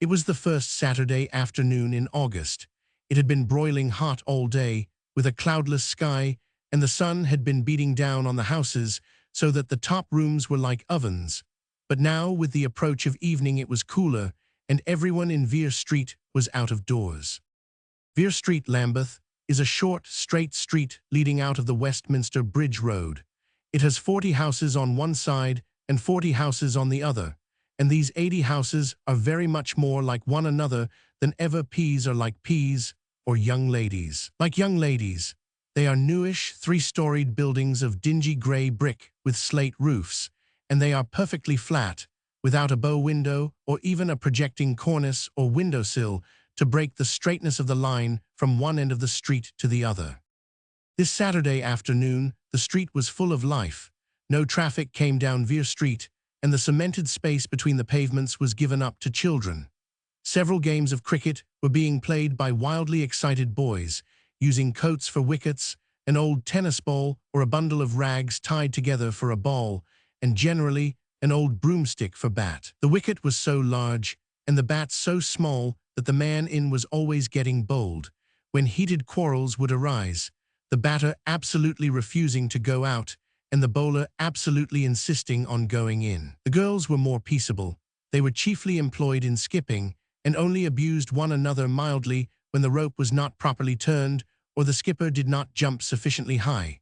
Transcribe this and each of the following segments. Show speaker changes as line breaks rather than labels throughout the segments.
It was the first Saturday afternoon in August. It had been broiling hot all day, with a cloudless sky, and the sun had been beating down on the houses so that the top rooms were like ovens. But now, with the approach of evening, it was cooler, and everyone in Vere Street was out of doors. Vere Street, Lambeth, is a short, straight street leading out of the Westminster Bridge Road. It has 40 houses on one side and 40 houses on the other, and these 80 houses are very much more like one another than ever peas are like peas, or young ladies. Like young ladies, they are newish, three-storied buildings of dingy grey brick with slate roofs, and they are perfectly flat, without a bow window or even a projecting cornice or windowsill to break the straightness of the line from one end of the street to the other. This Saturday afternoon, the street was full of life. No traffic came down Vere Street, and the cemented space between the pavements was given up to children. Several games of cricket were being played by wildly excited boys, using coats for wickets, an old tennis ball or a bundle of rags tied together for a ball, and generally an old broomstick for bat. The wicket was so large, and the bat so small, that the man in was always getting bowled. When heated quarrels would arise, the batter absolutely refusing to go out, and the bowler absolutely insisting on going in. The girls were more peaceable. They were chiefly employed in skipping, and only abused one another mildly when the rope was not properly turned or the skipper did not jump sufficiently high.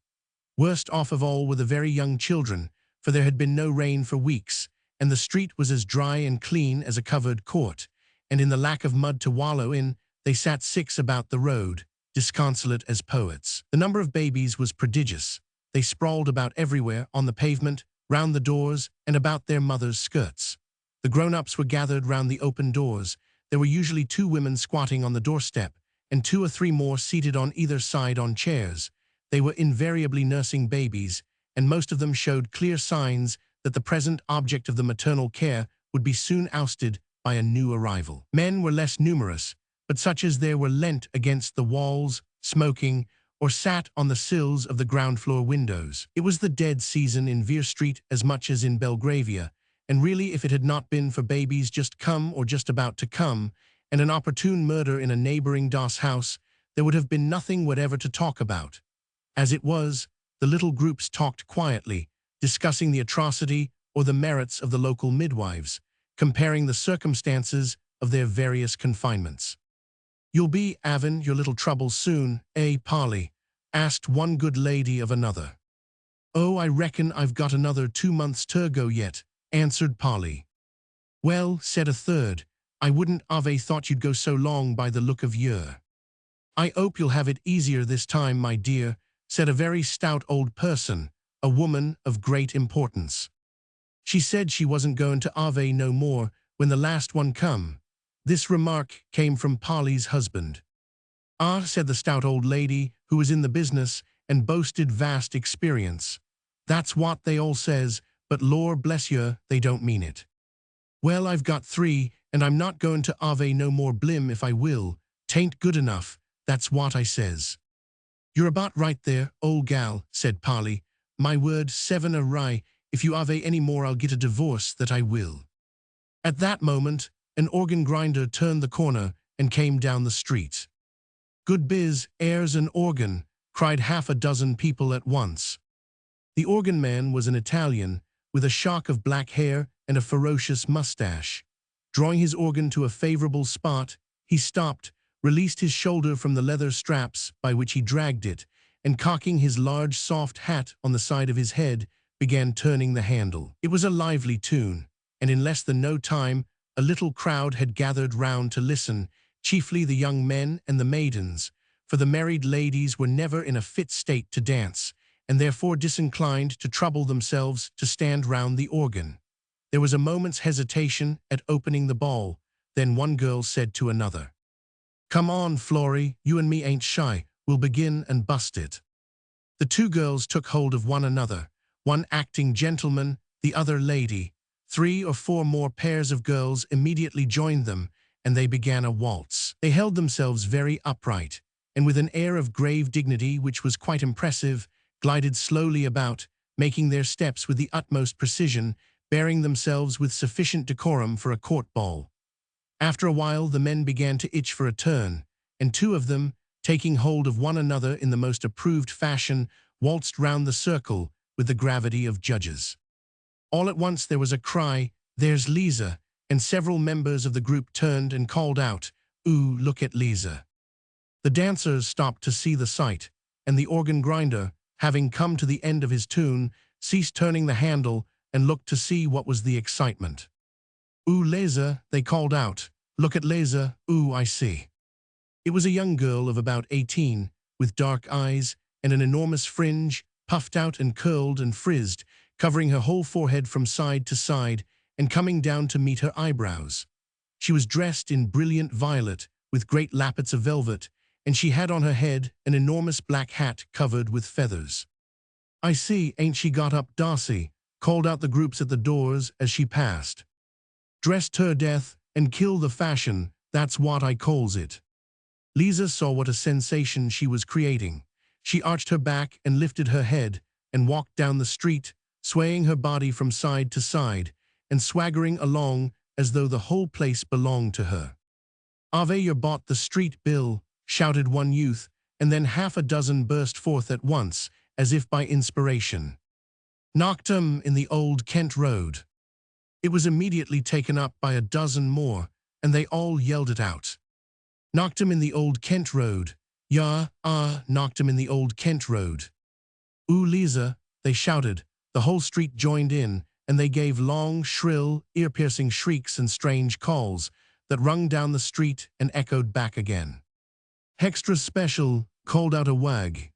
Worst off of all were the very young children, for there had been no rain for weeks, and the street was as dry and clean as a covered court, and in the lack of mud to wallow in, they sat six about the road, disconsolate as poets. The number of babies was prodigious. They sprawled about everywhere, on the pavement, round the doors, and about their mothers' skirts. The grown-ups were gathered round the open doors. There were usually 2 women squatting on the doorstep, and 2 or 3 more seated on either side on chairs. They were invariably nursing babies, and most of them showed clear signs that the present object of the maternal care would be soon ousted by a new arrival. Men were less numerous, but such as there were leant against the walls, smoking, or sat on the sills of the ground-floor windows. It was the dead season in Vere Street as much as in Belgravia, and really if it had not been for babies just come or just about to come, and an opportune murder in a neighboring doss house, there would have been nothing whatever to talk about. As it was, the little groups talked quietly, discussing the atrocity or the merits of the local midwives, comparing the circumstances of their various confinements. "You'll be havin' your little troubles soon, eh, Polly?" asked one good lady of another. "Oh, I reckon I've got another 2 months to go yet," answered Polly. "Well," said a third, "I wouldn't have thought you'd go so long by the look of yer." "I hope you'll have it easier this time, my dear," said a very stout old person, a woman of great importance. She said she wasn't going to have no more when the last one come. This remark came from Polly's husband. "Ah," said the stout old lady, who was in the business and boasted vast experience. "That's what they all says, but lor bless yer, they don't mean it. Well, I've got 3, and I'm not going to have no more blim if I will. 'Tain't good enough, that's what I says." "You're about right there, old gal," said Polly. "My word, 7 awry, if you have any more I'll get a divorce, that I will." At that moment, an organ grinder turned the corner and came down the street. "Good biz, airs an organ," cried half a dozen people at once. The organ man was an Italian, with a shock of black hair and a ferocious mustache. Drawing his organ to a favorable spot, he stopped, released his shoulder from the leather straps by which he dragged it, and cocking his large soft hat on the side of his head, began turning the handle. It was a lively tune, and in less than no time, a little crowd had gathered round to listen, chiefly the young men and the maidens, for the married ladies were never in a fit state to dance, and therefore disinclined to trouble themselves to stand round the organ. There was a moment's hesitation at opening the ball, then one girl said to another, "Come on, Flory, you and me ain't shy, we'll begin and bust it." The 2 girls took hold of one another, one acting gentleman, the other lady. 3 or 4 more pairs of girls immediately joined them, and they began a waltz. They held themselves very upright, and with an air of grave dignity which was quite impressive, glided slowly about, making their steps with the utmost precision, bearing themselves with sufficient decorum for a court ball. After a while, the men began to itch for a turn, and two of them, taking hold of one another in the most approved fashion, waltzed round the circle with the gravity of judges. All at once there was a cry, "There's Liza," and several members of the group turned and called out, "Ooh, look at Liza." The dancers stopped to see the sight, and the organ grinder, having come to the end of his tune, ceased turning the handle and looked to see what was the excitement. "Ooh, Liza," they called out. "Look at Liza, ooh, I see." It was a young girl of about 18, with dark eyes and an enormous fringe, puffed out and curled and frizzed, covering her whole forehead from side to side and coming down to meet her eyebrows. She was dressed in brilliant violet, with great lappets of velvet, and she had on her head an enormous black hat covered with feathers. "I see, ain't she got up, Darcy?" called out the groups at the doors as she passed. "Dressed her death and kill the fashion, that's what I calls it." Liza saw what a sensation she was creating. She arched her back and lifted her head and walked down the street, swaying her body from side to side and swaggering along as though the whole place belonged to her. "Ave you bought the street, Bill," shouted one youth, and then half a dozen burst forth at once, as if by inspiration. "Knocked 'em in the Old Kent Road." It was immediately taken up by a dozen more, and they all yelled it out. "Knocked 'em in the Old Kent Road. Ya, knocked 'em in the Old Kent Road." "Ooh, Liza," they shouted. The whole street joined in, and they gave long, shrill, ear-piercing shrieks and strange calls that rung down the street and echoed back again. "Hextra special," called out a wag.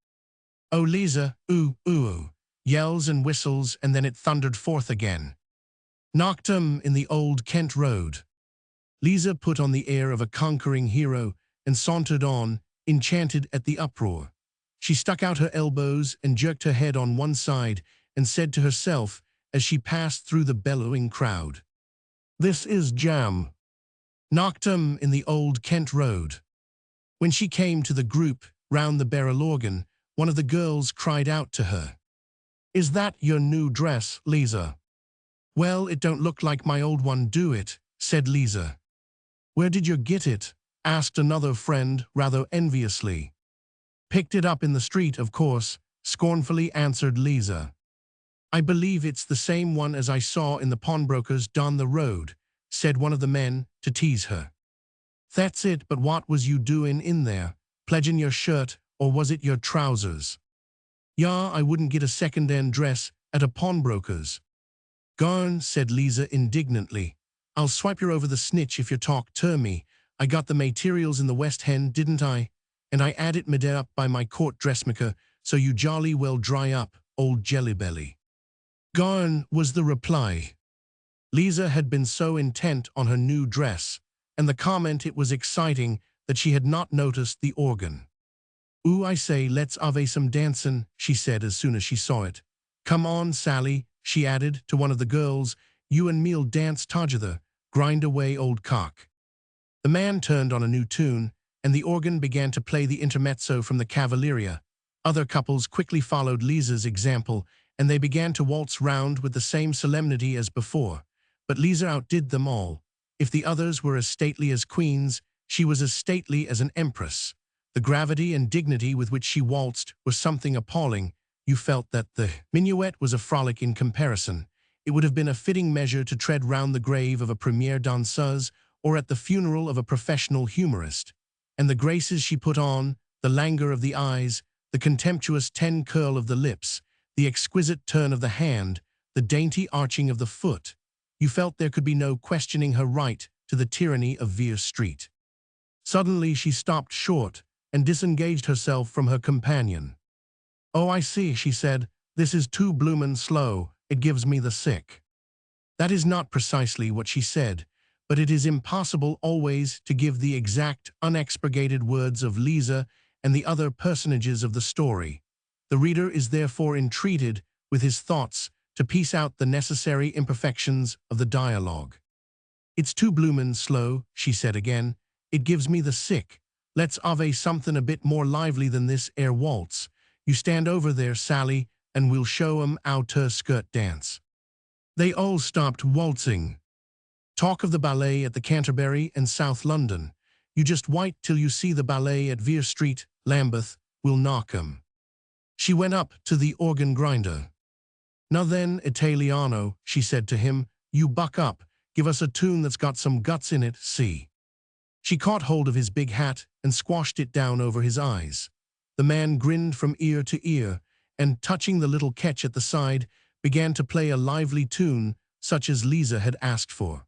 "Oh, Liza, ooh, ooh," yells and whistles, and then it thundered forth again. "Knocked 'em in the Old Kent Road." Liza put on the air of a conquering hero and sauntered on, enchanted at the uproar. She stuck out her elbows and jerked her head on one side and said to herself as she passed through the bellowing crowd, "This is jam. Knocked 'em in the Old Kent Road." When she came to the group round the barrel organ, one of the girls cried out to her, "Is that your new dress, Liza?" "Well, it don't look like my old one, do it?" said Liza. "Where did you get it?" asked another friend rather enviously. "Picked it up in the street, of course," scornfully answered Liza. "I believe it's the same one as I saw in the pawnbroker's down the road," said one of the men to tease her. "That's it, but what was you doing in there? Pledging your shirt, or was it your trousers?" "Ya, I wouldn't get a second-hand dress at a pawnbroker's." "Garn," said Liza indignantly. "I'll swipe you over the snitch if you talk to me. I got the materials in the West End, didn't I? And I 'ad it made up by my court dressmaker, so you jolly well dry up, old jellybelly." "Garn," was the reply. Liza had been so intent on her new dress, and the comment it was exciting, that she had not noticed the organ. "Ooh, I say, let's ave some dancin'," she said as soon as she saw it. "Come on, Sally," she added to one of the girls. "You and me'll dance together. Grind away, old cock." The man turned on a new tune, and the organ began to play the intermezzo from the Cavalleria. Other couples quickly followed Liza's example, and they began to waltz round with the same solemnity as before. But Liza outdid them all. If the others were as stately as queens, she was as stately as an empress. The gravity and dignity with which she waltzed was something appalling. You felt that the minuet was a frolic in comparison. It would have been a fitting measure to tread round the grave of a première danseuse or at the funeral of a professional humorist. And the graces she put on, the languor of the eyes, the contemptuous curl of the lips, the exquisite turn of the hand, the dainty arching of the foot. You felt there could be no questioning her right to the tyranny of Vere Street. Suddenly she stopped short and disengaged herself from her companion. "Oh, I see," she said. "This is too bloomin' slow. It gives me the sick." That is not precisely what she said, but it is impossible always to give the exact, unexpurgated words of Liza and the other personages of the story. The reader is therefore entreated, with his thoughts, to piece out the necessary imperfections of the dialogue. "It's too bloomin' slow," she said again. "It gives me the sick. Let's ave something a bit more lively than this 'ere waltz. You stand over there, Sally, and we'll show 'em 'ow ter skirt dance." They all stopped waltzing. Talk of the ballet at the Canterbury and South London. You just wait till you see the ballet at Vere Street, Lambeth, will knock 'em." She went up to the organ grinder. "Now then, Italiano," she said to him, "you buck up, give us a tune that's got some guts in it, see." She caught hold of his big hat and squashed it down over his eyes. The man grinned from ear to ear, and, touching the little catch at the side, began to play a lively tune such as Liza had asked for.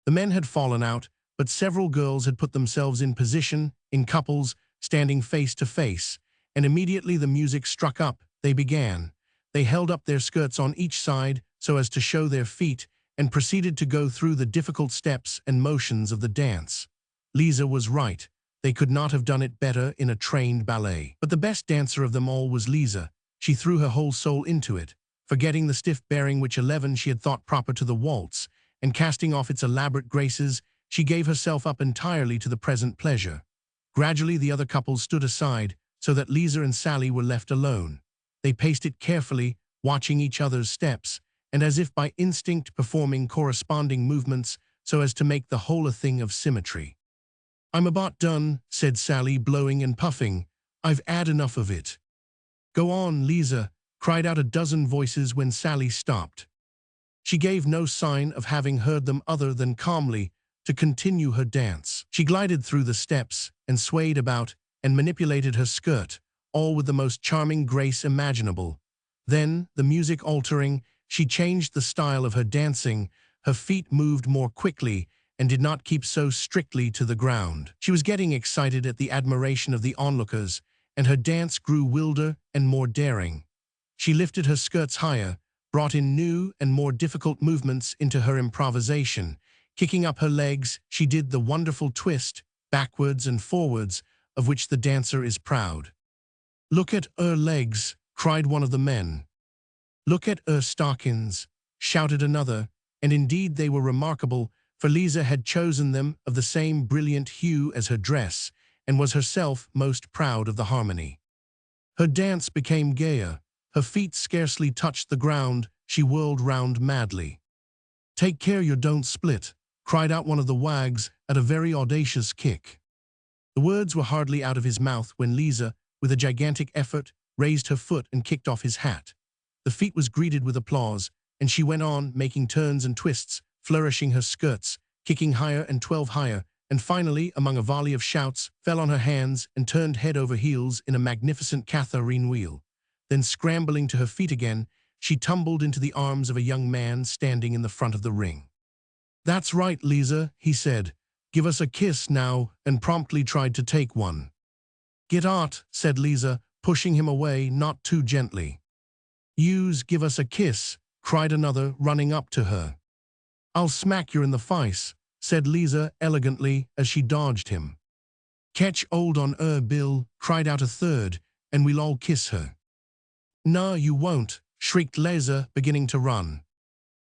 The men had fallen out, but several girls had put themselves in position, in couples, standing face to face, and immediately the music struck up, they began. They held up their skirts on each side so as to show their feet and proceeded to go through the difficult steps and motions of the dance. Liza was right. They could not have done it better in a trained ballet. But the best dancer of them all was Liza. She threw her whole soul into it, forgetting the stiff bearing which 11 she had thought proper to the waltz, and casting off its elaborate graces, she gave herself up entirely to the present pleasure. Gradually the other couples stood aside, so that Liza and Sally were left alone. They paced it carefully, watching each other's steps, and as if by instinct performing corresponding movements so as to make the whole a thing of symmetry. "I'm about done," said Sally, blowing and puffing. "I've had enough of it." "Go on, Liza," cried out a dozen voices when Sally stopped. She gave no sign of having heard them other than calmly to continue her dance. She glided through the steps and swayed about and manipulated her skirt, all with the most charming grace imaginable. Then, the music altering, she changed the style of her dancing, her feet moved more quickly and did not keep so strictly to the ground. She was getting excited at the admiration of the onlookers, and her dance grew wilder and more daring. She lifted her skirts higher, brought in new and more difficult movements into her improvisation. Kicking up her legs, she did the wonderful twist, backwards and forwards, of which the dancer is proud. "Look at her legs," cried one of the men. "Look at her stockings," shouted another, and indeed they were remarkable, for Liza had chosen them of the same brilliant hue as her dress, and was herself most proud of the harmony. Her dance became gayer. Her feet scarcely touched the ground, she whirled round madly. "Take care you don't split," cried out one of the wags at a very audacious kick. The words were hardly out of his mouth when Liza, with a gigantic effort, raised her foot and kicked off his hat. The feat was greeted with applause, and she went on, making turns and twists, flourishing her skirts, kicking higher and 12 higher, and finally, among a volley of shouts, fell on her hands and turned head over heels in a magnificent Catharine wheel. Then, scrambling to her feet again, she tumbled into the arms of a young man standing in the front of the ring. "That's right, Liza," he said. "Give us a kiss now," and promptly tried to take one. "Get out," said Liza, pushing him away not too gently. "Yous give us a kiss," cried another, running up to her. "I'll smack you in the face," said Liza elegantly as she dodged him. "Catch hold on her, Bill," cried out a third, "and we'll all kiss her." "No, you won't," shrieked Liza, beginning to run.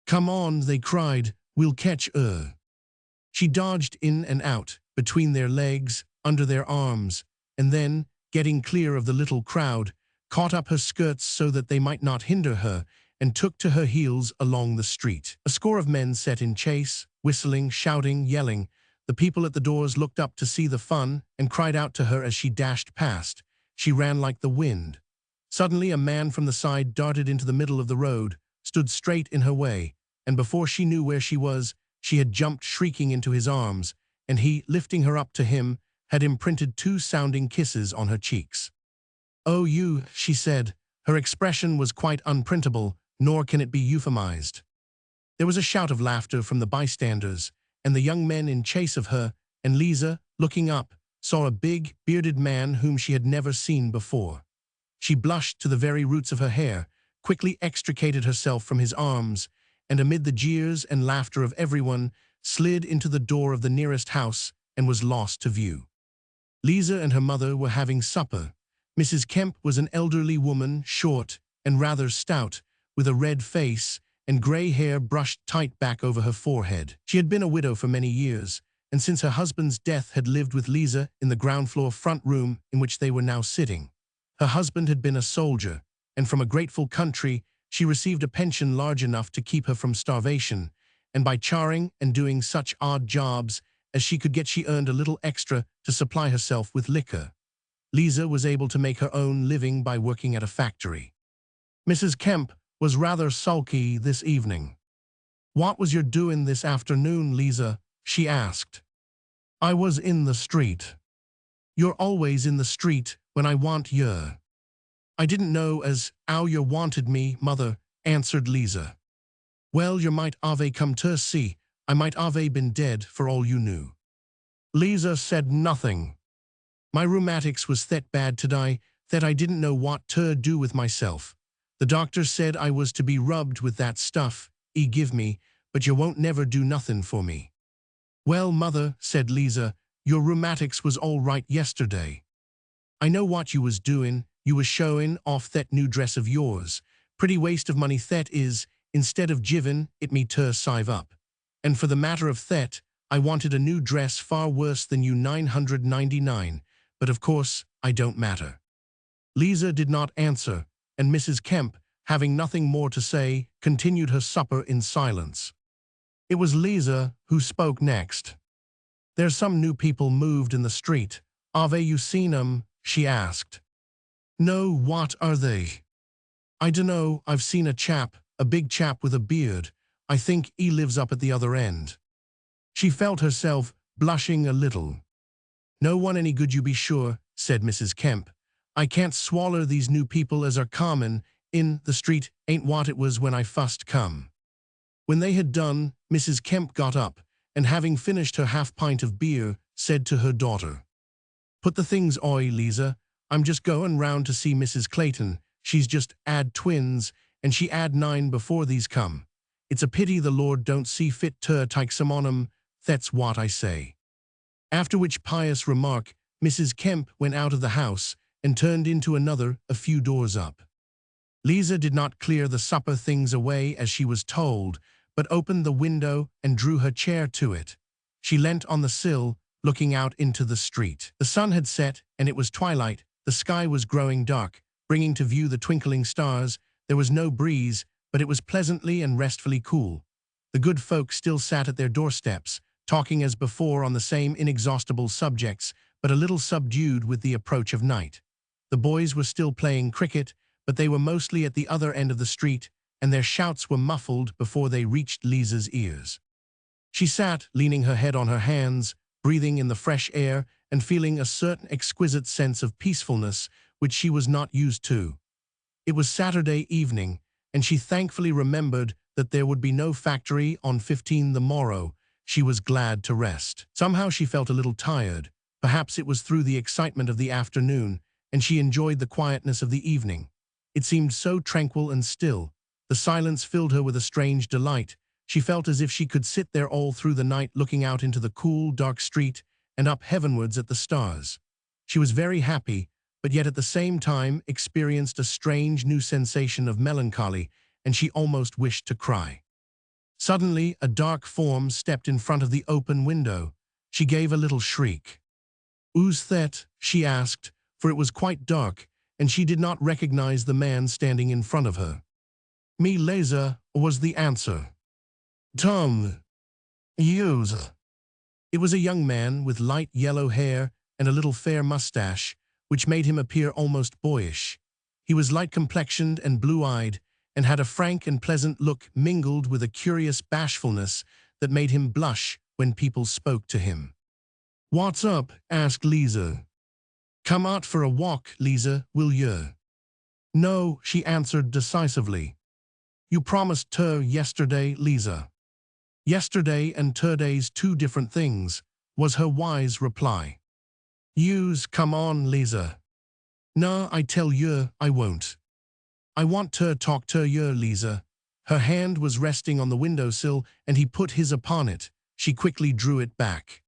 "Come on," they cried, "we'll catch her." She dodged in and out, between their legs, under their arms, and then, getting clear of the little crowd, caught up her skirts so that they might not hinder her, and took to her heels along the street. A score of men set in chase, whistling, shouting, yelling. The people at the doors looked up to see the fun and cried out to her as she dashed past. She ran like the wind. Suddenly a man from the side darted into the middle of the road, stood straight in her way, and before she knew where she was, she had jumped shrieking into his arms, and he, lifting her up to him, had imprinted 2 sounding kisses on her cheeks. "Oh, you," she said. Her expression was quite unprintable, nor can it be euphemized. There was a shout of laughter from the bystanders, and the young men in chase of her, and Liza, looking up, saw a big, bearded man whom she had never seen before. She blushed to the very roots of her hair, quickly extricated herself from his arms, and amid the jeers and laughter of everyone, slid into the door of the nearest house and was lost to view. Liza and her mother were having supper. Mrs. Kemp was an elderly woman, short and rather stout, with a red face and grey hair brushed tight back over her forehead. She had been a widow for many years, and since her husband's death had lived with Liza in the ground-floor front room in which they were now sitting. Her husband had been a soldier, and from a grateful country she received a pension large enough to keep her from starvation, and by charring and doing such odd jobs as she could get, she earned a little extra to supply herself with liquor. Liza was able to make her own living by working at a factory. Mrs. Kemp was rather sulky this evening. "What was you doing this afternoon, Liza?" she asked. "I was in the street." "You're always in the street when I want you." "I didn't know as 'ow you wanted me, mother," answered Liza. "Well, you might ave come to see. I might ave been dead for all you knew." Liza said nothing. "My rheumatics was that bad today that I didn't know what to do with myself. The doctor said I was to be rubbed with that stuff 'e give me, but you won't never do nothing for me." "Well, mother," said Liza, "your rheumatics was all right yesterday. I know what you was doing. You was showing off that new dress of yours. Pretty waste of money that is, instead of giving it me to save up. And for the matter of that, I wanted a new dress far worse than you 999, but of course I don't matter." Liza did not answer, and Mrs. Kemp, having nothing more to say, continued her supper in silence. It was Liza who spoke next. "There's some new people moved in the street. Ave you seen 'em?" she asked. "No, what are they?" "I dunno, I've seen a big chap with a beard. I think he lives up at the other end." She felt herself blushing a little. "No one any good, you be sure," said Mrs. Kemp. "I can't swaller these new people as are common in the street ain't what it was when I fust come." When they had done, Mrs. Kemp got up, and having finished her half-pint of beer, said to her daughter, "Put the things away, Liza. I'm just going round to see Mrs. Clayton. She's just 'ad twins, and she 'ad 9 before these come. It's a pity the Lord don't see fit to take some on 'em, that's what I say." After which pious remark, Mrs. Kemp went out of the house and turned into another a few doors up. Liza did not clear the supper things away as she was told, but opened the window and drew her chair to it. She leant on the sill, looking out into the street. The sun had set, and it was twilight. The sky was growing dark, bringing to view the twinkling stars. There was no breeze, but it was pleasantly and restfully cool. The good folk still sat at their doorsteps, talking as before on the same inexhaustible subjects, but a little subdued with the approach of night. The boys were still playing cricket, but they were mostly at the other end of the street, and their shouts were muffled before they reached Liza's ears. She sat, leaning her head on her hands, breathing in the fresh air and feeling a certain exquisite sense of peacefulness which she was not used to. It was Saturday evening, and she thankfully remembered that there would be no factory on 15 the morrow. She was glad to rest. Somehow she felt a little tired. Perhaps it was through the excitement of the afternoon, and she enjoyed the quietness of the evening. It seemed so tranquil and still. The silence filled her with a strange delight. She felt as if she could sit there all through the night looking out into the cool, dark street and up heavenwards at the stars. She was very happy, but yet at the same time experienced a strange new sensation of melancholy, and she almost wished to cry. Suddenly, a dark form stepped in front of the open window. She gave a little shriek. "Who's that?" she asked, for it was quite dark, and she did not recognize the man standing in front of her. "Me, Liza," was the answer. "Tom, yous." It was a young man with light yellow hair and a little fair mustache, which made him appear almost boyish. He was light-complexioned and blue-eyed, and had a frank and pleasant look mingled with a curious bashfulness that made him blush when people spoke to him. "What's up?" asked Liza. "Come out for a walk, Liza, will you?" "No," she answered decisively. "You promised to yesterday, Liza." "Yesterday and today's two different things," was her wise reply. "Yous come on, Liza." "Nah, I tell you, I won't." "I want to talk to you, Liza." Her hand was resting on the windowsill, and he put his upon it. She quickly drew it back.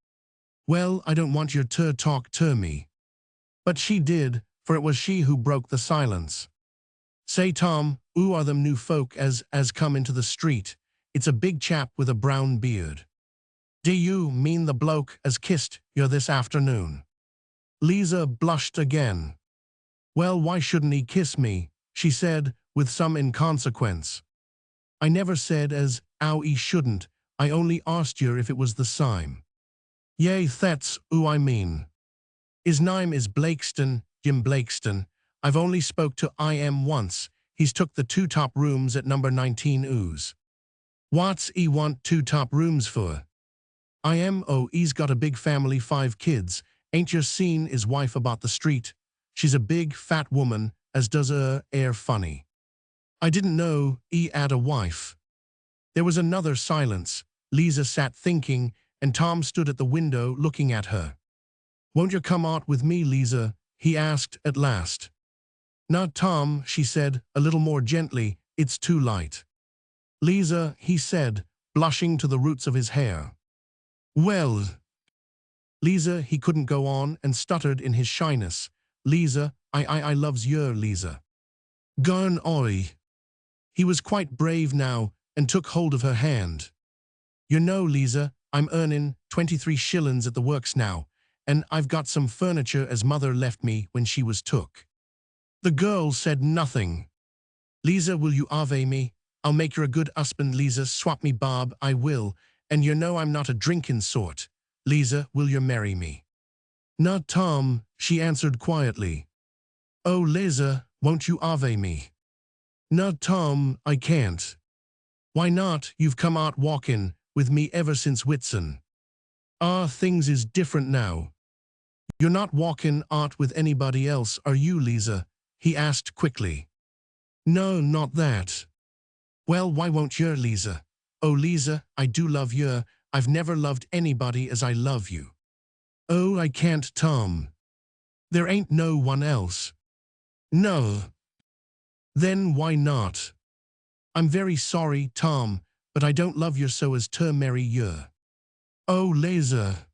"Well, I don't want you to talk to me." But she did, for it was she who broke the silence. "Say, Tom, who are them new folk as come into the street? It's a big chap with a brown beard." "Do you mean the bloke as kissed you this afternoon?" Liza blushed again. "Well, why shouldn't he kiss me?" she said, with some inconsequence. "I never said as 'ow he shouldn't. I only asked yer if it was the sime. Yea, that's who I mean. His name is Blakeston, Jim Blakeston. I've only spoke to I.M. once. He's took the 2 top rooms at number 19 ooze. What's he want 2 top rooms for? I.M. Oh, he's got a big family, 5 kids. Ain't yer seen his wife about the street? She's a big, fat woman, as does air funny. I didn't know he had a wife. There was another silence. Liza sat thinking, and Tom stood at the window looking at her. Won't you come out with me, Liza? He asked at last. Not Tom, she said, a little more gently. It's too light. Liza, he said, blushing to the roots of his hair. Well. Liza, he couldn't go on and stuttered in his shyness. Liza, I loves yer, Liza. Garn oi. He was quite brave now and took hold of her hand. You know, Liza, I'm earning 23 shillings at the works now, and I've got some furniture as mother left me when she was took. The girl said nothing. Liza, will you ave me? I'll make you a good husband, Liza, swap me Bob, I will, and you know I'm not a drinking sort. Liza, will you marry me? Not Tom, she answered quietly. Oh, Liza, won't you ave me? Not Tom, I can't. Why not? You've come out walking with me ever since Whitsun. Ah, things is different now. You're not walking out with anybody else, are you, Liza? He asked quickly. No, not that. Well, why won't yer, Liza? Oh, Liza, I do love yer. I've never loved anybody as I love you. Oh, I can't, Tom. There ain't no one else. No. Then why not? I'm very sorry, Tom, but I don't love yer so as to marry yer. Oh, Liza.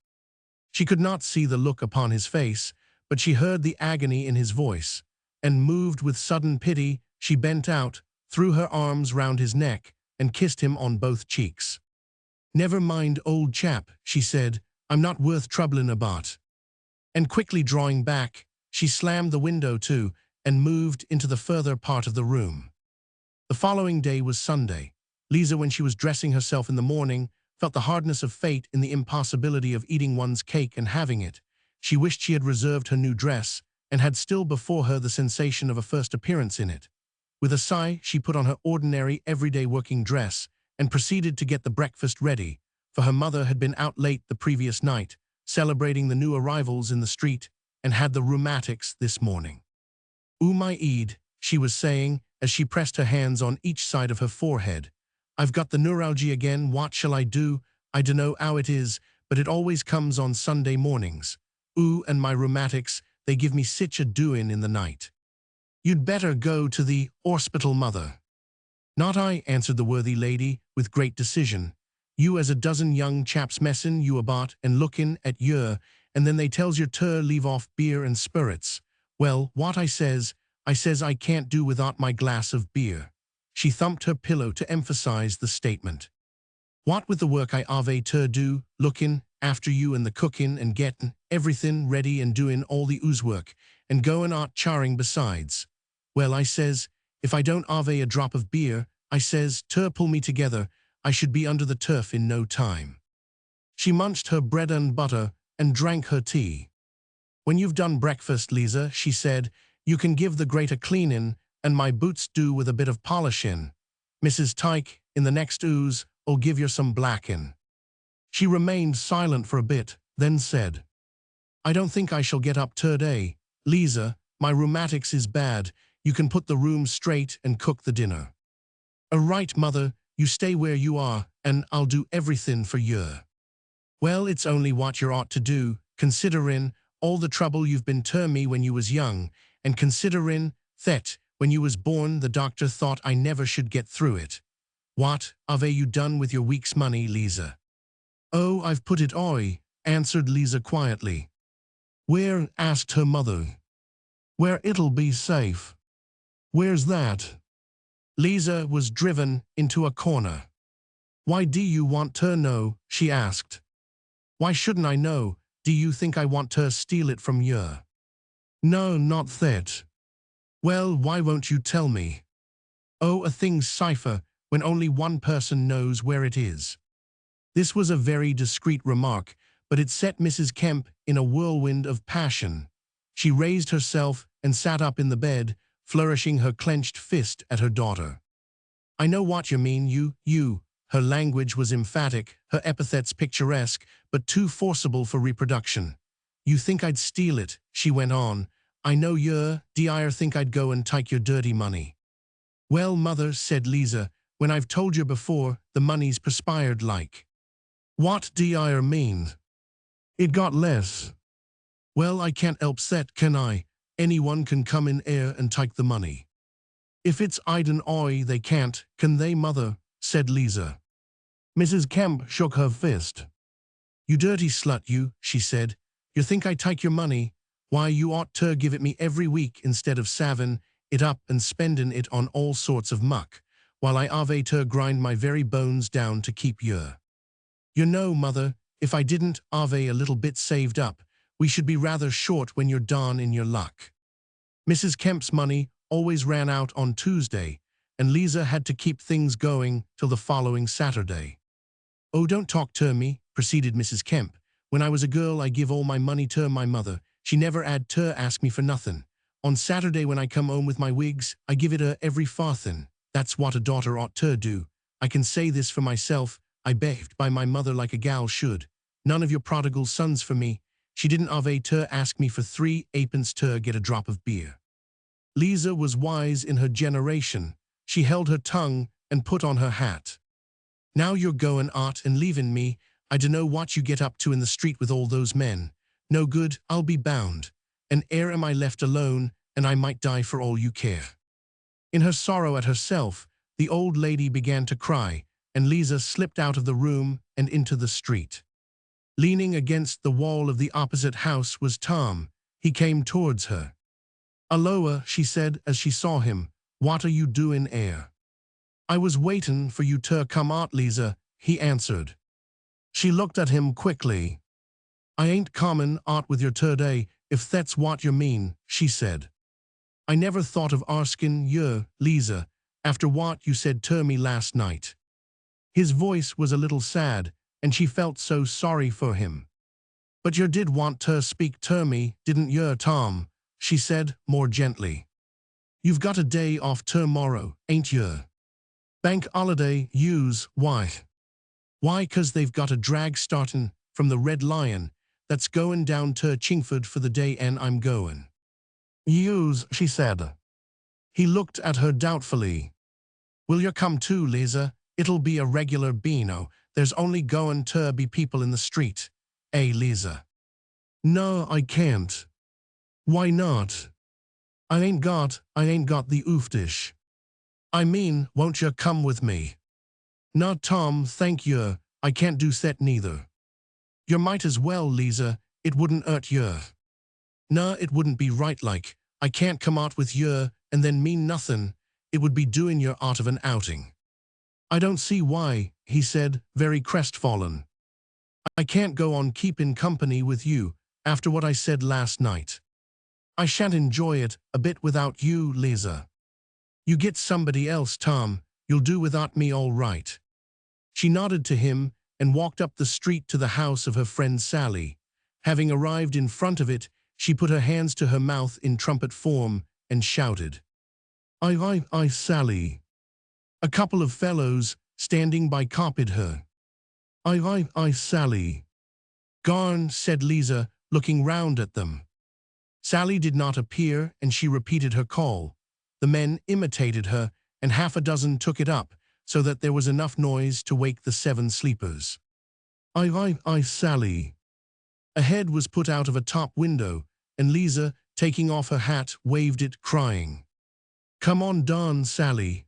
She could not see the look upon his face, but she heard the agony in his voice, and moved with sudden pity, she bent out, threw her arms round his neck, and kissed him on both cheeks. Never mind, old chap, she said, I'm not worth troubling about. And quickly drawing back, she slammed the window to, and moved into the further part of the room. The following day was Sunday. Liza, when she was dressing herself in the morning, felt the hardness of fate in the impossibility of eating one's cake and having it. She wished she had reserved her new dress, and had still before her the sensation of a first appearance in it. With a sigh, she put on her ordinary, everyday working dress, and proceeded to get the breakfast ready, for her mother had been out late the previous night, celebrating the new arrivals in the street, and had the rheumatics this morning. My Eid, she was saying, as she pressed her hands on each side of her forehead. I've got the neuralgia again, what shall I do? I dunno how it is, but it always comes on Sunday mornings. And my rheumatics, they give me sich a doin' in the night. You'd better go to the orspital, mother. Not I, answered the worthy lady, with great decision. You as a dozen young chaps messin' you about and lookin' at yer, and then they tells yer to leave off beer and spirits. Well, what I says I can't do without my glass of beer. She thumped her pillow to emphasize the statement. What with the work I ave to do, lookin' after you and the cookin' and gettin' everything ready and doin' all the ooze work, and goin' out charring besides. Well, I says, if I don't ave a drop of beer, I says, to pull me together, I should be under the turf in no time. She munched her bread and butter and drank her tea. When you've done breakfast, Liza, she said, you can give the grate a cleanin', and my boots do with a bit of polishin'. Mrs. Tyke, in the next ooze, 'll give yer some blackin'. She remained silent for a bit, then said, I don't think I shall get up today. Liza, my rheumatics is bad. You can put the room straight and cook the dinner. Right, mother, you stay where you are, and I'll do everything for yer. Well, it's only what you ought to do, considerin' all the trouble you've been to me when you was young, and considerin' that, when you was born, the doctor thought I never should get through it. What have you done with your week's money, Liza? Oh, I've put it away, answered Liza quietly. Where? Asked her mother. Where it'll be safe. Where's that? Liza was driven into a corner. Why do you want to know? She asked. Why shouldn't I know? Do you think I want to steal it from yer? No, not that. Well, why won't you tell me? Oh, a thing's cipher when only one person knows where it is. This was a very discreet remark, but it set Mrs. Kemp in a whirlwind of passion. She raised herself and sat up in the bed, flourishing her clenched fist at her daughter. "I know what you mean, you." Her language was emphatic, her epithets picturesque, but too forcible for reproduction. "You think I'd steal it," she went on. "I know d'yer think I'd go and take your dirty money." "Well, mother," said Liza, "when I've told you before, the money's perspired like." "What d'yer mean?" "It got less." "Well, I can't help that, can I? Anyone can come in 'ere and take the money." "If it's Id and I, they can't, can they, mother?" said Liza. Mrs. Kemp shook her fist. "You dirty slut, you," she said. "You think I take your money? Why, you ought to give it me every week instead of savin' it up and spendin' it on all sorts of muck, while I ave to grind my very bones down to keep you. You know, mother, if I didn't ave a little bit saved up, we should be rather short when you're down in your luck." Mrs. Kemp's money always ran out on Tuesday, and Liza had to keep things going till the following Saturday. "Oh, don't talk to me," proceeded Mrs. Kemp. "When I was a girl, I give all my money to my mother. She never 'ad to ask me for nothing. On Saturday, when I come home with my wigs, I give it her every farthing. That's what a daughter ought to do. I can say this for myself. I behaved by my mother like a gal should. None of your prodigal sons for me. She didn't ave to ask me for 3 halfpence to get a drop of beer." Liza was wise in her generation. She held her tongue and put on her hat. "Now you're goin' out and leavin' me. I dunno what you get up to in the street with all those men. No good, I'll be bound. And 'ere am I left alone, and I might die for all you care." In her sorrow at herself, the old lady began to cry, and Liza slipped out of the room and into the street. Leaning against the wall of the opposite house was Tom. He came towards her. "Aloha," she said as she saw him. "What are you doin' 'ere?" "I was waitin' for you to come out, Liza," he answered. She looked at him quickly. "I ain't comin' out with you today, if that's what you mean," she said. "I never thought of arskin' you, Liza, after what you said to me last night." His voice was a little sad, and she felt so sorry for him. "But you did want to speak to me, didn't you, Tom?" she said more gently. "You've got a day off tomorrow, ain't you? Bank holiday, yous, why?" "Why, 'cause they've got a drag startin' from the Red Lion that's goin' down to Chingford for the day, and I'm goin'." "Yous," she said. He looked at her doubtfully. "Will you come too, Liza? It'll be a regular beano. There's only goin' to be people in the street. Eh, Liza?" "No, I can't." "Why not?" I ain't got the ooftish." "I mean, won't you come with me?" "No, Tom, thank you. I can't do that neither." "You might as well, Liza. It wouldn't hurt you." "No, it wouldn't be right like. I can't come out with you and then mean nothing. It would be doing you out of an outing." "I don't see why," he said, very crestfallen. "I can't go on keeping company with you after what I said last night. I shan't enjoy it a bit without you, Liza." "You get somebody else, Tom. You'll do without me all right." She nodded to him and walked up the street to the house of her friend Sally. Having arrived in front of it, she put her hands to her mouth in trumpet form and shouted, I, Sally." A couple of fellows standing by copied her. I, Sally." "Garn," said Liza, looking round at them. Sally did not appear, and she repeated her call. The men imitated her, and half a dozen took it up, so that there was enough noise to wake the 7 sleepers. I, Sally." A head was put out of a top window, and Liza, taking off her hat, waved it, crying, "Come on down, Sally."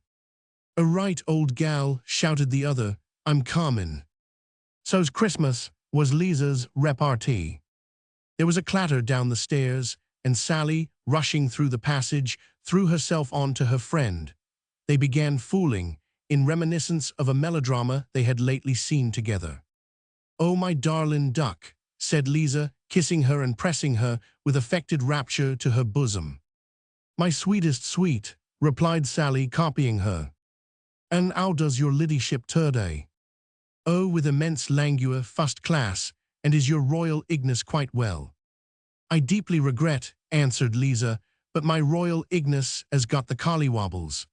"A right, old gal," shouted the other, "I'm comin'." "So's Christmas," was Liza's repartee. There was a clatter down the stairs, and Sally, rushing through the passage, threw herself onto her friend. They began fooling, in reminiscence of a melodrama they had lately seen together. "Oh, my darling duck," said Liza, kissing her and pressing her with affected rapture to her bosom. "My sweetest sweet," replied Sally, copying her. "And how does your ladyship today?" Oh, with immense languor, first class, and is your Royal Ignis quite well? I deeply regret, answered Liza, but my Royal Ignis has got the collywobbles.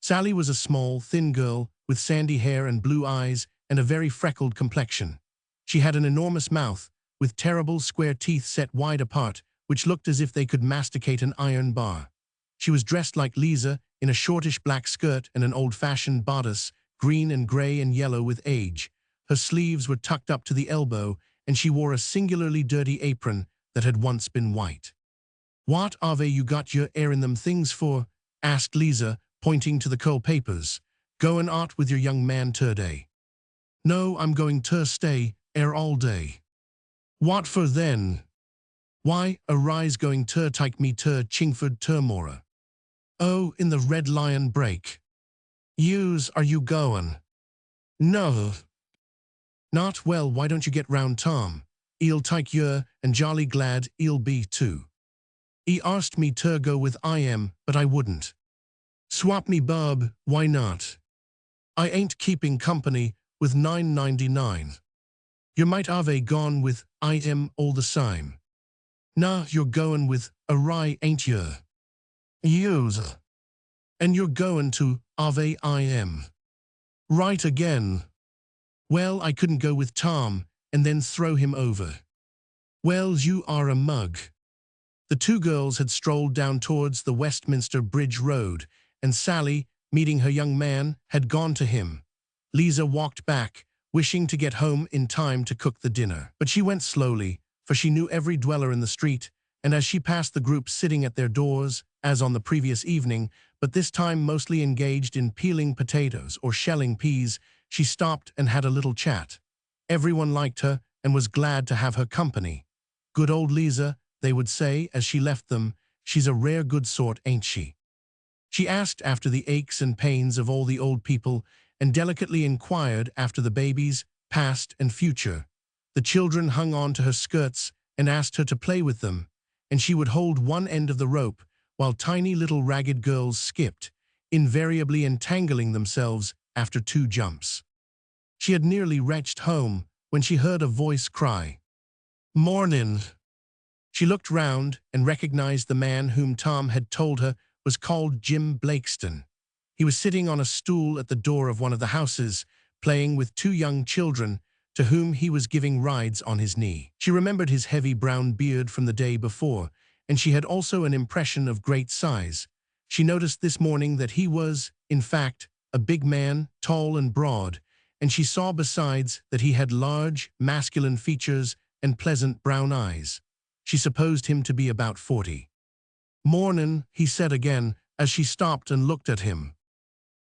Sally was a small, thin girl with sandy hair and blue eyes and a very freckled complexion. She had an enormous mouth, with terrible square teeth set wide apart, which looked as if they could masticate an iron bar. She was dressed like Liza, in a shortish black skirt and an old-fashioned bodice, green and grey and yellow with age. Her sleeves were tucked up to the elbow, and she wore a singularly dirty apron that had once been white. "What are they you got your air in them things for?" asked Liza, pointing to the curl papers. "Goin' out with your young man today?" "No, I'm going to stay air all day." "What for then?" "Why, a rise going to take me to Chingford tomorrow." "Oh, in the Red Lion break." "Yous, are you goin'?" "No." "Not well, why don't you get round Tom? 'E'll take you, and jolly glad 'e'll be too. 'E asked me to go with I but I wouldn't." "Swap me bub, why not?" "I ain't keeping company with 9.99. You might have gone with I all the same." "Nah, you're goin' with a rye, ain't you?" "Yous." "And you're goin' to have I Right again." "Well, I couldn't go with Tom and then throw him over." "Well, you are a mug." The two girls had strolled down towards the Westminster Bridge Road, and Sally, meeting her young man, had gone to him. Liza walked back, wishing to get home in time to cook the dinner. But she went slowly, for she knew every dweller in the street, and as she passed the group sitting at their doors, as on the previous evening, but this time mostly engaged in peeling potatoes or shelling peas, she stopped and had a little chat. Everyone liked her and was glad to have her company. "Good old Liza," they would say as she left them. "She's a rare good sort, ain't she?" She asked after the aches and pains of all the old people and delicately inquired after the babies, past and future. The children hung on to her skirts and asked her to play with them, and she would hold one end of the rope while tiny little ragged girls skipped, invariably entangling themselves after 2 jumps. She had nearly reached home when she heard a voice cry, "Mornin'." She looked round and recognized the man whom Tom had told her was called Jim Blakeston. He was sitting on a stool at the door of one of the houses, playing with 2 young children, to whom he was giving rides on his knee. She remembered his heavy brown beard from the day before, and she had also an impression of great size. She noticed this morning that he was, in fact, a big man, tall and broad, and she saw besides that he had large, masculine features and pleasant brown eyes. She supposed him to be about 40. "Mornin'," he said again, as she stopped and looked at him.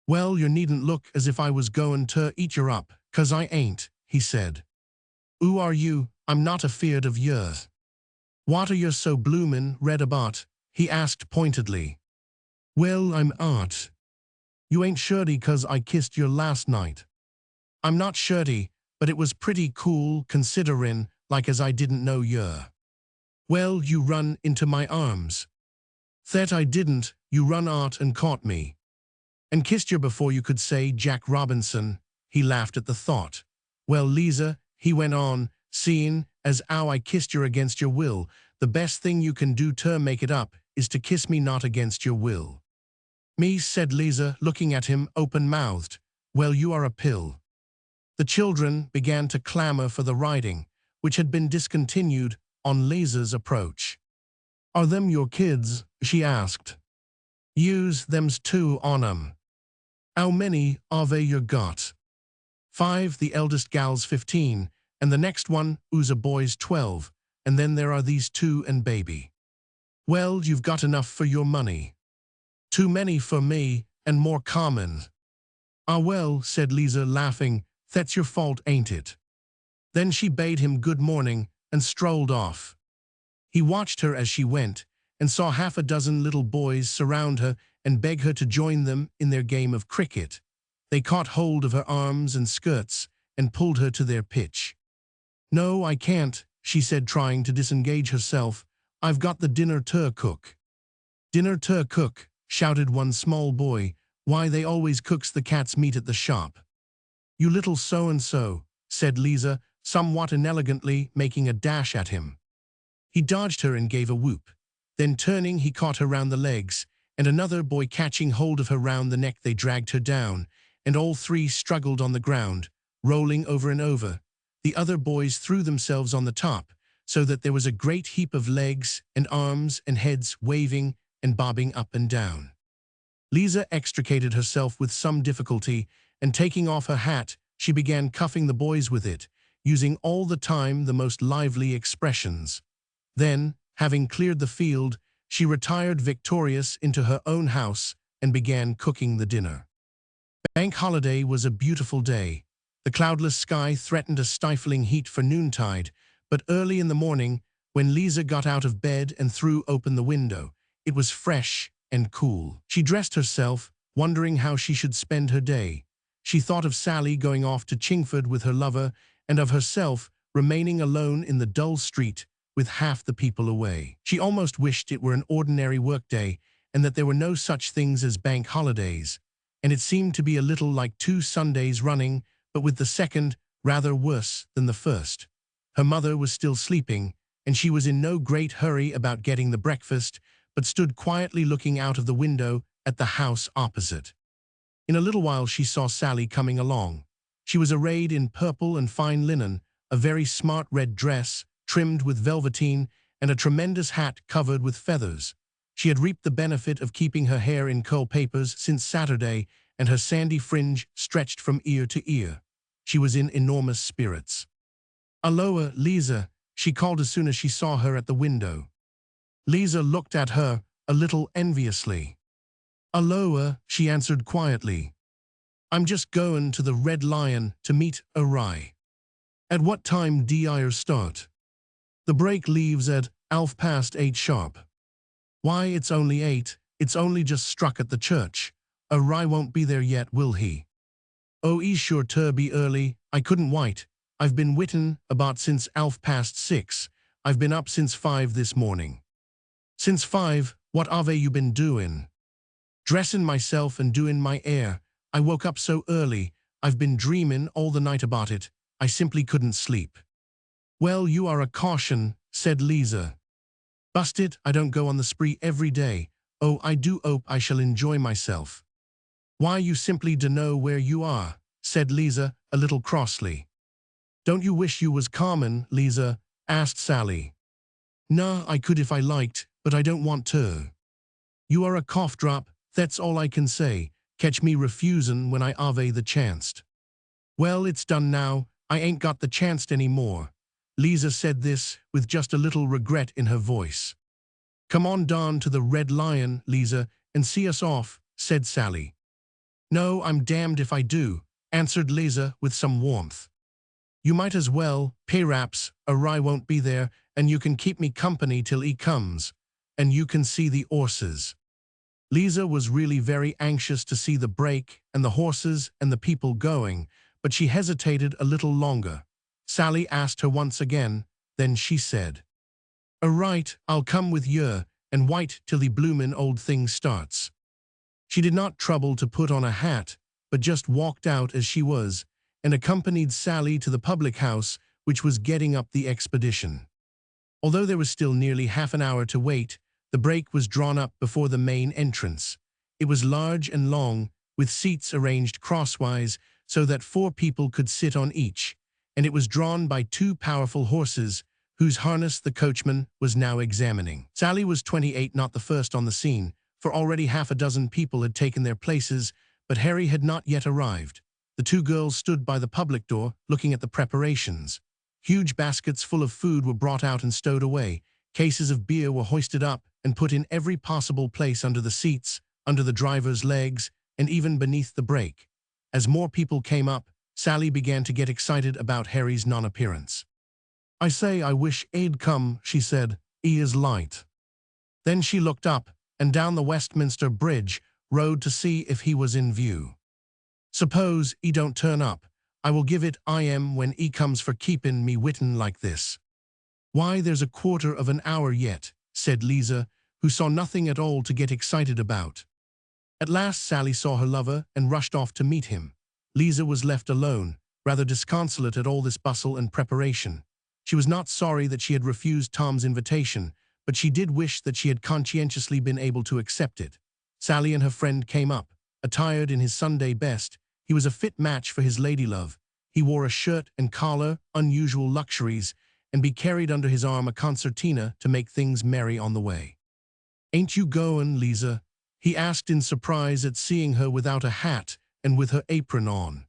"Well, you needn't look as if I was goin' to eat yer up, 'cause I ain't," he said. "'Oo are you? I'm not afeard of yer." "What are you so bloomin' red about?" he asked pointedly. "Well, I'm art." "You ain't shirty 'cause I kissed yer last night." "I'm not shirty, but it was pretty cool considerin' like as I didn't know yer." "Well, you run into my arms." "That I didn't, you run out and caught me." "And kissed yer before you could say Jack Robinson." He laughed at the thought. "Well, Liza," he went on, "seein' as 'ow I kissed yer against your will, the best thing you can do to make it up is to kiss me not against your will." "Me," said Liza, looking at him open-mouthed. "Well, you are a pill." The children began to clamor for the riding, which had been discontinued on Liza's approach. "Are them your kids?" she asked. "Yous, them's 2 on 'em." "'Ow many are they you got?" "5, the eldest gal's 15, and the next one, who's a boy's 12, and then there are these 2 and baby." "Well, you've got enough for your money." "Too many for me, and more common." "Ah well," said Liza, laughing, "that's your fault, ain't it?" Then she bade him good morning and strolled off. He watched her as she went, and saw half a dozen little boys surround her and beg her to join them in their game of cricket. They caught hold of her arms and skirts and pulled her to their pitch. "No, I can't," she said, trying to disengage herself. "I've got the dinner to cook." "Dinner to cook," shouted one small boy. "Why, they always cooks the cat's meat at the shop." "You little so-and-so," said Liza, somewhat inelegantly, making a dash at him. He dodged her and gave a whoop. Then turning, he caught her round the legs, and another boy catching hold of her round the neck, they dragged her down, and all three struggled on the ground, rolling over and over. The other boys threw themselves on the top, so that there was a great heap of legs and arms and heads waving and bobbing up and down. Liza extricated herself with some difficulty, and taking off her hat, she began cuffing the boys with it, using all the time the most lively expressions. Then, having cleared the field, she retired victorious into her own house and began cooking the dinner. Bank holiday was a beautiful day. The cloudless sky threatened a stifling heat for noontide, but early in the morning, when Liza got out of bed and threw open the window, it was fresh and cool. She dressed herself, wondering how she should spend her day. She thought of Sally going off to Chingford with her lover, and of herself remaining alone in the dull street with half the people away. She almost wished it were an ordinary workday, and that there were no such things as bank holidays. And it seemed to be a little like 2 Sundays running, but with the second rather worse than the first. Her mother was still sleeping, and she was in no great hurry about getting the breakfast, but stood quietly looking out of the window at the house opposite. In a little while she saw Sally coming along. She was arrayed in purple and fine linen, a very smart red dress, trimmed with velveteen, and a tremendous hat covered with feathers. She had reaped the benefit of keeping her hair in curl papers since Saturday, and her sandy fringe stretched from ear to ear. She was in enormous spirits. "Aloha, Liza," she called as soon as she saw her at the window. Liza looked at her a little enviously. "Aloha," she answered quietly. "I'm just goin' to the Red Lion to meet a rye." "At what time d'yer start?" "The break leaves at 8:30 sharp." "Why, it's only 8. It's only just struck at the church. A rye won't be there yet, will he?" "Oh, he's sure to be early. I couldn't wait. I've been written about since 6:30. I've been up since 5 this morning." "Since 5? What have you been doing?" "Dressin' myself and doin' my hair. I woke up so early. I've been dreamin' all the night about it. I simply couldn't sleep." "Well, you are a caution," said Liza. "Bust it, I don't go on the spree every day. Oh, I do hope I shall enjoy myself." "Why, you simply dunno where you are," said Liza, a little crossly. "Don't you wish you was Carmen, Liza?" asked Sally. "Nah, I could if I liked, but I don't want to." "You are a cough drop, that's all I can say. Catch me refusin' when I ave the chanced." "Well, it's done now. I ain't got the chanced any more." Liza said this with just a little regret in her voice. "Come on down to the Red Lion, Liza, and see us off," said Sally. "No, I'm damned if I do," answered Liza with some warmth. "You might as well. Perhaps a rye won't be there, and you can keep me company till he comes, and you can see the horses." Liza was really very anxious to see the break and the horses and the people going, but she hesitated a little longer. Sally asked her once again, then she said, "All right, I'll come with yer, and wait till the bloomin' old thing starts." She did not trouble to put on a hat, but just walked out as she was, and accompanied Sally to the public house, which was getting up the expedition. Although there was still nearly half an hour to wait, the break was drawn up before the main entrance. It was large and long, with seats arranged crosswise so that 4 people could sit on each, and it was drawn by 2 powerful horses, whose harness the coachman was now examining. Sally was 28, not the first on the scene, for already half a dozen people had taken their places, but Harry had not yet arrived. The 2 girls stood by the public door, looking at the preparations. Huge baskets full of food were brought out and stowed away. Cases of beer were hoisted up and put in every possible place under the seats, under the driver's legs, and even beneath the brake. As more people came up, Sally began to get excited about Harry's non-appearance. "I say, I wish he'd come," she said. "He is light." Then she looked up, and down the Westminster Bridge road to see if he was in view. "Suppose he don't turn up, I will give it I am when he comes for keepin' me witten like this." "Why, there's a quarter of an hour yet," said Liza, who saw nothing at all to get excited about. At last Sally saw her lover and rushed off to meet him. Liza was left alone, rather disconsolate at all this bustle and preparation. She was not sorry that she had refused Tom's invitation, but she did wish that she had conscientiously been able to accept it. Sally and her friend came up, attired in his Sunday best. He was a fit match for his ladylove. He wore a shirt and collar, unusual luxuries, and be carried under his arm a concertina to make things merry on the way. "Ain't you goin', Liza?" he asked in surprise at seeing her without a hat and with her apron on.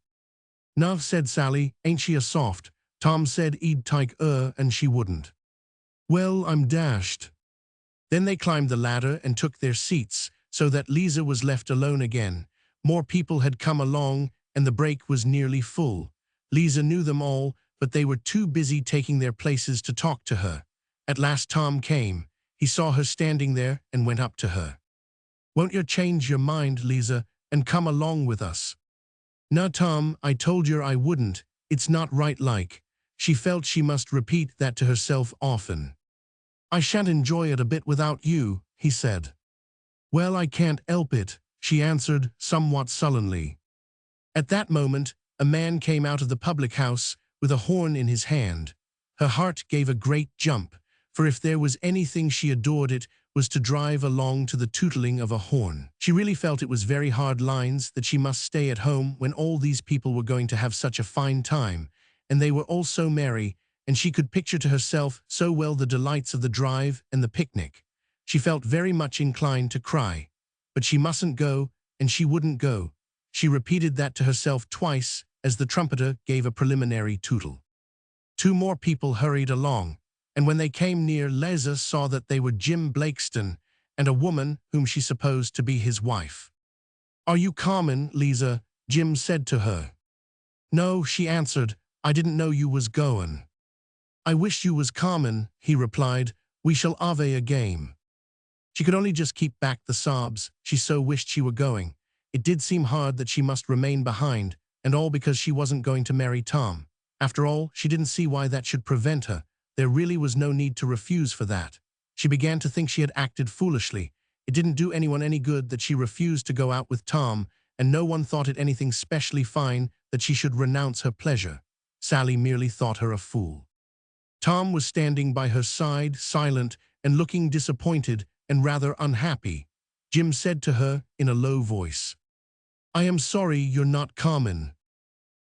"No," said Sally, "ain't she a soft? Tom said he'd take her and she wouldn't." "Well, I'm dashed." Then they climbed the ladder and took their seats, so that Liza was left alone again. More people had come along, and the break was nearly full. Liza knew them all, but they were too busy taking their places to talk to her. At last Tom came. He saw her standing there and went up to her. "Won't you change your mind, Liza, and come along with us?" "No, Tom, I told you I wouldn't. It's not right like." She felt she must repeat that to herself often. "I shan't enjoy it a bit without you," he said. "Well, I can't help it," she answered, somewhat sullenly. At that moment, a man came out of the public house with a horn in his hand. Her heart gave a great jump, for if there was anything she adored it was to drive along to the tootling of a horn. She really felt it was very hard lines that she must stay at home when all these people were going to have such a fine time, and they were all so merry, and she could picture to herself so well the delights of the drive and the picnic. She felt very much inclined to cry. But she mustn't go, and she wouldn't go. She repeated that to herself twice as the trumpeter gave a preliminary tootle. Two more people hurried along, and when they came near, Liza saw that they were Jim Blakeston and a woman whom she supposed to be his wife. "Are you comin', Liza?" Jim said to her. "No," she answered. "I didn't know you was goin'." "I wish you was comin'," he replied. "We shall have a game." She could only just keep back the sobs. She so wished she were going. It did seem hard that she must remain behind, and all because she wasn't going to marry Tom. After all, she didn't see why that should prevent her. There really was no need to refuse for that. She began to think she had acted foolishly. It didn't do anyone any good that she refused to go out with Tom, and no one thought it anything specially fine that she should renounce her pleasure. Sally merely thought her a fool. Tom was standing by her side, silent and looking disappointed and rather unhappy. Jim said to her in a low voice, "I am sorry you're not common."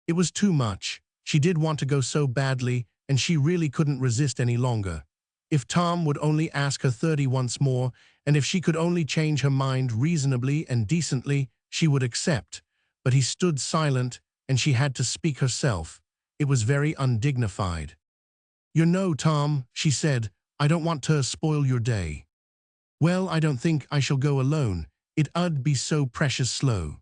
It was too much. She did want to go so badly, and she really couldn't resist any longer. If Tom would only ask her 30 once more, and if she could only change her mind reasonably and decently, she would accept. But he stood silent, and she had to speak herself. It was very undignified. "You know, Tom," she said, "I don't want to spoil your day." "Well, I don't think I shall go alone. It 'ud be so precious slow."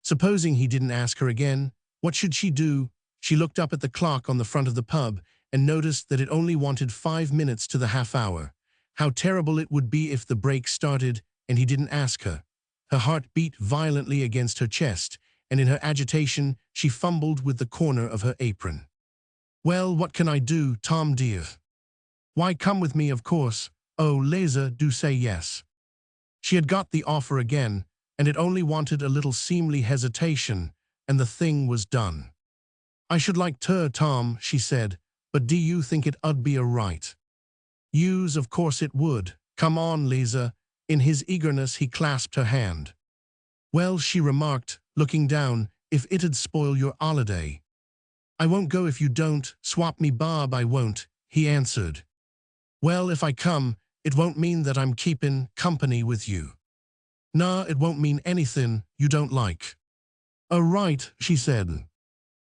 Supposing he didn't ask her again, what should she do? She looked up at the clock on the front of the pub and noticed that it only wanted 5 minutes to the half-hour. How terrible it would be if the break started and he didn't ask her. Her heart beat violently against her chest, and in her agitation she fumbled with the corner of her apron. "Well, what can I do, Tom dear?" "Why, come with me, of course. Oh, Liza, do say yes." She had got the offer again, and it only wanted a little seemly hesitation, and the thing was done. "I should like to, Tom," she said, "but do you think it 'ud be a right?" "Yous, of course it would. Come on, Liza." In his eagerness he clasped her hand. "Well," she remarked, looking down, "if it'd spoil your holiday." "I won't go if you don't. Swap me bob, I won't," he answered. "Well, if I come, it won't mean that I'm keepin' company with you." "Nah, it won't mean anything you don't like." "Oh, right," she said.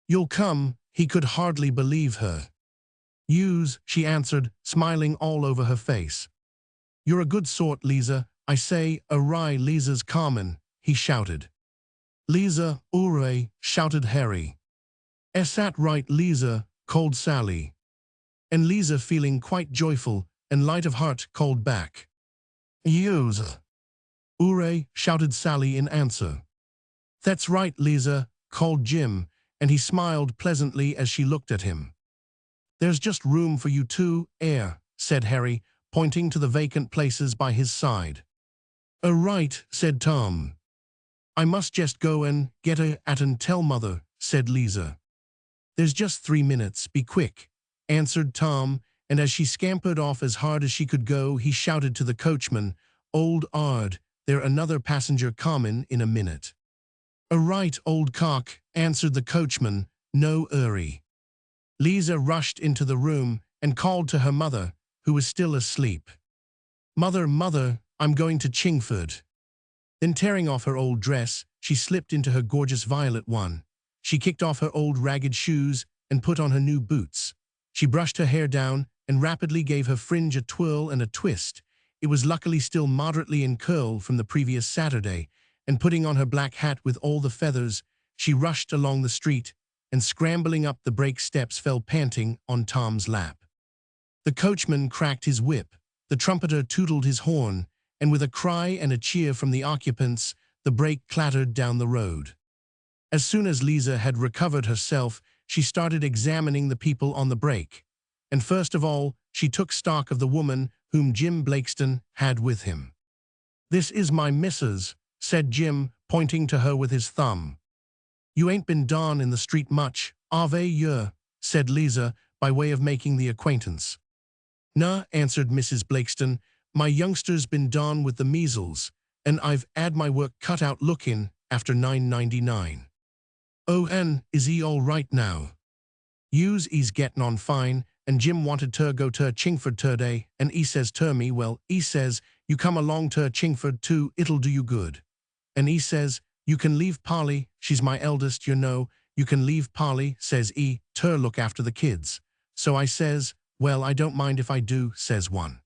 "You'll come." He could hardly believe her. "Yous," she answered, smiling all over her face. "You're a good sort, Liza. I say, hooray, Liza's common," he shouted. "Liza, hooray," shouted Harry. "Is that right, Liza?" called Sally. And Liza, feeling quite joyful and light of heart, called back, "Yous." "Hooray," shouted Sally in answer. "That's right, Liza," called Jim, and he smiled pleasantly as she looked at him. "There's just room for you two, said Harry, pointing to the vacant places by his side. "Oh, right," said Tom. I must just go and get her at and tell mother, said Liza. There's just 3 minutes, be quick, answered Tom, and as she scampered off as hard as she could go, he shouted to the coachman, Old Ard, there another passenger comin' in a minute. A right, old cock, answered the coachman, no hurry. Liza rushed into the room and called to her mother, who was still asleep. Mother, mother, I'm going to Chingford. Then tearing off her old dress, she slipped into her gorgeous violet one. She kicked off her old ragged shoes and put on her new boots. She brushed her hair down and rapidly gave her fringe a twirl and a twist. It was luckily still moderately in curl from the previous Saturday, and putting on her black hat with all the feathers, she rushed along the street and scrambling up the brake steps fell panting on Tom's lap. The coachman cracked his whip, the trumpeter tootled his horn, and with a cry and a cheer from the occupants, the brake clattered down the road. As soon as Liza had recovered herself, she started examining the people on the brake. And first of all, she took stock of the woman whom Jim Blakeston had with him. This is my missus, said Jim, pointing to her with his thumb. You ain't been down in the street much, have you? Said Liza, by way of making the acquaintance. Nah, answered Mrs. Blakeston, my youngster's been down with the measles, and I've 'ad my work cut out lookin' after 9.99. Oh, and is he all right now? You's he's gettin' on fine, and Jim wanted to go to Chingford today, and he says to me, well, he says, you come along to Chingford too, it'll do you good. And he says, you can leave Polly, she's my eldest, you know, you can leave Polly, says he, to look after the kids. So I says, well, I don't mind if I do, says one.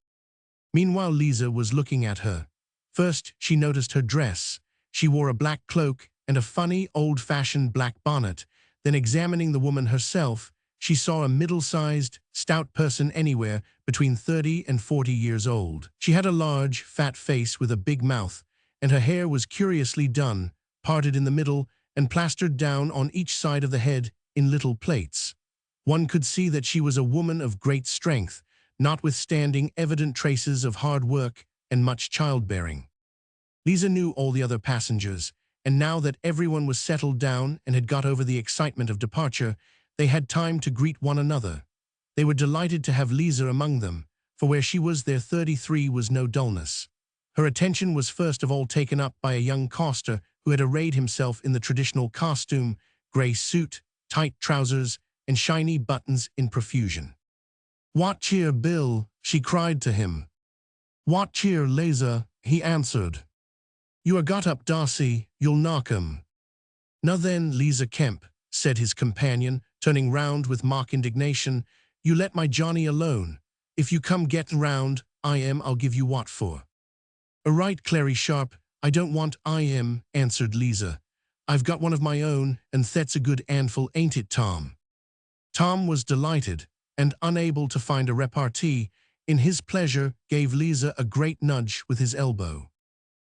Meanwhile, Liza was looking at her. First, she noticed her dress. She wore a black cloak and a funny, old-fashioned black bonnet. Then examining the woman herself, she saw a middle-sized, stout person anywhere between 30 and 40 years old. She had a large, fat face with a big mouth, and her hair was curiously done, parted in the middle and plastered down on each side of the head in little plaits. One could see that she was a woman of great strength, notwithstanding evident traces of hard work and much childbearing. Liza knew all the other passengers, and now that everyone was settled down and had got over the excitement of departure, they had time to greet one another. They were delighted to have Liza among them, for where she was there 33 was no dullness. Her attention was first of all taken up by a young coster who had arrayed himself in the traditional costume, grey suit, tight trousers, and shiny buttons in profusion. "What cheer, Bill?" she cried to him. "What cheer, Liza?" he answered. "You are got up, Darcy, you'll knock 'em." "Now then, Liza Kemp," said his companion, turning round with mock indignation, "you let my Johnny alone. If you come gettin' round, I'll give you what for." "A right, Clary Sharp, I don't want answered Liza. "I've got one of my own, and that's a good handful, ain't it, Tom?" Tom was delighted, and unable to find a repartee, in his pleasure gave Liza a great nudge with his elbow.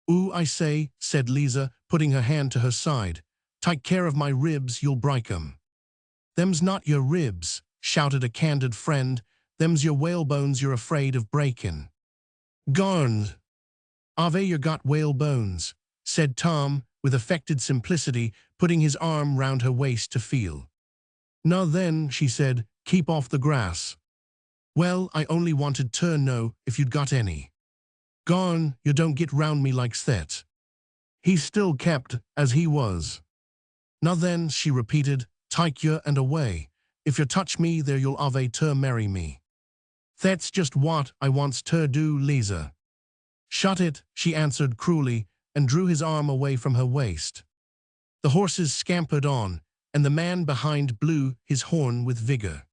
"Ooh, I say," said Liza, putting her hand to her side. "Take care of my ribs, you'll break 'em." "Them's not your ribs," shouted a candid friend. "Them's your whalebones you're afraid of breaking." "Garn! Ave you got whalebones," said Tom, with affected simplicity, putting his arm round her waist to feel. "Now then," she said, "keep off the grass." "Well, I only wanted to know if you'd got any." "Garn, you don't get round me like that." He still kept as he was. "Now then," she repeated, "take you and away. If you touch me there you'll ave to marry me." "That's just what I wants to do, Liza." "Shut it," she answered cruelly, and drew his arm away from her waist. The horses scampered on, and the man behind blew his horn with vigor.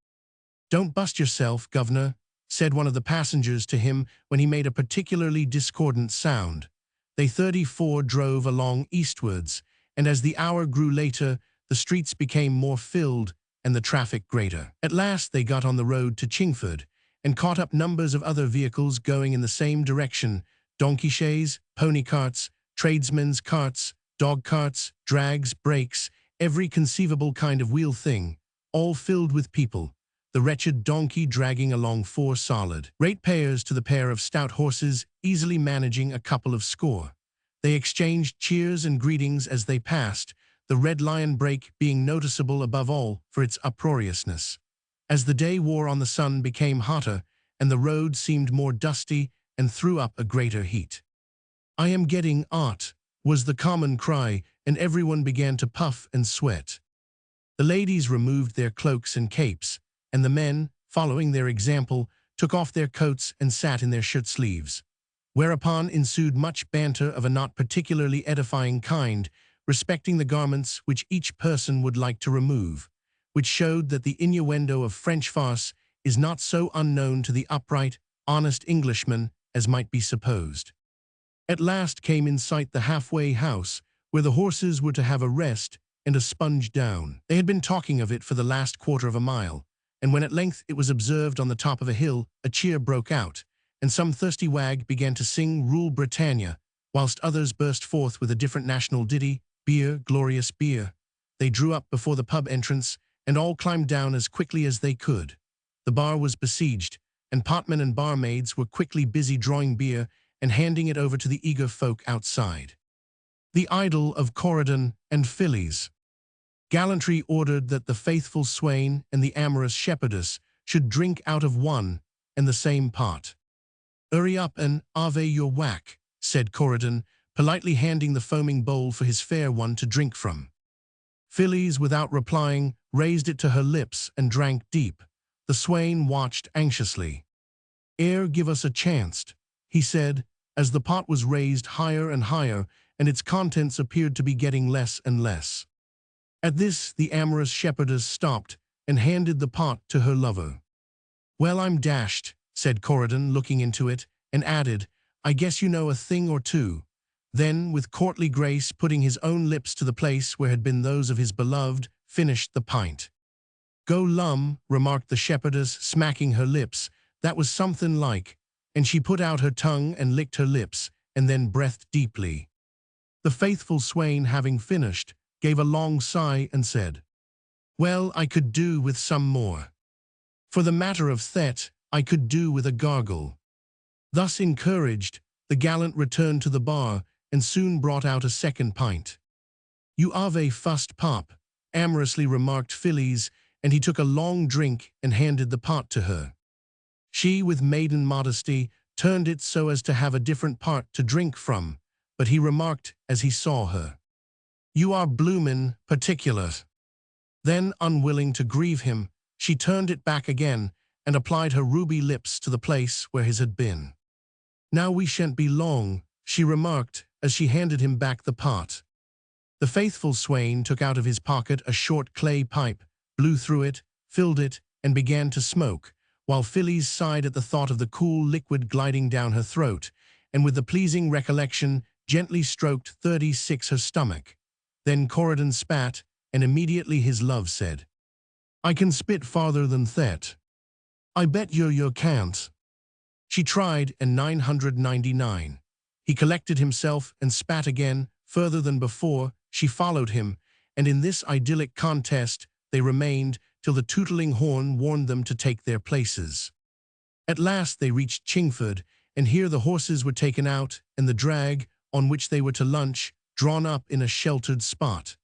"Don't bust yourself, governor," said one of the passengers to him when he made a particularly discordant sound. They 34 drove along eastwards, and as the hour grew later, the streets became more filled and the traffic greater. At last they got on the road to Chingford, and caught up numbers of other vehicles going in the same direction: donkey chaises, pony carts, tradesmen's carts, dog carts, drags, brakes, every conceivable kind of wheel thing, all filled with people, the wretched donkey dragging along 4 solid ratepayers to the pair of stout horses, easily managing a couple of score. They exchanged cheers and greetings as they passed, the Red Lion brake being noticeable above all for its uproariousness. As the day wore on, the sun became hotter, and the road seemed more dusty and threw up a greater heat. "I am getting hot," was the common cry, and everyone began to puff and sweat. The ladies removed their cloaks and capes, and the men, following their example, took off their coats and sat in their shirt sleeves. Whereupon ensued much banter of a not particularly edifying kind, respecting the garments which each person would like to remove, which showed that the innuendo of French farce is not so unknown to the upright, honest Englishman as might be supposed. At last came in sight the halfway house, where the horses were to have a rest and a sponge down. They had been talking of it for the last quarter of a mile, and when at length it was observed on the top of a hill, a cheer broke out, and some thirsty wag began to sing Rule Britannia, whilst others burst forth with a different national ditty, Beer, glorious beer. They drew up before the pub entrance, and all climbed down as quickly as they could. The bar was besieged, and potmen and barmaids were quickly busy drawing beer and handing it over to the eager folk outside. The idol of Corydon and Phillies. Gallantry ordered that the faithful swain and the amorous shepherdess should drink out of one and the same pot. "Hurry up and ave your whack," said Corydon, politely handing the foaming bowl for his fair one to drink from. Phillies, without replying, raised it to her lips and drank deep. The swain watched anxiously. "Give us a chance," he said, as the pot was raised higher and higher, and its contents appeared to be getting less and less. At this, the amorous shepherdess stopped and handed the pot to her lover. "Well, I'm dashed," said Corydon, looking into it, and added, "I guess you know a thing or two." Then, with courtly grace, putting his own lips to the place where had been those of his beloved, finished the pint. "Go lum," remarked the shepherdess, smacking her lips. "That was something like," and she put out her tongue and licked her lips, and then breathed deeply. The faithful swain, having finished, gave a long sigh and said, "Well, I could do with some more. For the matter of that, I could do with a gargle." Thus encouraged, the gallant returned to the bar and soon brought out a second pint. "You ave fust pop," amorously remarked Phillies, and he took a long drink and handed the pot to her. She, with maiden modesty, turned it so as to have a different part to drink from, but he remarked as he saw her, "You are bloomin' particular." Then, unwilling to grieve him, she turned it back again and applied her ruby lips to the place where his had been. "Now we shan't be long," she remarked as she handed him back the pot. The faithful swain took out of his pocket a short clay pipe, blew through it, filled it, and began to smoke, while Phillies sighed at the thought of the cool liquid gliding down her throat, and with the pleasing recollection gently stroked 36 her stomach. Then Corydon spat, and immediately his love said, "I can spit farther than that." "I bet you can't." She tried, and 999. He collected himself and spat again, further than before. She followed him, and in this idyllic contest they remained till the tootling horn warned them to take their places. At last they reached Chingford, and here the horses were taken out, and the drag, on which they were to lunch, drawn up in a sheltered spot.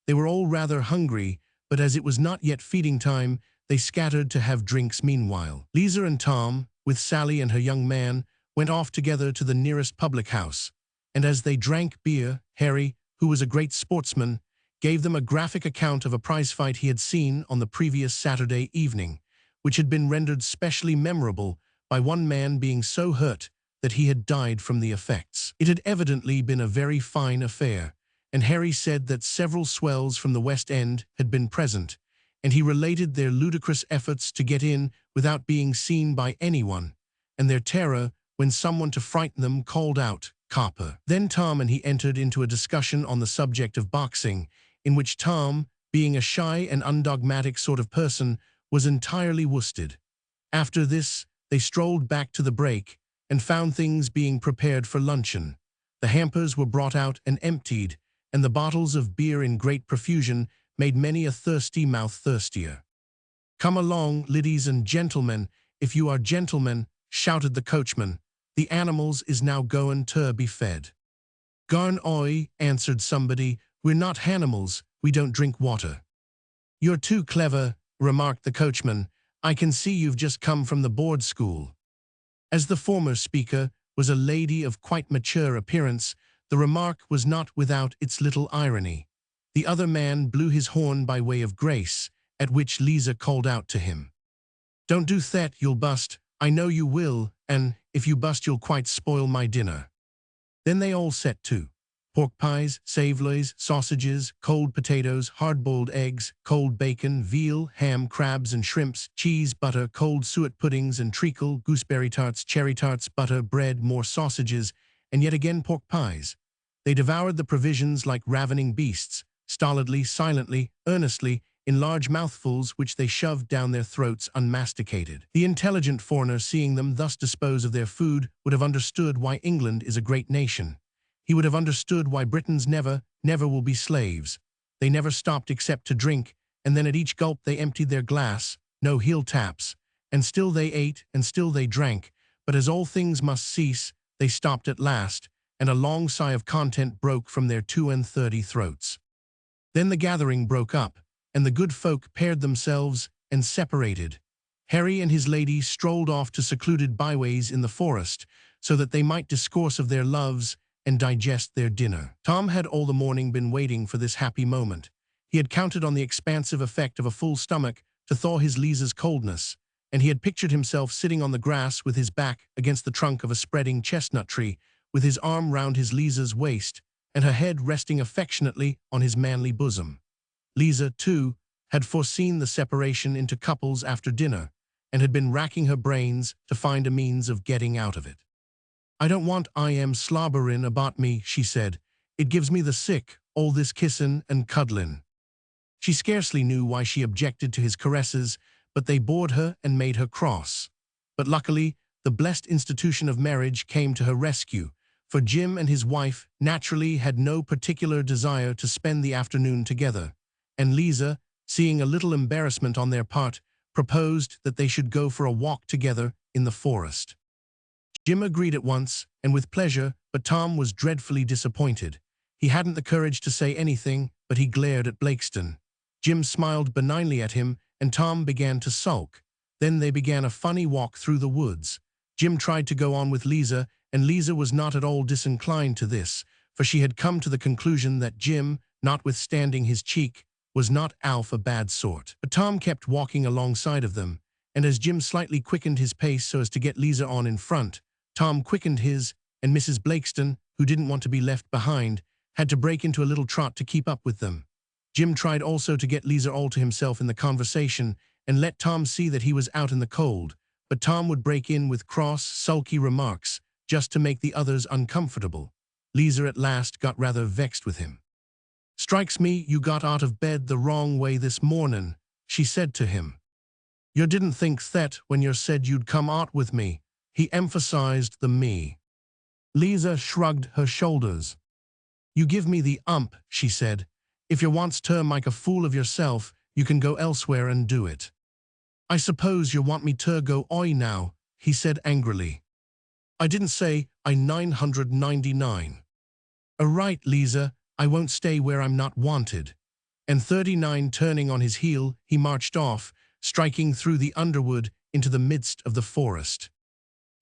They were all rather hungry, but as it was not yet feeding time, they scattered to have drinks meanwhile. Liza and Tom, with Sally and her young man, went off together to the nearest public house, and as they drank beer, Harry, who was a great sportsman, gave them a graphic account of a prize fight he had seen on the previous Saturday evening, which had been rendered specially memorable by one man being so hurt that he had died from the effects. It had evidently been a very fine affair, and Harry said that several swells from the West End had been present, and he related their ludicrous efforts to get in without being seen by anyone, and their terror when someone to frighten them called out, "Copper." Then Tom and he entered into a discussion on the subject of boxing, in which Tom, being a shy and undogmatic sort of person, was entirely worsted. After this, they strolled back to the break, and found things being prepared for luncheon. The hampers were brought out and emptied, and the bottles of beer in great profusion made many a thirsty mouth thirstier. "Come along, ladies and gentlemen, if you are gentlemen," shouted the coachman. "The animals is now goin' to be fed." Garn oi, answered somebody, we're not animals, we don't drink water. You're too clever, remarked the coachman. I can see you've just come from the board school. As the former speaker was a lady of quite mature appearance, the remark was not without its little irony. The other man blew his horn by way of grace, at which Liza called out to him. Don't do that, you'll bust, I know you will, and if you bust you'll quite spoil my dinner. Then they all set to. Pork pies, saveloys, sausages, cold potatoes, hard-boiled eggs, cold bacon, veal, ham, crabs and shrimps, cheese, butter, cold suet puddings and treacle, gooseberry tarts, cherry tarts, butter, bread, more sausages, and yet again pork pies. They devoured the provisions like ravening beasts, stolidly, silently, earnestly, in large mouthfuls which they shoved down their throats unmasticated. The intelligent foreigner, seeing them thus dispose of their food, would have understood why England is a great nation. He would have understood why Britons never will be slaves. They never stopped except to drink, and then at each gulp they emptied their glass, no heel taps, and still they ate, and still they drank, but as all things must cease, they stopped at last, and a long sigh of content broke from their 32 throats. Then the gathering broke up, and the good folk paired themselves and separated. Harry and his lady strolled off to secluded byways in the forest, so that they might discourse of their loves and digest their dinner. Tom had all the morning been waiting for this happy moment. He had counted on the expansive effect of a full stomach to thaw his Liza's coldness, and he had pictured himself sitting on the grass with his back against the trunk of a spreading chestnut tree, with his arm round his Liza's waist, and her head resting affectionately on his manly bosom. Liza, too, had foreseen the separation into couples after dinner, and had been racking her brains to find a means of getting out of it. I don't want I am slobberin' about me, she said. It gives me the sick, all this kissin' and cuddlin'. She scarcely knew why she objected to his caresses, but they bored her and made her cross. But luckily, the blessed institution of marriage came to her rescue, for Jim and his wife naturally had no particular desire to spend the afternoon together, and Liza, seeing a little embarrassment on their part, proposed that they should go for a walk together in the forest. Jim agreed at once, and with pleasure, but Tom was dreadfully disappointed. He hadn't the courage to say anything, but he glared at Blakeston. Jim smiled benignly at him, and Tom began to sulk. Then they began a funny walk through the woods. Jim tried to go on with Liza, and Liza was not at all disinclined to this, for she had come to the conclusion that Jim, notwithstanding his cheek, was not Alf a bad sort. But Tom kept walking alongside of them, and as Jim slightly quickened his pace so as to get Liza on in front, Tom quickened his, and Mrs. Blakeston, who didn't want to be left behind, had to break into a little trot to keep up with them. Jim tried also to get Liza all to himself in the conversation and let Tom see that he was out in the cold, but Tom would break in with cross, sulky remarks just to make the others uncomfortable. Liza at last got rather vexed with him. Strikes me you got out of bed the wrong way this mornin', she said to him. You didn't think that when you said you'd come out with me. He emphasized the me. Liza shrugged her shoulders. You give me the she said. If you wants to make a fool of yourself, you can go elsewhere and do it. I suppose you want me to go oi now, he said angrily. I didn't say I 999. Right, Liza, I won't stay where I'm not wanted. And 39 turning on his heel, he marched off, striking through the underwood into the midst of the forest.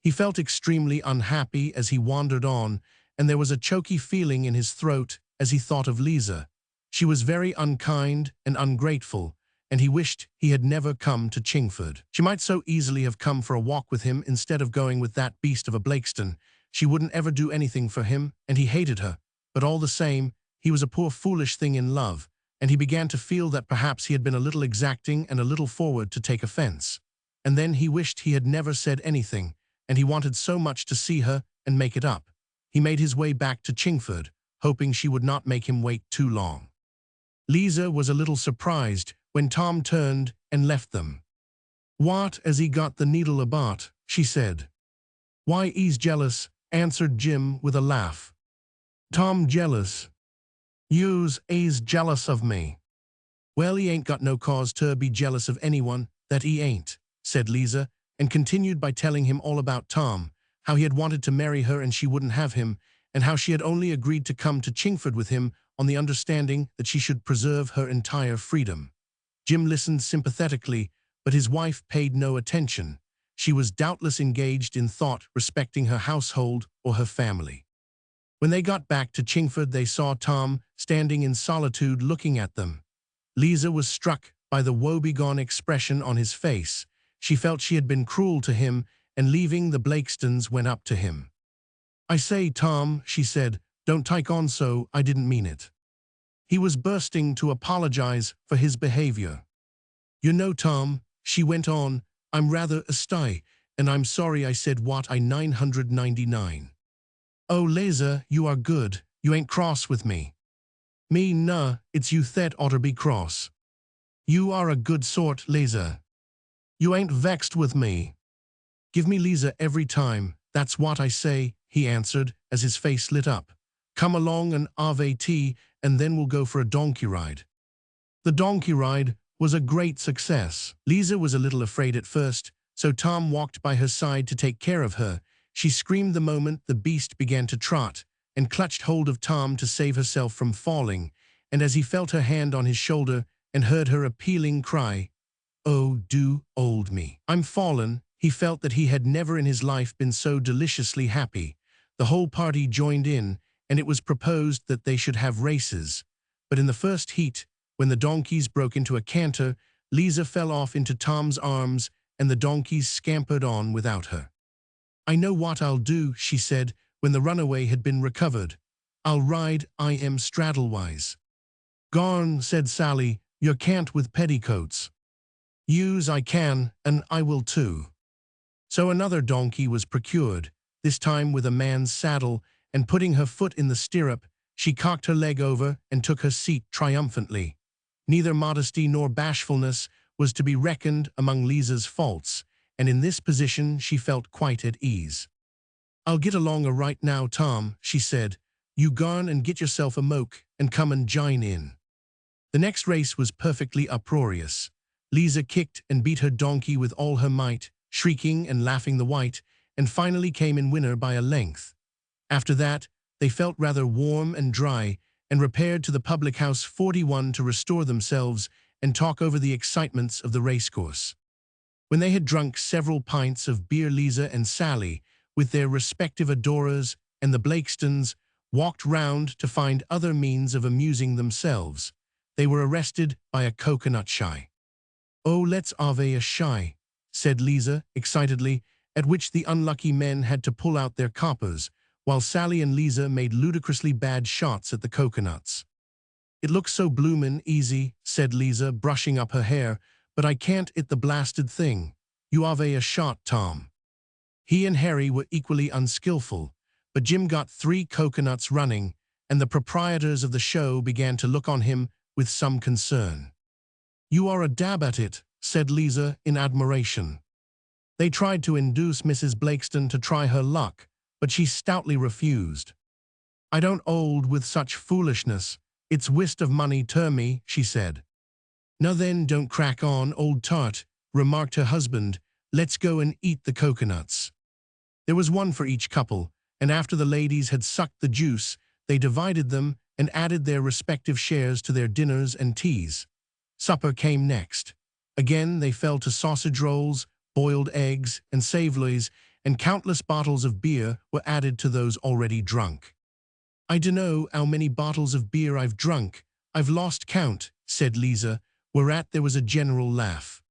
He felt extremely unhappy as he wandered on, and there was a choky feeling in his throat as he thought of Liza. She was very unkind and ungrateful, and he wished he had never come to Chingford. She might so easily have come for a walk with him instead of going with that beast of a Blakeston. She wouldn't ever do anything for him, and he hated her. But all the same, he was a poor foolish thing in love, and he began to feel that perhaps he had been a little exacting and a little forward to take offense. And then he wished he had never said anything, and he wanted so much to see her and make it up. He made his way back to Chingford, hoping she would not make him wait too long. Liza was a little surprised when Tom turned and left them. What, as he got the needle about, she said. Why, he's jealous, answered Jim with a laugh. Tom jealous? You's jealous of me. Well, he ain't got no cause to be jealous of anyone, that he ain't, said Liza, and continued by telling him all about Tom, how he had wanted to marry her and she wouldn't have him, and how she had only agreed to come to Chingford with him on the understanding that she should preserve her entire freedom. Jim listened sympathetically, but his wife paid no attention. She was doubtless engaged in thought respecting her household or her family. When they got back to Chingford, they saw Tom standing in solitude looking at them. Liza was struck by the woebegone expression on his face. She felt she had been cruel to him, and leaving the Blakestons went up to him. "I say, Tom," she said, "don't take on so, I didn't mean it." He was bursting to apologize for his behavior. "You know, Tom," she went on, "I'm rather astray, and I'm sorry I said what I 999. Oh, Liza, you are good, you ain't cross with me." "Me, nah, it's you that oughter be cross. You are a good sort, Liza. You ain't vexed with me." "Give me Liza every time, that's what I say," he answered as his face lit up. "Come along and have tea, and then we'll go for a donkey ride." The donkey ride was a great success. Liza was a little afraid at first, so Tom walked by her side to take care of her. She screamed the moment the beast began to trot, and clutched hold of Tom to save herself from falling, and as he felt her hand on his shoulder and heard her appealing cry, "Oh, do hold me, I'm fallen," he felt that he had never in his life been so deliciously happy. The whole party joined in, and it was proposed that they should have races. But in the first heat, when the donkeys broke into a canter, Liza fell off into Tom's arms, and the donkeys scampered on without her. "I know what I'll do," she said, when the runaway had been recovered. "I'll ride I am straddlewise." "Garn," said Sally, "you can't with petticoats." "Use I can, and I will too." So another donkey was procured, this time with a man's saddle, and putting her foot in the stirrup, she cocked her leg over and took her seat triumphantly. Neither modesty nor bashfulness was to be reckoned among Liza's faults, and in this position she felt quite at ease. "I'll get along right now, Tom," she said. "You garn and get yourself a moke, and come and jine in." The next race was perfectly uproarious. Liza kicked and beat her donkey with all her might, shrieking and laughing the white, and finally came in winner by a length. After that, they felt rather warm and dry, and repaired to the public house 41 to restore themselves and talk over the excitements of the racecourse. When they had drunk several pints of beer, Liza and Sally, with their respective adorers and the Blakestons, walked round to find other means of amusing themselves. They were arrested by a coconut shy. "Oh, let's have a shy," said Liza excitedly, at which the unlucky men had to pull out their coppers, while Sally and Liza made ludicrously bad shots at the coconuts. "It looks so bloomin' easy," said Liza, brushing up her hair, "but I can't hit the blasted thing. You have a shot, Tom." He and Harry were equally unskillful, but Jim got 3 coconuts running, and the proprietors of the show began to look on him with some concern. "You are a dab at it," said Liza in admiration. They tried to induce Mrs. Blakeston to try her luck, but she stoutly refused. "I don't hold with such foolishness. It's waste of money to me," she said. "Now then, don't crack on, old tart," remarked her husband. "Let's go and eat the coconuts." There was one for each couple, and after the ladies had sucked the juice, they divided them and added their respective shares to their dinners and teas. Supper came next. Again they fell to sausage rolls, boiled eggs, and savouries, and countless bottles of beer were added to those already drunk. "I dunno how many bottles of beer I've drunk. I've lost count," said Liza, whereat there was a general laugh.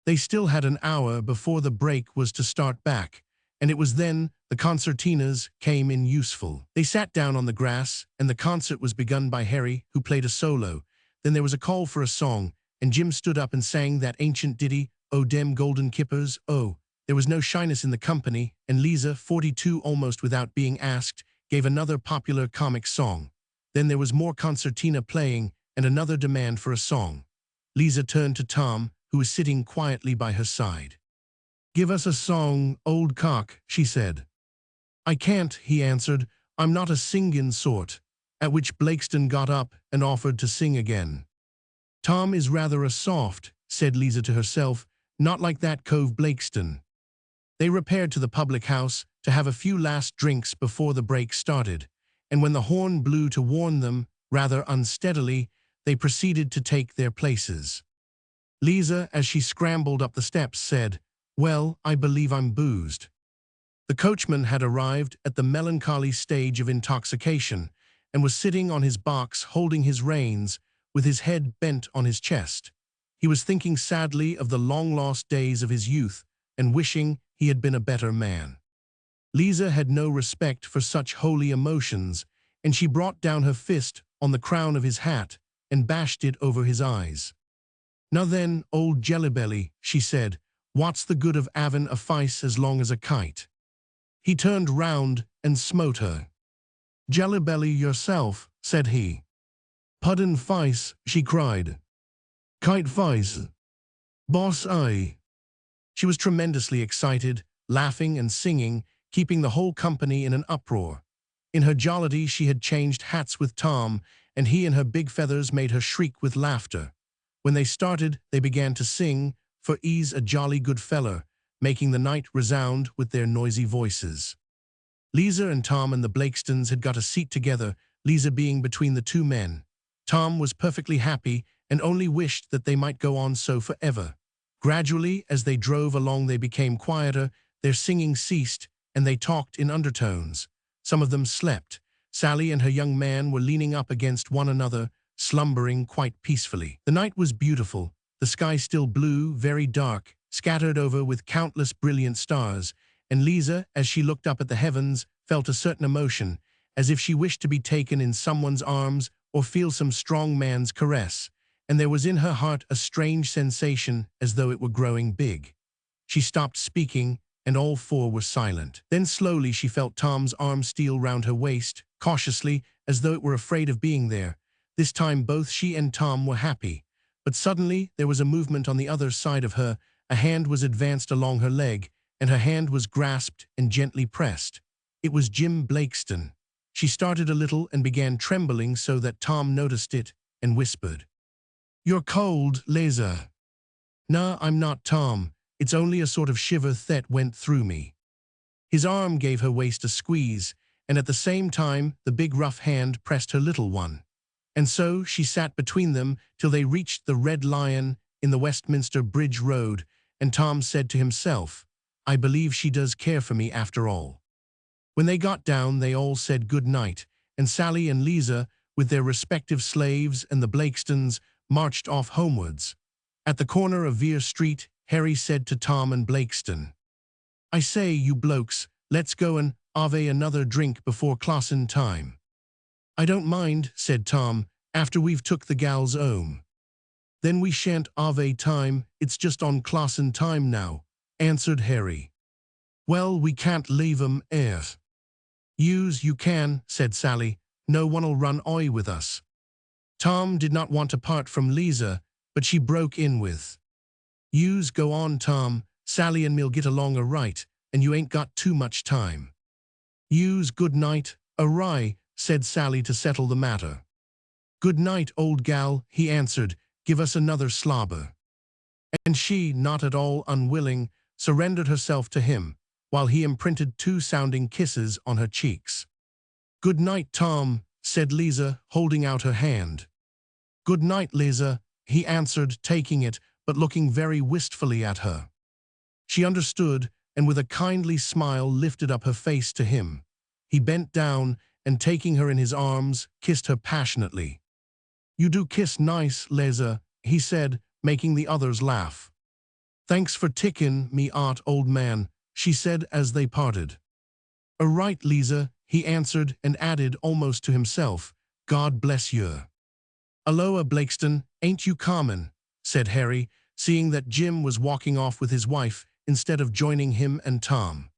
They still had an hour before the break was to start back, and it was then the concertinas came in useful. They sat down on the grass, and the concert was begun by Harry, who played a solo. Then there was a call for a song, and Jim stood up and sang that ancient ditty, "Oh, dem golden kippers, oh." There was no shyness in the company, and Liza, 42 almost without being asked, gave another popular comic song. Then there was more concertina playing, and another demand for a song. Liza turned to Tom, who was sitting quietly by her side. "Give us a song, old cock," she said. "I can't," he answered. "I'm not a singin' sort," at which Blakeston got up and offered to sing again. "Tom is rather a soft," said Liza to herself, "not like that cove Blakeston." They repaired to the public house to have a few last drinks before the break started. and when the horn blew to warn them, rather unsteadily, they proceeded to take their places. Liza, as she scrambled up the steps, said, "Well, I believe I'm boozed." The coachman had arrived at the melancholy stage of intoxication and was sitting on his box holding his reins with his head bent on his chest. He was thinking sadly of the long-lost days of his youth and wishing he had been a better man. Liza had no respect for such holy emotions, and she brought down her fist on the crown of his hat and bashed it over his eyes. "Now then, old jellybelly," she said, "what's the good of 'avin' a fice as long as a kite?" He turned round and smote her. "Jellybelly yourself," said he. "Puddin' fice," she cried. "Kite fice. Boss I." She was tremendously excited, laughing and singing, keeping the whole company in an uproar. In her jollity she had changed hats with Tom, and he and her big feathers made her shriek with laughter. When they started, they began to sing, "For 'e's a jolly good feller," making the night resound with their noisy voices. Liza and Tom and the Blakestons had got a seat together, Liza being between the two men. Tom was perfectly happy and only wished that they might go on so forever. Gradually, as they drove along, they became quieter, their singing ceased, and they talked in undertones. Some of them slept. Sally and her young man were leaning up against one another, slumbering quite peacefully. The night was beautiful, the sky still blue, very dark, scattered over with countless brilliant stars, and Liza, as she looked up at the heavens, felt a certain emotion, as if she wished to be taken in someone's arms or feel some strong man's caress, and there was in her heart a strange sensation as though it were growing big. She stopped speaking, and all four were silent. Then slowly she felt Tom's arm steal round her waist, cautiously, as though it were afraid of being there. This time both she and Tom were happy. But suddenly there was a movement on the other side of her, a hand was advanced along her leg, and her hand was grasped and gently pressed. It was Jim Blakeston. She started a little and began trembling so that Tom noticed it and whispered, "You're cold, Liza." "Nah, I'm not, Tom. It's only a sort of shiver that went through me." His arm gave her waist a squeeze, and at the same time the big rough hand pressed her little one. And so she sat between them till they reached the Red Lion in the Westminster Bridge Road, and Tom said to himself, "I believe she does care for me after all." When they got down, they all said good night, and Sally and Liza, with their respective slaves and the Blakestons, marched off homewards. At the corner of Vere Street, Harry said to Tom and Blakeston, "I say, you blokes, let's go and have another drink before clossin' time." "I don't mind," said Tom, "after we've took the gals 'ome." "Then we shan't have time, it's just on clossin' time now," answered Harry. "Well, we can't leave 'em here." You can," said Sally. "No one'll run away with us." Tom did not want to part from Liza, but she broke in with, "Yous go on, Tom. Sally and me'll get along right, and you ain't got too much time." "Yous good night, awry," said Sally to settle the matter. "Good night, old gal," he answered. "Give us another slobber." And she, not at all unwilling, surrendered herself to him, while he imprinted two sounding kisses on her cheeks. "Good night, Tom," said Liza, holding out her hand. "Good night, Liza," he answered, taking it, but looking very wistfully at her. She understood, and with a kindly smile lifted up her face to him. He bent down, and taking her in his arms, kissed her passionately. "You do kiss nice, Liza," he said, making the others laugh. "Thanks for tickin' me out, old man," she said as they parted. "Right, Liza," he answered, and added almost to himself, "God bless you." "Aloha, Blakeston, ain't you comin'?" said Harry, seeing that Jim was walking off with his wife instead of joining him and Tom.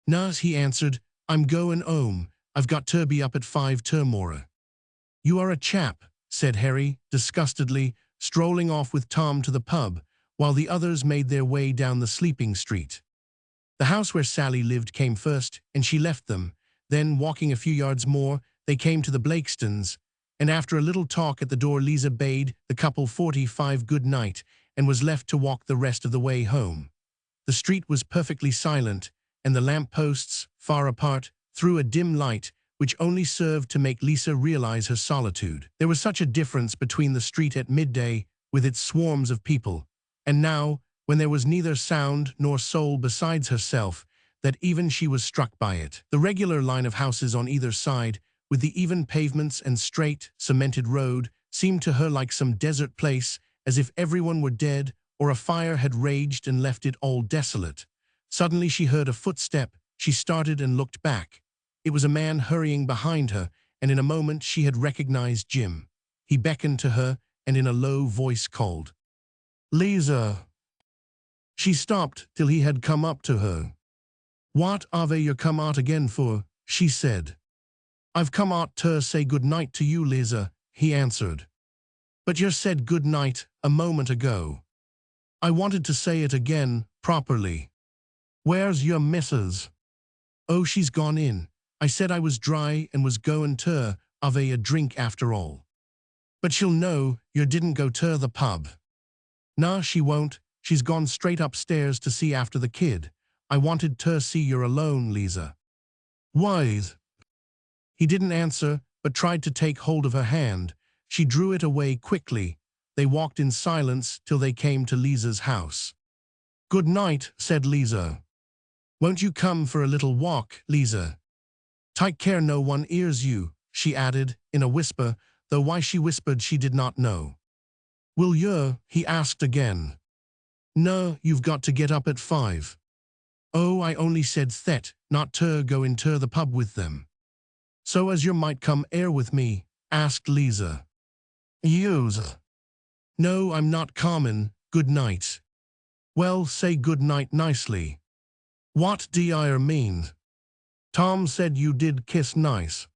"Nah," he answered, "I'm goin' 'ome. I've got to be up at 5 tomorrow." "You are a chap," said Harry, disgustedly, strolling off with Tom to the pub, while the others made their way down the sleeping street. The house where Sally lived came first, and she left them. Then, walking a few yards more, they came to the Blakestons, and after a little talk at the door, Liza bade the couple 45 good night and was left to walk the rest of the way home. The street was perfectly silent, and the lamp-posts, far apart, threw a dim light, which only served to make Liza realize her solitude. There was such a difference between the street at midday, with its swarms of people, and now, when there was neither sound nor soul besides herself, that even she was struck by it. The regular line of houses on either side, with the even pavements and straight, cemented road, seemed to her like some desert place, as if everyone were dead, or a fire had raged and left it all desolate. Suddenly she heard a footstep. She started and looked back. It was a man hurrying behind her, and in a moment she had recognized Jim. He beckoned to her, and in a low voice called, "Liza." She stopped till he had come up to her. "What ave you come out again for?" she said. "I've come out to say good night to you, Liza," he answered. "But you said good night a moment ago." "I wanted to say it again, properly." "Where's your missus?" "Oh, she's gone in. I said I was dry and was goin' to have a drink after all." "But she'll know you didn't go to the pub." "Nah, she won't. She's gone straight upstairs to see after the kid. I wanted to see you're alone, Liza." "Why?" He didn't answer, but tried to take hold of her hand. She drew it away quickly. They walked in silence till they came to Liza's house. "Good night," said Liza. "Won't you come for a little walk, Liza? Take care no one hears you," she added, in a whisper, though why she whispered she did not know. "Will you?" he asked again. "No, you've got to get up at 5. "Oh, I only said that, not to go into the pub with them." "So as you might come here with me?" asked Liza. "Yous." "No, I'm not common. Good night." "Well, say good night nicely." "What do you mean?" "Tom said you did kiss nice."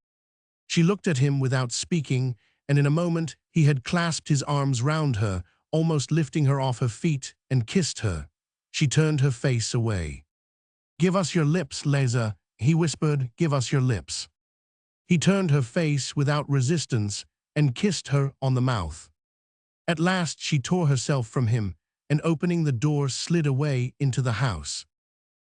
She looked at him without speaking, and in a moment he had clasped his arms round her, almost lifting her off her feet, and kissed her. She turned her face away. "Give us your lips, Liza," he whispered, "give us your lips." He turned her face without resistance and kissed her on the mouth. At last she tore herself from him, and opening the door slid away into the house.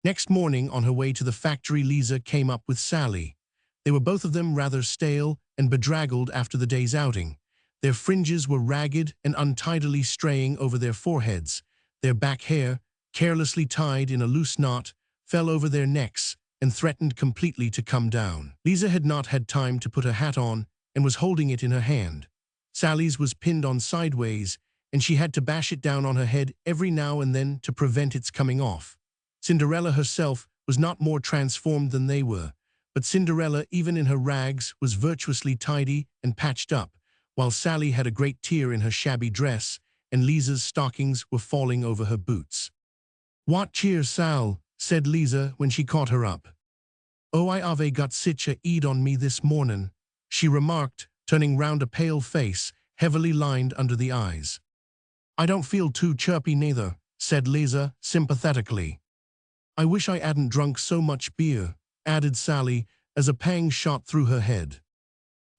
Next morning, on her way to the factory, Liza came up with Sally. They were both of them rather stale and bedraggled after the day's outing. Their fringes were ragged and untidily straying over their foreheads. Their back hair, carelessly tied in a loose knot, fell over their necks and threatened completely to come down. Liza had not had time to put her hat on and was holding it in her hand. Sally's was pinned on sideways, and she had to bash it down on her head every now and then to prevent its coming off. Cinderella herself was not more transformed than they were, but Cinderella, even in her rags, was virtuously tidy and patched up, while Sally had a great tear in her shabby dress, and Liza's stockings were falling over her boots. "What cheer, Sal?" said Liza when she caught her up. "Oh, I ave got sich a ead on me this mornin'," she remarked, turning round a pale face, heavily lined under the eyes. "I don't feel too chirpy neither," said Liza sympathetically. "I wish I hadn't drunk so much beer," added Sally, as a pang shot through her head.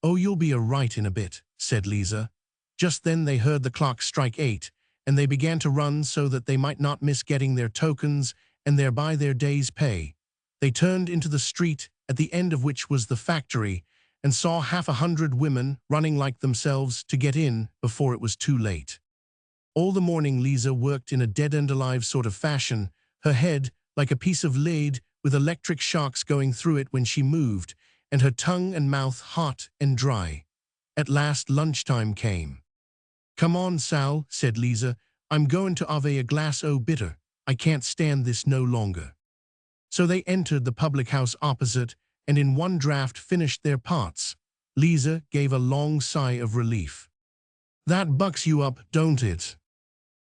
"Oh, you'll be all right in a bit," said Liza. Just then they heard the clock strike 8, and they began to run so that they might not miss getting their tokens and thereby their day's pay. They turned into the street, at the end of which was the factory, and saw 100 women running like themselves to get in before it was too late. All the morning Liza worked in a dead-and-alive sort of fashion, her head like a piece of lead with electric shocks going through it when she moved, and her tongue and mouth hot and dry. At last lunchtime came. "Come on, Sal," said Liza. "I'm going to have a glass o' bitter. I can't stand this no longer." So they entered the public house opposite, and in one draught finished their pots. Liza gave a long sigh of relief. "That bucks you up, don't it?"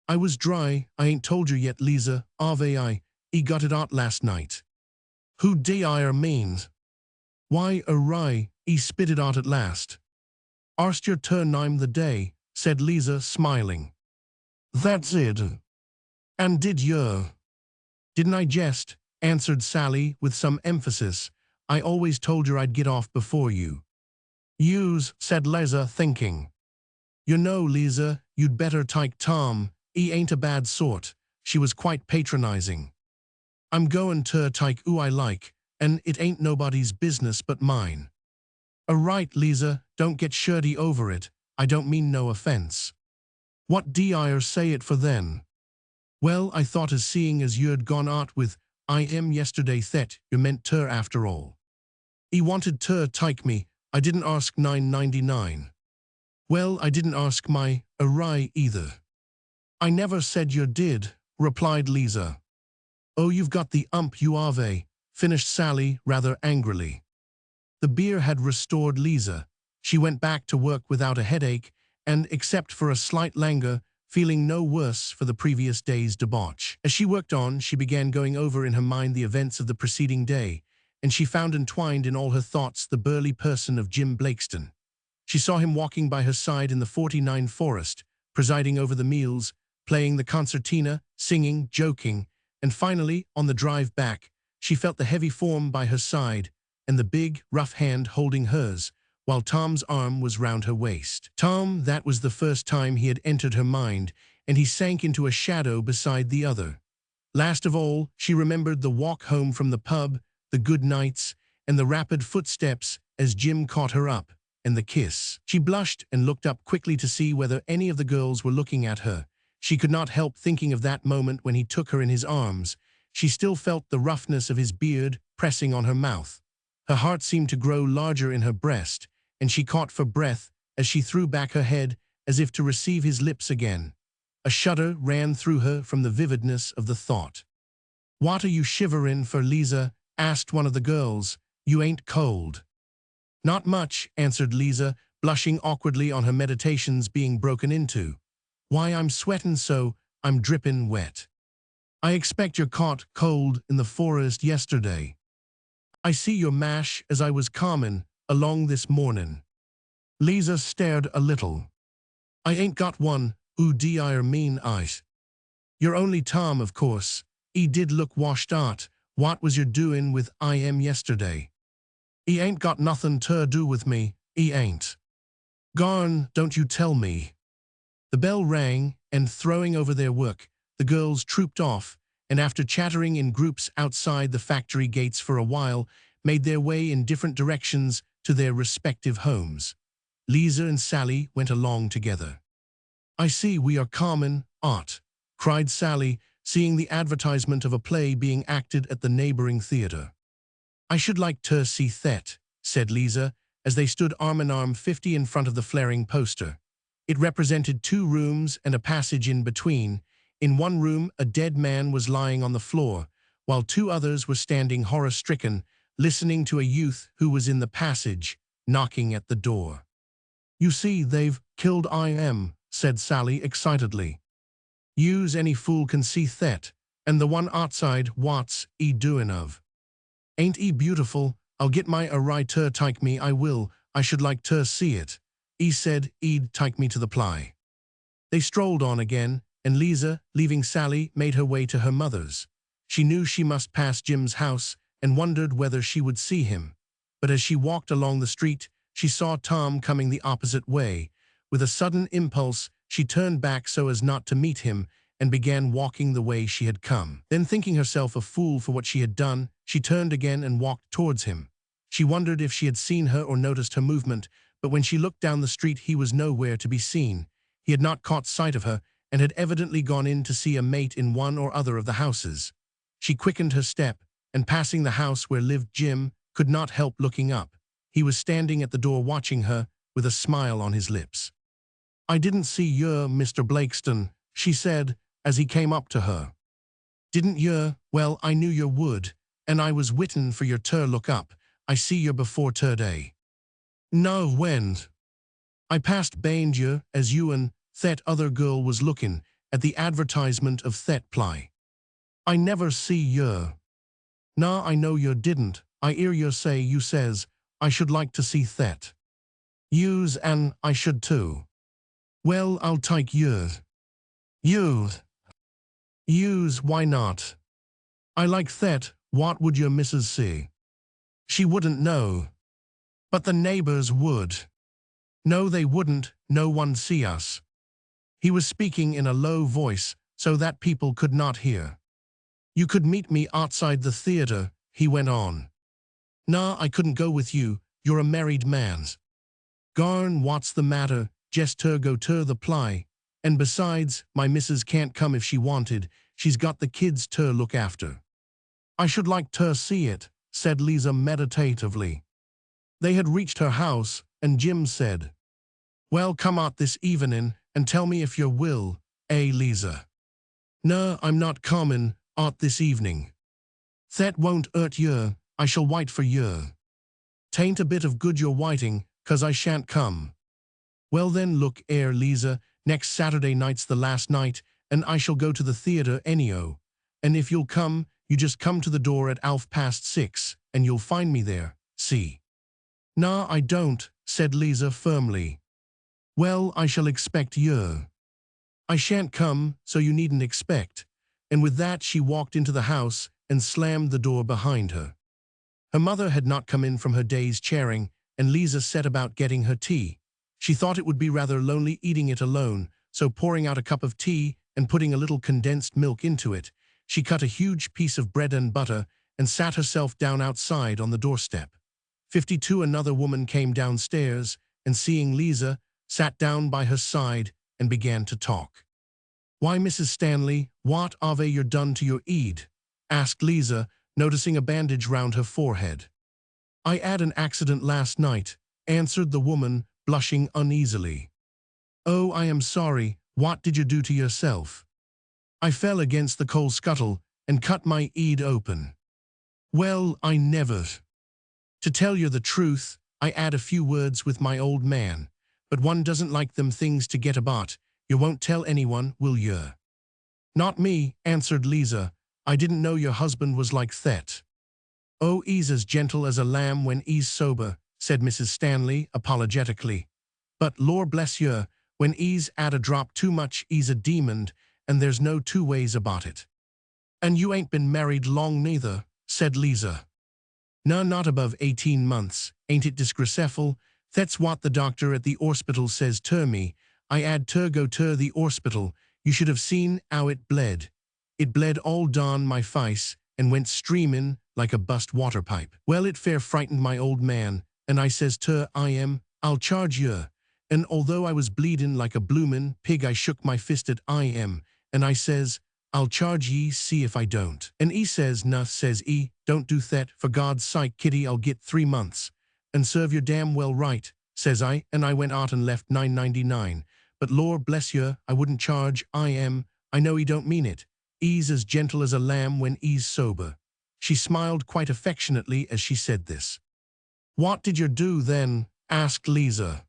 "I was dry. I ain't told you yet, Liza, ave I. He got it out last night." "Who d'yer mean?" "Why, Rye, he spit it out at last." "Arst your turn I'm the day," said Liza, smiling. "That's it. And did you?" "Didn't I jest?" answered Sally with some emphasis. "I always told you I'd get off before you." "Yous," said Liza, thinking. "You know, Liza, you'd better take Tom. He ain't a bad sort." She was quite patronizing. "I'm goin' to take who I like, and it ain't nobody's business but mine." Right, Liza, don't get shirty over it. I don't mean no offense. What d'yer say it for then? Well, I thought as seeing as you'd gone out with I am yesterday that you meant ter after all. He wanted ter take me, I didn't ask 9.99. Well, I didn't ask my awry either. I never said you did, replied Liza. Oh, you've got the you ave, finished Sally rather angrily. The beer had restored Liza. She went back to work without a headache and, except for a slight languor, feeling no worse for the previous day's debauch. As she worked on, she began going over in her mind the events of the preceding day, and she found entwined in all her thoughts the burly person of Jim Blakeston. She saw him walking by her side in the 49 Forest, presiding over the meals, playing the concertina, singing, joking, and finally, on the drive back, she felt the heavy form by her side and the big, rough hand holding hers, while Tom's arm was round her waist. Tom, that was the first time he had entered her mind, and he sank into a shadow beside the other. Last of all, she remembered the walk home from the pub, the good nights, and the rapid footsteps as Jim caught her up, and the kiss. She blushed and looked up quickly to see whether any of the girls were looking at her. She could not help thinking of that moment when he took her in his arms. She still felt the roughness of his beard pressing on her mouth. Her heart seemed to grow larger in her breast, and she caught for breath as she threw back her head as if to receive his lips again. A shudder ran through her from the vividness of the thought. "What are you shiverin' for, Liza?" asked one of the girls. "You ain't cold." "Not much," answered Liza, blushing awkwardly on her meditations being broken into. "Why, I'm sweatin' so, I'm drippin' wet. I expect you're caught cold in the forest yesterday. I see your mash as I was comin' along this mornin'." Liza stared a little. "I ain't got one, d'yer mean ice? You're only Tom, of course. 'E did look washed out. What was you doin' with I am yesterday? 'E ain't got nothin' ter do with me, 'e ain't. Garn, don't you tell me." The bell rang, and throwing over their work, the girls trooped off, and after chattering in groups outside the factory gates for a while, made their way in different directions to their respective homes. Liza and Sally went along together. "I see we are common, art," cried Sally, seeing the advertisement of a play being acted at the neighboring theater. "I should like to see that," said Liza, as they stood arm-in-arm 50 in front of the flaring poster. It represented 2 rooms and a passage in between. In one room, a dead man was lying on the floor, while 2 others were standing horror-stricken, listening to a youth who was in the passage, knocking at the door. "You see, they've killed I.M., said Sally excitedly. "Yous any fool can see that, and the one outside, what's 'e doin' of? Ain't 'e beautiful? I'll get my right ter take me, I will. I should like ter see it. 'E said 'e'd take me to the play." They strolled on again, and Liza, leaving Sally, made her way to her mother's. She knew she must pass Jim's house and wondered whether she would see him. But as she walked along the street, she saw Tom coming the opposite way. With a sudden impulse, she turned back so as not to meet him and began walking the way she had come. Then, thinking herself a fool for what she had done, she turned again and walked towards him. She wondered if she had seen her or noticed her movement, but when she looked down the street he was nowhere to be seen. He had not caught sight of her and had evidently gone in to see a mate in one or other of the houses. She quickened her step, and passing the house where lived Jim, could not help looking up. He was standing at the door watching her, with a smile on his lips. "I didn't see yer, Mr. Blakeston," she said, as he came up to her. "Didn't yer? Well, I knew yer would, and I was waitin' for yer ter look up. I see yer before ter day." "No, when?" "I passed behind yer as you and that other girl was lookin' at the advertisement of that play. I never see yer." "Nah, I know yer didn't. I 'ear yer say you says, I should like to see that." "Yous and I should too." "Well, I'll take yer." "Yous." "Yous, why not? I like that. What would your missus say?" "She wouldn't know." "But the neighbors would." "No, they wouldn't. No one see us." He was speaking in a low voice so that people could not hear. "You could meet me outside the theater," he went on. "Nah, I couldn't go with you. you're a married man's. Garn, what's the matter, just ter go ter the ply. And besides, my missus can't come if she wanted, she's got the kids ter look after. I should like ter see it, said Liza meditatively. They had reached her house, and Jim said, well, come out this evening, and tell me if you will, Liza. No, I'm not comin' out this evening. That won't hurt yer, I shall wait for yer. Tain't a bit of good you're waiting, 'cause I shan't come. Well then, look 'ere, Liza, next Saturday night's the last night, and I shall go to the theatre anyhow. And if you'll come, you just come to the door at 6:30, and you'll find me there, see? Nah, I don't, said Liza firmly. Well, I shall expect yer. I shan't come, so you needn't expect. And with that she walked into the house and slammed the door behind her. Her mother had not come in from her day's charing, and Liza set about getting her tea. She thought it would be rather lonely eating it alone, so pouring out a cup of tea and putting a little condensed milk into it, she cut a huge piece of bread and butter and sat herself down outside on the doorstep. 52 another woman came downstairs, and seeing Liza, sat down by her side and began to talk. Why, Mrs. Stanley, what have you done to your Eid? Asked Liza, noticing a bandage round her forehead. I had an accident last night, answered the woman, blushing uneasily. Oh, I am sorry, what did you do to yourself? I fell against the coal scuttle and cut my Eid open. Well, I never. To tell you the truth, I had a few words with my old man, but one doesn't like them things to get about. You won't tell anyone, will you? Not me, answered Liza. I didn't know your husband was like that. Oh, he's as gentle as a lamb when he's sober, said Mrs. Stanley apologetically. But, Lord bless you, when he's had a drop too much he's a demon, and there's no two ways about it. And you ain't been married long neither, said Liza. No, not above 18 months, ain't it disgraceful? That's what the doctor at the orspital says ter me. I had ter go ter the orspital. You should have seen how it bled. It bled all down my face and went streamin' like a bust water pipe. Well, it fair frightened my old man, and I says ter I'll charge you. And although I was bleedin' like a bloomin' pig, I shook my fist at and I says, I'll charge ye, see if I don't. And he says, nah, says he, don't do that, for God's sake, kitty, I'll get 3 months. And serve your damn well right, says I, and I went out and left 9.99. But Lord bless you, I wouldn't charge I know he don't mean it. He's as gentle as a lamb when he's sober. She smiled quite affectionately as she said this. What did you do then? Asked Liza.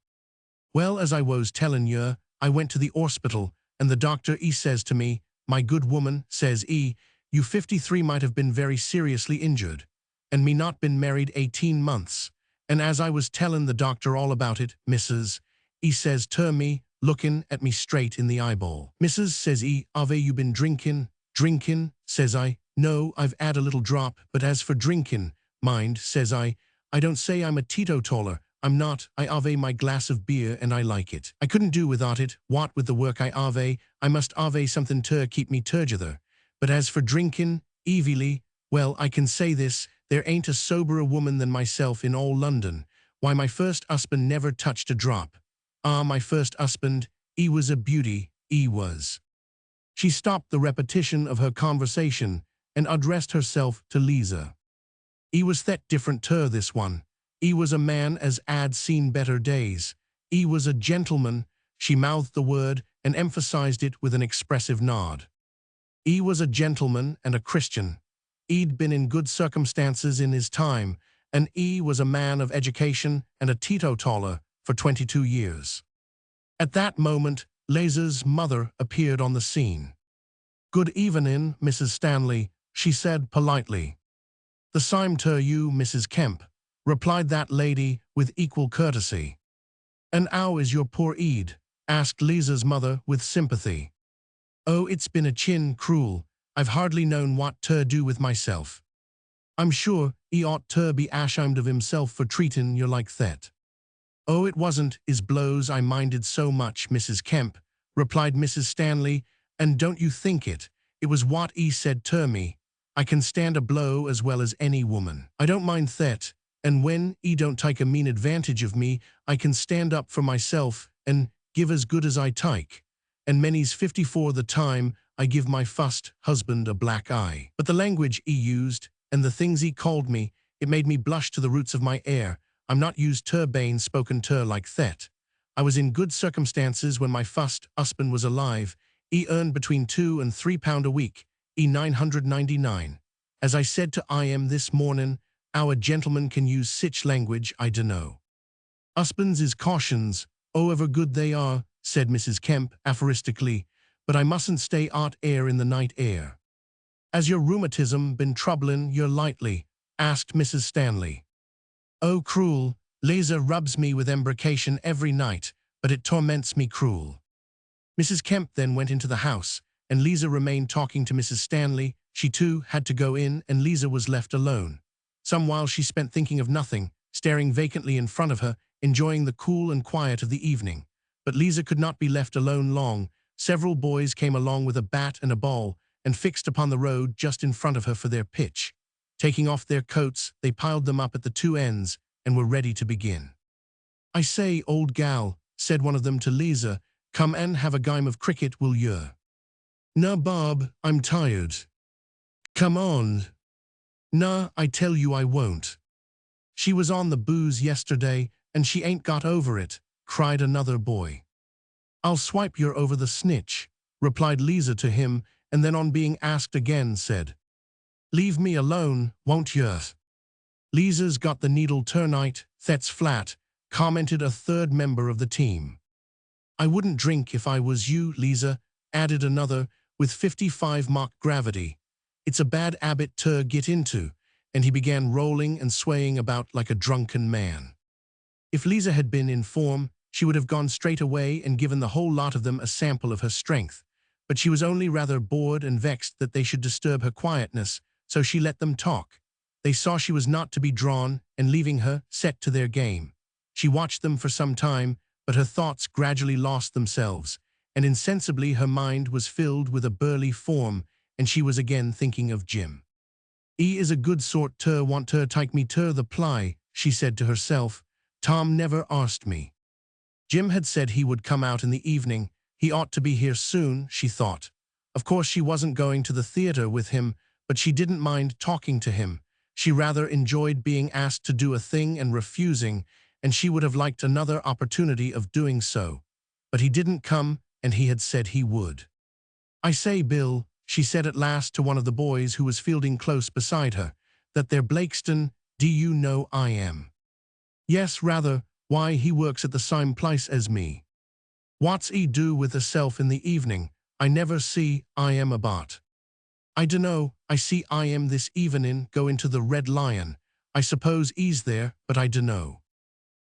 Well, as I was tellin' you, I went to the orspital, and the doctor, he says to me, my good woman, says he, you 53 might have been very seriously injured, and me not been married 18 months. And as I was tellin' the doctor all about it, Mrs., he says ter me, lookin' at me straight in the eyeball. Mrs., says he, have you been drinkin'? Drinkin', says I. No, I've had a little drop, but as for drinkin', mind, says I don't say I'm a teetotaler, I'm not. I have my glass of beer and I like it. I couldn't do without it, what with the work I have, I must have something to keep me together. But as for drinkin', evilly, well, I can say this, there ain't a soberer woman than myself in all London. Why, my first husband never touched a drop. My first husband, he was a beauty, he was. She stopped the repetition of her conversation and addressed herself to Liza. He was that different to this one. He was a man as 'ad seen better days. He was a gentleman, she mouthed the word and emphasized it with an expressive nod. He was a gentleman and a Christian. He'd been in good circumstances in his time, and he was a man of education and a teetotaler for 22 years. At that moment, Liza's mother appeared on the scene. Good evening, Mrs. Stanley, she said politely. The same to you, Mrs. Kemp, replied that lady with equal courtesy. And how is your poor Eid? Asked Liza's mother with sympathy. Oh, it's been a chin cruel. I've hardly known what to do with myself. I'm sure he ought to be ashamed of himself for treatin' you like that. Oh, it wasn't his blows I minded so much, Mrs. Kemp, replied Mrs. Stanley, and don't you think it. It was what he said to me. I can stand a blow as well as any woman. I don't mind that, And when he don't take a mean advantage of me, I can stand up for myself and give as good as I take. And many's 54 the time I give my first husband a black eye. But the language he used, and the things he called me, it made me blush to the roots of my hair. I'm not used to Bane spoken to like that. I was in good circumstances when my first husband was alive. He earned between £2 and £3 a week, £999. As I said to I.M. this morning, our gentlemen can use sich language, I dunno. Husbands is cautions, however good they are, said Mrs. Kemp aphoristically, but I mustn't stay out air in the night air. Has your rheumatism been troubling you lightly? Asked Mrs. Stanley. Oh, cruel, Liza rubs me with embrocation every night, but it torments me cruel. Mrs. Kemp then went into the house, and Liza remained talking to Mrs. Stanley. She too had to go in, and Liza was left alone. Some while she spent thinking of nothing, staring vacantly in front of her, enjoying the cool and quiet of the evening. But Liza could not be left alone long. Several boys came along with a bat and a ball, and fixed upon the road just in front of her for their pitch. Taking off their coats, they piled them up at the two ends, and were ready to begin. I say, old gal, said one of them to Liza, come and have a game of cricket, will you? Nah, Bob, I'm tired. Come on. Nah, I tell you I won't. She was on the booze yesterday, and she ain't got over it, cried another boy. I'll swipe you over the snitch, replied Liza to him, and then on being asked again said, leave me alone, won't you? Liza's got the needle tonight, that's flat, commented a third member of the team. I wouldn't drink if I was you, Liza, added another, with 55 mock gravity. It's a bad habit to get into, and he began rolling and swaying about like a drunken man. If Liza had been in form, she would have gone straight away and given the whole lot of them a sample of her strength. But she was only rather bored and vexed that they should disturb her quietness, so she let them talk. They saw she was not to be drawn, and leaving her, set to their game. She watched them for some time, but her thoughts gradually lost themselves, and insensibly her mind was filled with a burly form, and she was again thinking of Jim. He is a good sort to want to take me to the play, she said to herself. Tom never asked me. Jim had said he would come out in the evening. He ought to be here soon, she thought. Of course she wasn't going to the theater with him, but she didn't mind talking to him. She rather enjoyed being asked to do a thing and refusing, and she would have liked another opportunity of doing so. But he didn't come, and he had said he would. I say, Bill, she said at last to one of the boys who was fielding close beside her, that there Blakeston, do you know I am? Yes, rather. Why, he works at the same place as me. What's he do with herself in the evening? I never see I am about. I dunno, I see I am this evening go into the Red Lion. I suppose he's there, but I dunno.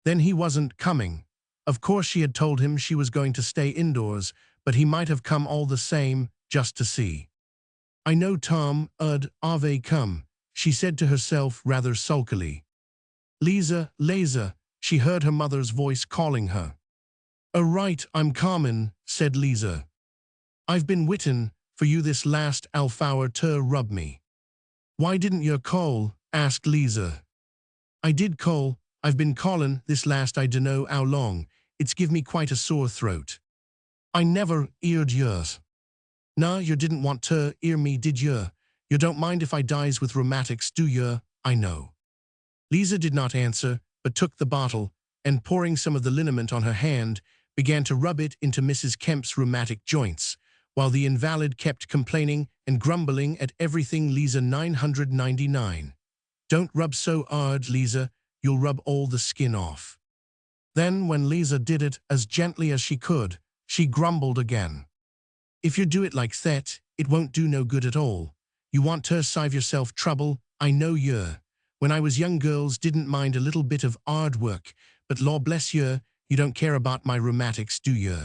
Then he wasn't coming. Of course she had told him she was going to stay indoors, but he might have come all the same, just to see. I know Tom, ave come, she said to herself rather sulkily. Liza, she heard her mother's voice calling her. Right, I'm comin', said Liza. I've been waitin' for you this last half hour to rub me. Why didn't you call? Asked Liza. I did call. I've been callin' this last I dunno how long. It's give me quite a sore throat. I never eared yours. Nah, you didn't want to ear me, did you? You don't mind if I dies with rheumatics, do you? I know. Liza did not answer, but took the bottle, and pouring some of the liniment on her hand, began to rub it into Mrs. Kemp's rheumatic joints, while the invalid kept complaining and grumbling at everything. Liza 999. Don't rub so hard, Liza, you'll rub all the skin off. Then, when Liza did it as gently as she could, she grumbled again. If you do it like that, it won't do no good at all. You want to save yourself trouble, I know you. When I was young, girls didn't mind a little bit of hard work, but law bless you, you don't care about my rheumatics, do you?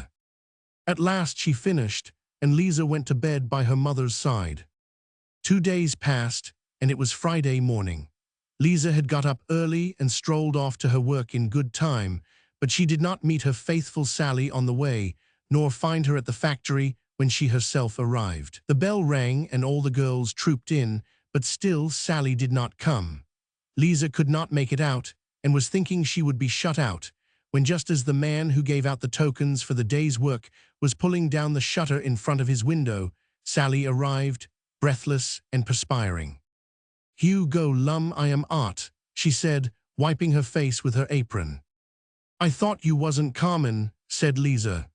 At last she finished, and Liza went to bed by her mother's side. 2 days passed, and it was Friday morning. Liza had got up early and strolled off to her work in good time, but she did not meet her faithful Sally on the way, nor find her at the factory when she herself arrived. The bell rang and all the girls trooped in, but still Sally did not come. Liza could not make it out, and was thinking she would be shut out, when just as the man who gave out the tokens for the day's work was pulling down the shutter in front of his window, Sally arrived, breathless and perspiring. "Hugo Lum, I am Art," she said, wiping her face with her apron. "I thought you wasn't Carmen," said Liza.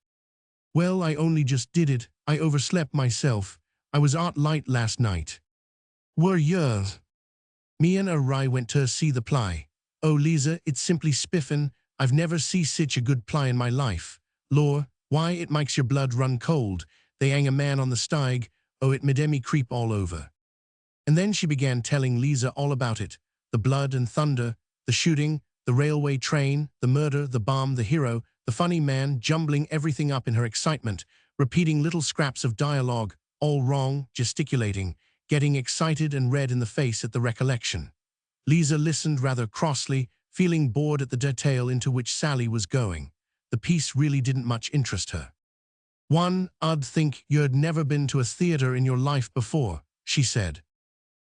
"Well, I only just did it. I overslept myself. I was out late last night." "Were you?" "Me and Rai went to see the play." "Oh, Liza, it's simply spiffin'. I've never see sich a good play in my life. Lor, why, it makes your blood run cold. They hang a man on the stig. Oh, it made me creep all over." And then she began telling Liza all about it. The blood and thunder, the shooting, the railway train, the murder, the bomb, the hero, the funny man, jumbling everything up in her excitement, repeating little scraps of dialogue, all wrong, gesticulating, getting excited and red in the face at the recollection. Liza listened rather crossly, feeling bored at the detail into which Sally was going. The piece really didn't much interest her. "I'd think you'd never been to a theater in your life before," she said.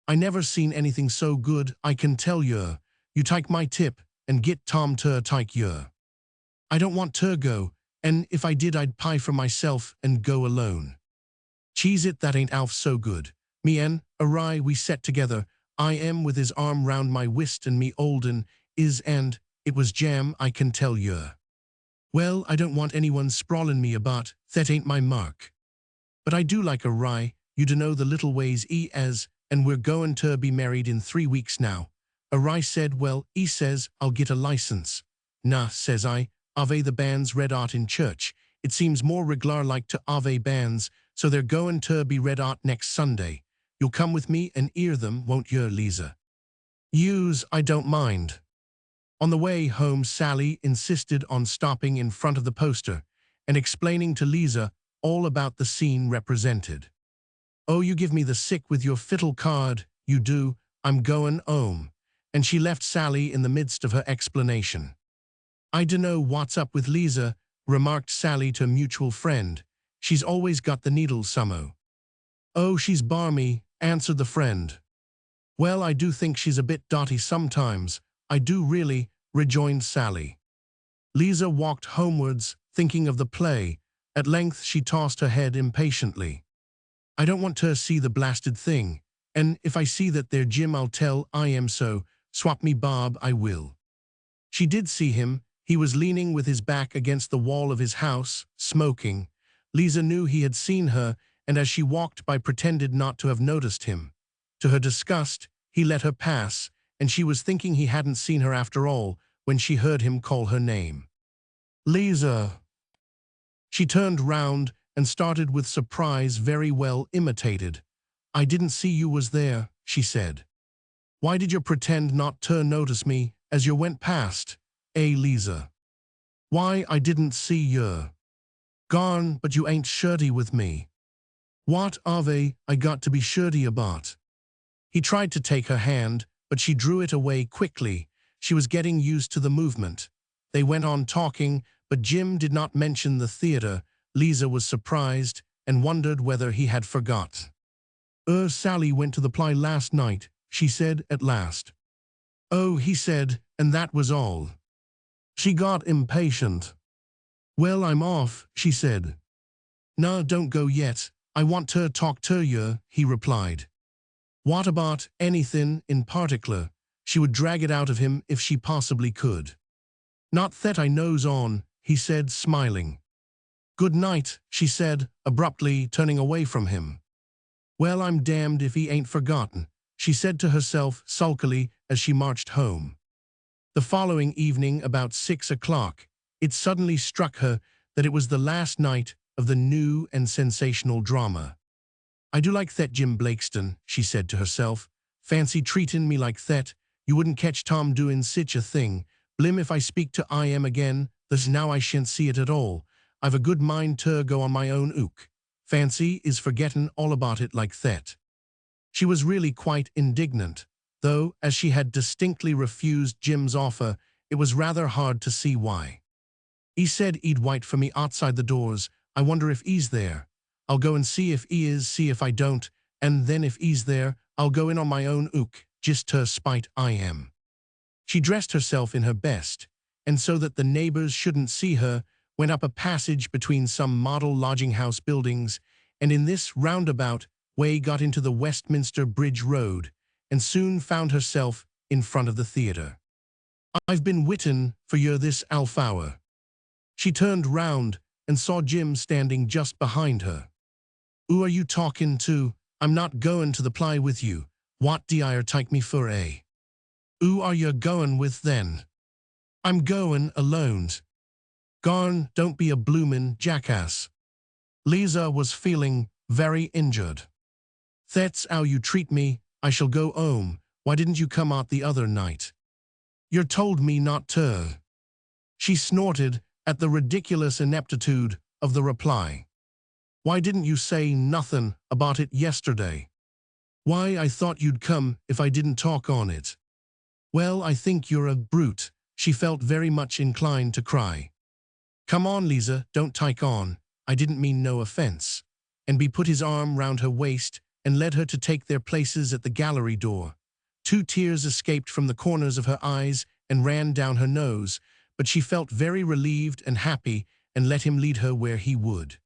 "I never seen anything so good, I can tell you. You take my tip, and git Tom to take you." "I don't want to go, and if I did I'd pay for myself and go alone." "Cheese it, that ain't Alf so good. Me and Rai, we set together. I am with his arm round my wrist and me olden is, and it was jam, I can tell you." "Well, I don't want anyone sprawling me about, that ain't my mark. But I do like Rai, you dunno the little ways as, and we're goin' to be married in 3 weeks now." Rai said, "Well, says, I'll get a license." "Nah," says I, "Ave the bands read art in church. It seems more reglar like to Ave bands, so they're goin' to be read art next Sunday. You'll come with me and hear them, won't you, Liza?" I don't mind." On the way home, Sally insisted on stopping in front of the poster and explaining to Liza all about the scene represented. "Oh, you give me the sick with your fiddle card, you do. I'm goin' 'ome." And she left Sally in the midst of her explanation. "I dunno what's up with Liza," remarked Sally to a mutual friend. "She's always got the needle somehow." "Oh, she's barmy," answered the friend. "Well, I do think she's a bit dotty sometimes. I do really," rejoined Sally. Liza walked homewards, thinking of the play. At length she tossed her head impatiently. "I don't want to see the blasted thing, and if I see that there Jim I'll tell I am so, swap me Bob I will." She did see him. He was leaning with his back against the wall of his house, smoking. Liza knew he had seen her, and as she walked by pretended not to have noticed him. To her disgust, he let her pass, and she was thinking he hadn't seen her after all when she heard him call her name. "Liza." She turned round and started with surprise very well imitated. "I didn't see you was there," she said. "Why did you pretend not to notice me as you went past, Liza?" "Why, I didn't see you." "Garn, but you ain't shirty with me." "What ave I got to be shirty about?" He tried to take her hand, but she drew it away quickly. She was getting used to the movement. They went on talking, but Jim did not mention the theater. Liza was surprised and wondered whether he had forgot. Sally went to the play last night," she said at last. "Oh," he said, and that was all. She got impatient. "Well, I'm off," she said. "No, don't go yet. I want to talk to you," he replied. What about anything in particular? She would drag it out of him if she possibly could. "Not that I knows on," he said, smiling. "Good night," she said, abruptly turning away from him. "Well, I'm damned if he ain't forgotten," she said to herself sulkily as she marched home. The following evening, about 6 o'clock, it suddenly struck her that it was the last night of the new and sensational drama. "I do like that Jim Blakeston," she said to herself. "Fancy treatin' me like that. You wouldn't catch Tom doin' sich a thing. Blim if I speak to I am again, thus now I shan't see it at all. I've a good mind to go on my own ook. Fancy is forgettin' all about it like that." She was really quite indignant, though, as she had distinctly refused Jim's offer, it was rather hard to see why. "'E said 'e'd wait for me outside the doors. I wonder if 'e's there. I'll go and see if 'e is, see if I don't, and then if 'e's there, I'll go in on my own ook, just to spite I am." She dressed herself in her best, and so that the neighbors shouldn't see her, went up a passage between some model lodging house buildings, and in this roundabout way got into the Westminster Bridge Road, and soon found herself in front of the theatre. "I've been waitin' for you this half hour." She turned round and saw Jim standing just behind her. "Who are you talking to? I'm not goin' to the play with you. What do you take me for, eh?" "Who are you goin' with then?" "I'm goin' alone." "Garn, don't be a bloomin' jackass." Liza was feeling very injured. "That's how you treat me. I shall go home. Why didn't you come out the other night?" "You told me not to." She snorted at the ridiculous ineptitude of the reply. "Why didn't you say nothing about it yesterday?" "Why, I thought you'd come if I didn't talk on it." "Well, I think you're a brute." She felt very much inclined to cry. "Come on, Liza, don't take on. I didn't mean no offense." And he put his arm round her waist and led her to take their places at the gallery door. 2 tears escaped from the corners of her eyes and ran down her nose, but she felt very relieved and happy and let him lead her where he would.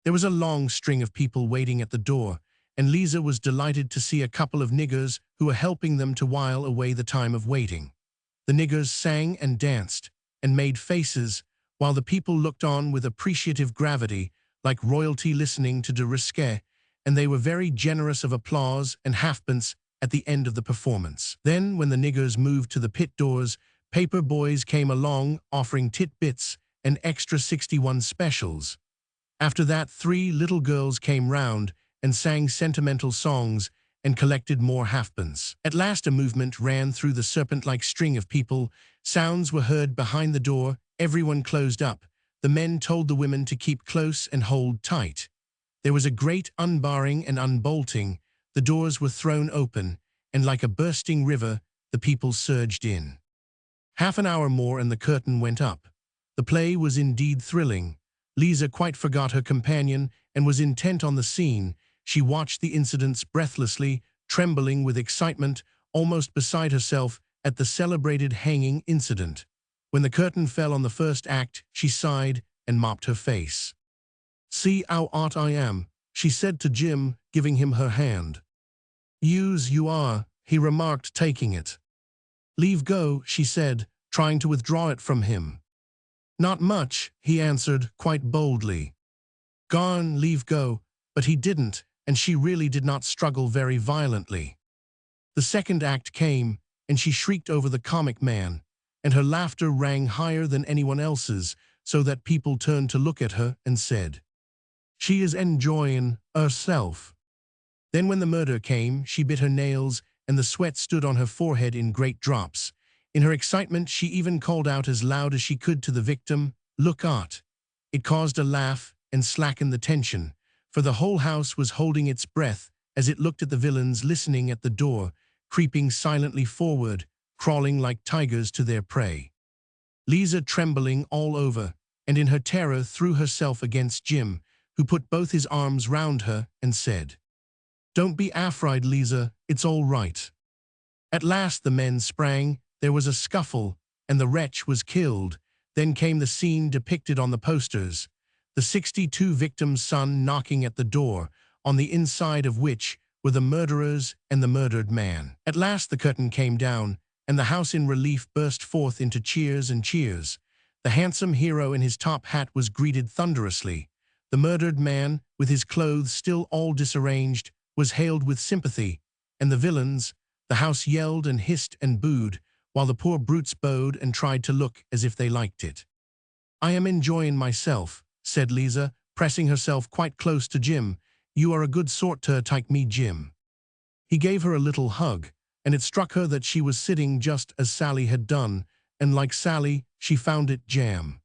There was a long string of people waiting at the door, and Liza was delighted to see a couple of niggers who were helping them to while away the time of waiting. The niggers sang and danced and made faces, while the people looked on with appreciative gravity, like royalty listening to de risque, and they were very generous of applause and halfpence at the end of the performance. Then, when the niggers moved to the pit doors, paper boys came along offering tit-bits and extra 61 specials. After that, 3 little girls came round and sang sentimental songs and collected more halfpence. At last a movement ran through the serpent-like string of people. Sounds were heard behind the door. Everyone closed up. The men told the women to keep close and hold tight. There was a great unbarring and unbolting. The doors were thrown open, and like a bursting river, the people surged in. Half an hour more and the curtain went up. The play was indeed thrilling. Liza quite forgot her companion and was intent on the scene. She watched the incidents breathlessly, trembling with excitement, almost beside herself at the celebrated hanging incident. When the curtain fell on the first act, she sighed and mopped her face. "See how hot I am," she said to Jim, giving him her hand. "Use you are," he remarked, taking it. "Leave go," she said, trying to withdraw it from him. "Not much," he answered quite boldly. "Garn, leave go," but he didn't, and she really did not struggle very violently. The second act came, and she shrieked over the comic man, and her laughter rang higher than anyone else's, so that people turned to look at her and said, "She is enjoying herself." Then when the murder came, she bit her nails, and the sweat stood on her forehead in great drops. In her excitement, she even called out as loud as she could to the victim, "Look out!" It caused a laugh and slackened the tension, for the whole house was holding its breath as it looked at the villains listening at the door, creeping silently forward, crawling like tigers to their prey. Liza trembling all over, and in her terror threw herself against Jim, who put both his arms round her and said, "Don't be afraid, Liza, it's all right." At last the men sprang, there was a scuffle, and the wretch was killed. Then came the scene depicted on the posters, the 62 victims' son knocking at the door, on the inside of which were the murderers and the murdered man. At last the curtain came down, and the house in relief burst forth into cheers and cheers. The handsome hero in his top hat was greeted thunderously. The murdered man, with his clothes still all disarranged, was hailed with sympathy, and the villains, the house yelled and hissed and booed, while the poor brutes bowed and tried to look as if they liked it. "I am enjoying myself," said Liza, pressing herself quite close to Jim. "You are a good sort to take me, Jim." He gave her a little hug, and it struck her that she was sitting just as Sally had done, and like Sally, she found it jam.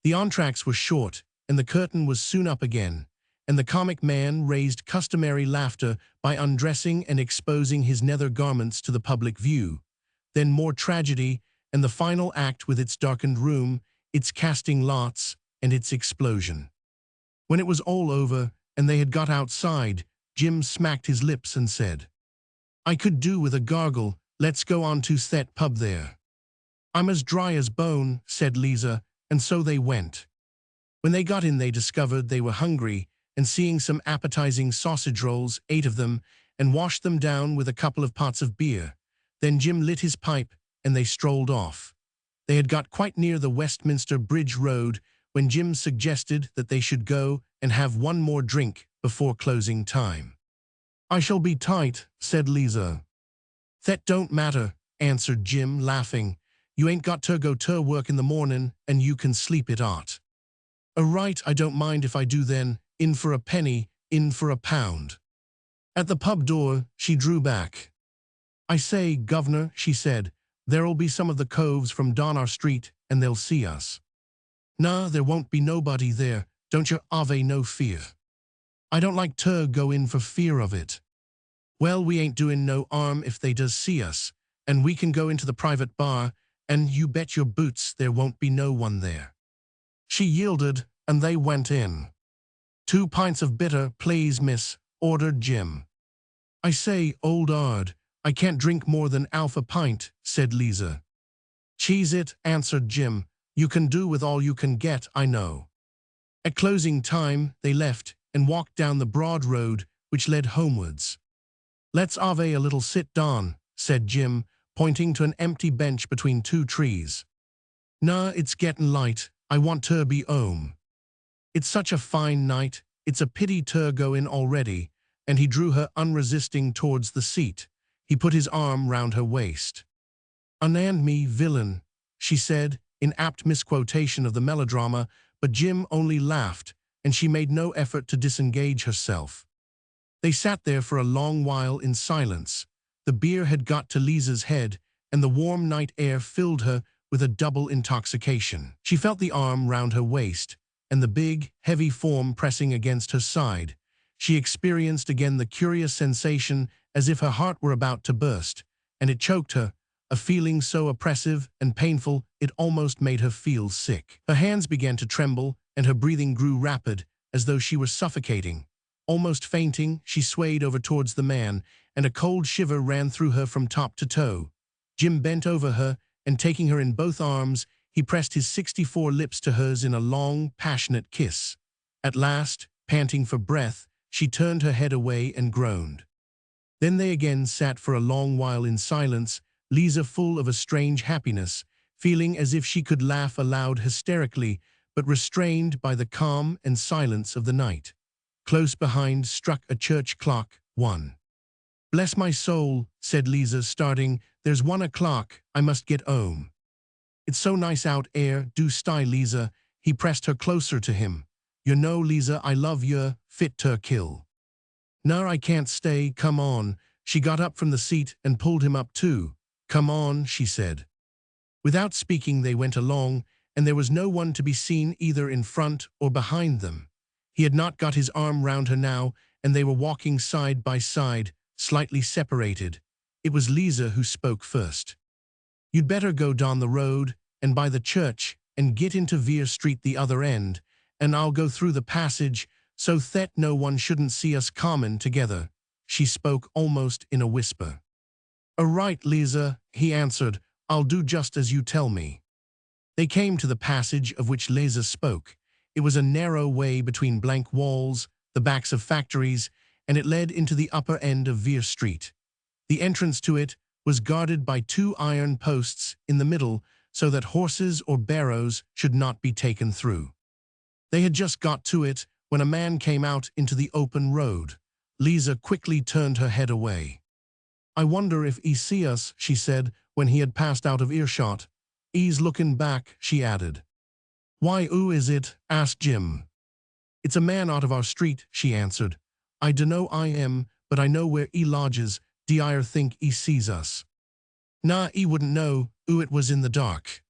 The entr'actes were short, and the curtain was soon up again, and the comic man raised customary laughter by undressing and exposing his nether garments to the public view. Then more tragedy, and the final act with its darkened room, its casting lots, and its explosion. When it was all over, and they had got outside, Jim smacked his lips and said, "I could do with a gargle, Let's go on to that pub there. I'm as dry as bone, said Liza, and so they went. When they got in, they discovered they were hungry, and seeing some appetizing sausage rolls, ate of them, and washed them down with a couple of pots of beer. Then Jim lit his pipe, and they strolled off. They had got quite near the Westminster Bridge Road when Jim suggested that they should go and have one more drink before closing time. I shall be tight, said Liza. That don't matter, answered Jim, laughing. You ain't got to go to work in the morning, and you can sleep it out. Right, I don't mind if I do then. In for a penny, in for a pound. At the pub door, she drew back. I say, governor, she said, there'll be some of the coves from down our street, and they'll see us. Nah, there won't be nobody there, don't you ave no fear. I don't like to go in for fear of it. Well, we ain't doing no harm if they does see us, and we can go into the private bar, and you bet your boots there won't be no one there. She yielded, and they went in. 2 pints of bitter, please, miss, ordered Jim. I say, old Ard, I can't drink more than half a pint, said Liza. Cheese it, answered Jim. You can do with all you can get, I know. At closing time, they left and walked down the broad road which led homewards. Let's have a little sit down, said Jim, pointing to an empty bench between 2 trees. Nah, it's getting light. I want to be home. It's such a fine night. It's a pity to go in already, and he drew her unresisting towards the seat. He put his arm round her waist. Unhand me, villain, she said, in apt misquotation of the melodrama, but Jim only laughed, and she made no effort to disengage herself. They sat there for a long while in silence. The beer had got to Liza's head, and the warm night air filled her with a double intoxication. She felt the arm round her waist, and the big, heavy form pressing against her side. She experienced again the curious sensation as if her heart were about to burst, and it choked her, a feeling so oppressive and painful it almost made her feel sick. Her hands began to tremble, and her breathing grew rapid, as though she were suffocating. Almost fainting, she swayed over towards the man, and a cold shiver ran through her from top to toe. Jim bent over her, and taking her in both arms, he pressed his 64 lips to hers in a long, passionate kiss. At last, panting for breath, she turned her head away and groaned. Then they again sat for a long while in silence, Liza full of a strange happiness, feeling as if she could laugh aloud hysterically, but restrained by the calm and silence of the night. Close behind struck a church clock, 1. Bless my soul, said Liza, starting, there's 1 o'clock, I must get home. It's so nice out air, do stay, Liza. He pressed her closer to him. You know, Liza, I love you, fit to kill. No, I can't stay, come on. She got up from the seat and pulled him up too. Come on, she said. Without speaking, they went along, and there was no one to be seen either in front or behind them. He had not got his arm round her now, and they were walking side by side, slightly separated. It was Liza who spoke first. You'd better go down the road and by the church and get into Vere Street the other end, and I'll go through the passage so that no one shouldn't see us common together. She spoke almost in a whisper. All right, Liza, he answered. I'll do just as you tell me. They came to the passage of which Liza spoke. It was a narrow way between blank walls, the backs of factories, and it led into the upper end of Vere Street. The entrance to it was guarded by 2 iron posts in the middle so that horses or barrows should not be taken through. They had just got to it when a man came out into the open road. Liza quickly turned her head away. I wonder if he see us, she said when he had passed out of earshot. He's looking back, she added. Why, who is it? Asked Jim. It's a man out of our street, she answered. I dunno I am, but I know where he lodges. D'yer think he sees us? Nah, he wouldn't know who it was in the dark.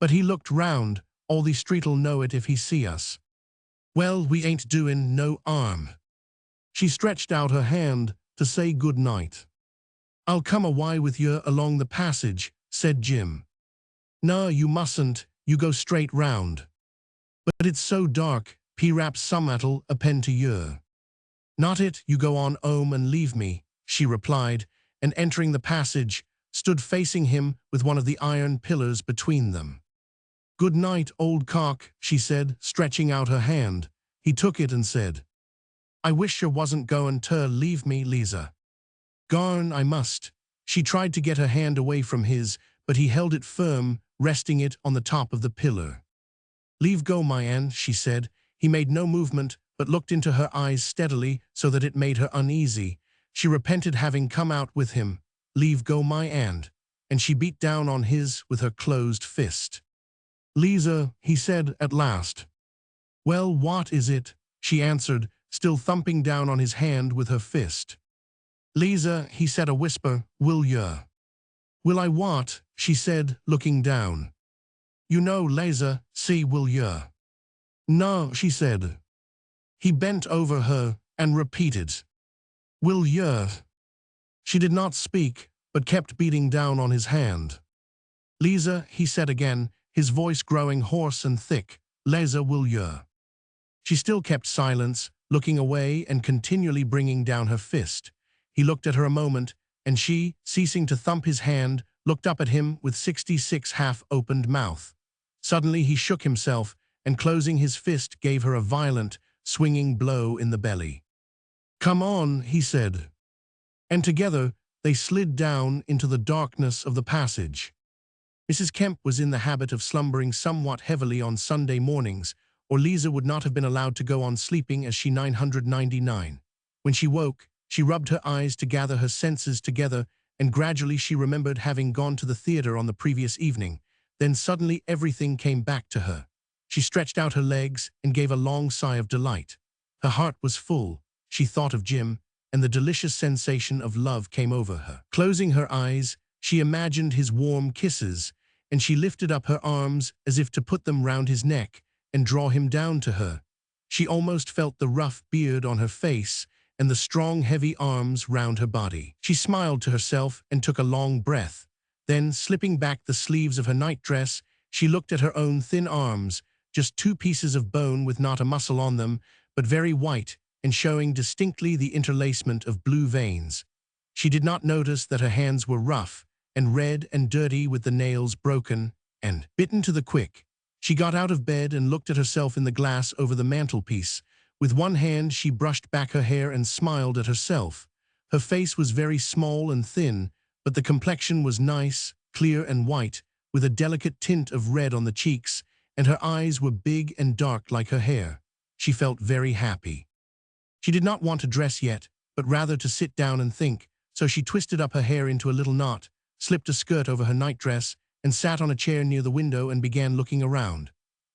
But he looked round. All the street'll know it if he see us. Well, we ain't doing no harm. She stretched out her hand to say good night. I'll come away with you along the passage, said Jim. No, you mustn't, you go straight round. But it's so dark, perhaps some'at'll append to you. Not it, you go on home and leave me, she replied, and entering the passage, stood facing him with one of the iron pillars between them. "Good night, old cock," she said, stretching out her hand. He took it and said, "I wish you wasn't going to leave me, Liza." "Garn, I must." She tried to get her hand away from his, but he held it firm, resting it on the top of the pillar. "Leave go, my Anne," she said. He made no movement, but looked into her eyes steadily so that it made her uneasy. She repented having come out with him. "Leave go, my Anne," and she beat down on his with her closed fist. "Liza," he said at last. "Well, what is it?" she answered, still thumping down on his hand with her fist. "Liza," he said a whisper, "will you?" "Will I what?" she said, looking down. "You know, Liza, see, will you?" "No," she said. He bent over her and repeated, "Will you?" She did not speak, but kept beating down on his hand. "Liza," he said again, his voice growing hoarse and thick, "Liza, will you?" She still kept silence, looking away and continually bringing down her fist. He looked at her a moment, and she, ceasing to thump his hand, looked up at him with 66 half-opened mouth. Suddenly he shook himself, and closing his fist gave her a violent, swinging blow in the belly. "Come on," he said. And together they slid down into the darkness of the passage. Mrs. Kemp was in the habit of slumbering somewhat heavily on Sunday mornings, or Liza would not have been allowed to go on sleeping as she 999. When she woke, she rubbed her eyes to gather her senses together, and gradually she remembered having gone to the theater on the previous evening. Then suddenly everything came back to her. She stretched out her legs and gave a long sigh of delight. Her heart was full. She thought of Jim, and the delicious sensation of love came over her. Closing her eyes, she imagined his warm kisses, and she lifted up her arms as if to put them round his neck and draw him down to her. She almost felt the rough beard on her face and the strong, heavy arms round her body. She smiled to herself and took a long breath. Then, slipping back the sleeves of her nightdress, she looked at her own thin arms, just 2 pieces of bone with not a muscle on them, but very white and showing distinctly the interlacement of blue veins. She did not notice that her hands were rough and red and dirty with the nails broken and bitten to the quick. She got out of bed and looked at herself in the glass over the mantelpiece. With one hand she brushed back her hair and smiled at herself. Her face was very small and thin, but the complexion was nice, clear and white, with a delicate tint of red on the cheeks, and her eyes were big and dark like her hair. She felt very happy. She did not want to dress yet, but rather to sit down and think, so she twisted up her hair into a little knot, slipped a skirt over her nightdress, and sat on a chair near the window and began looking around.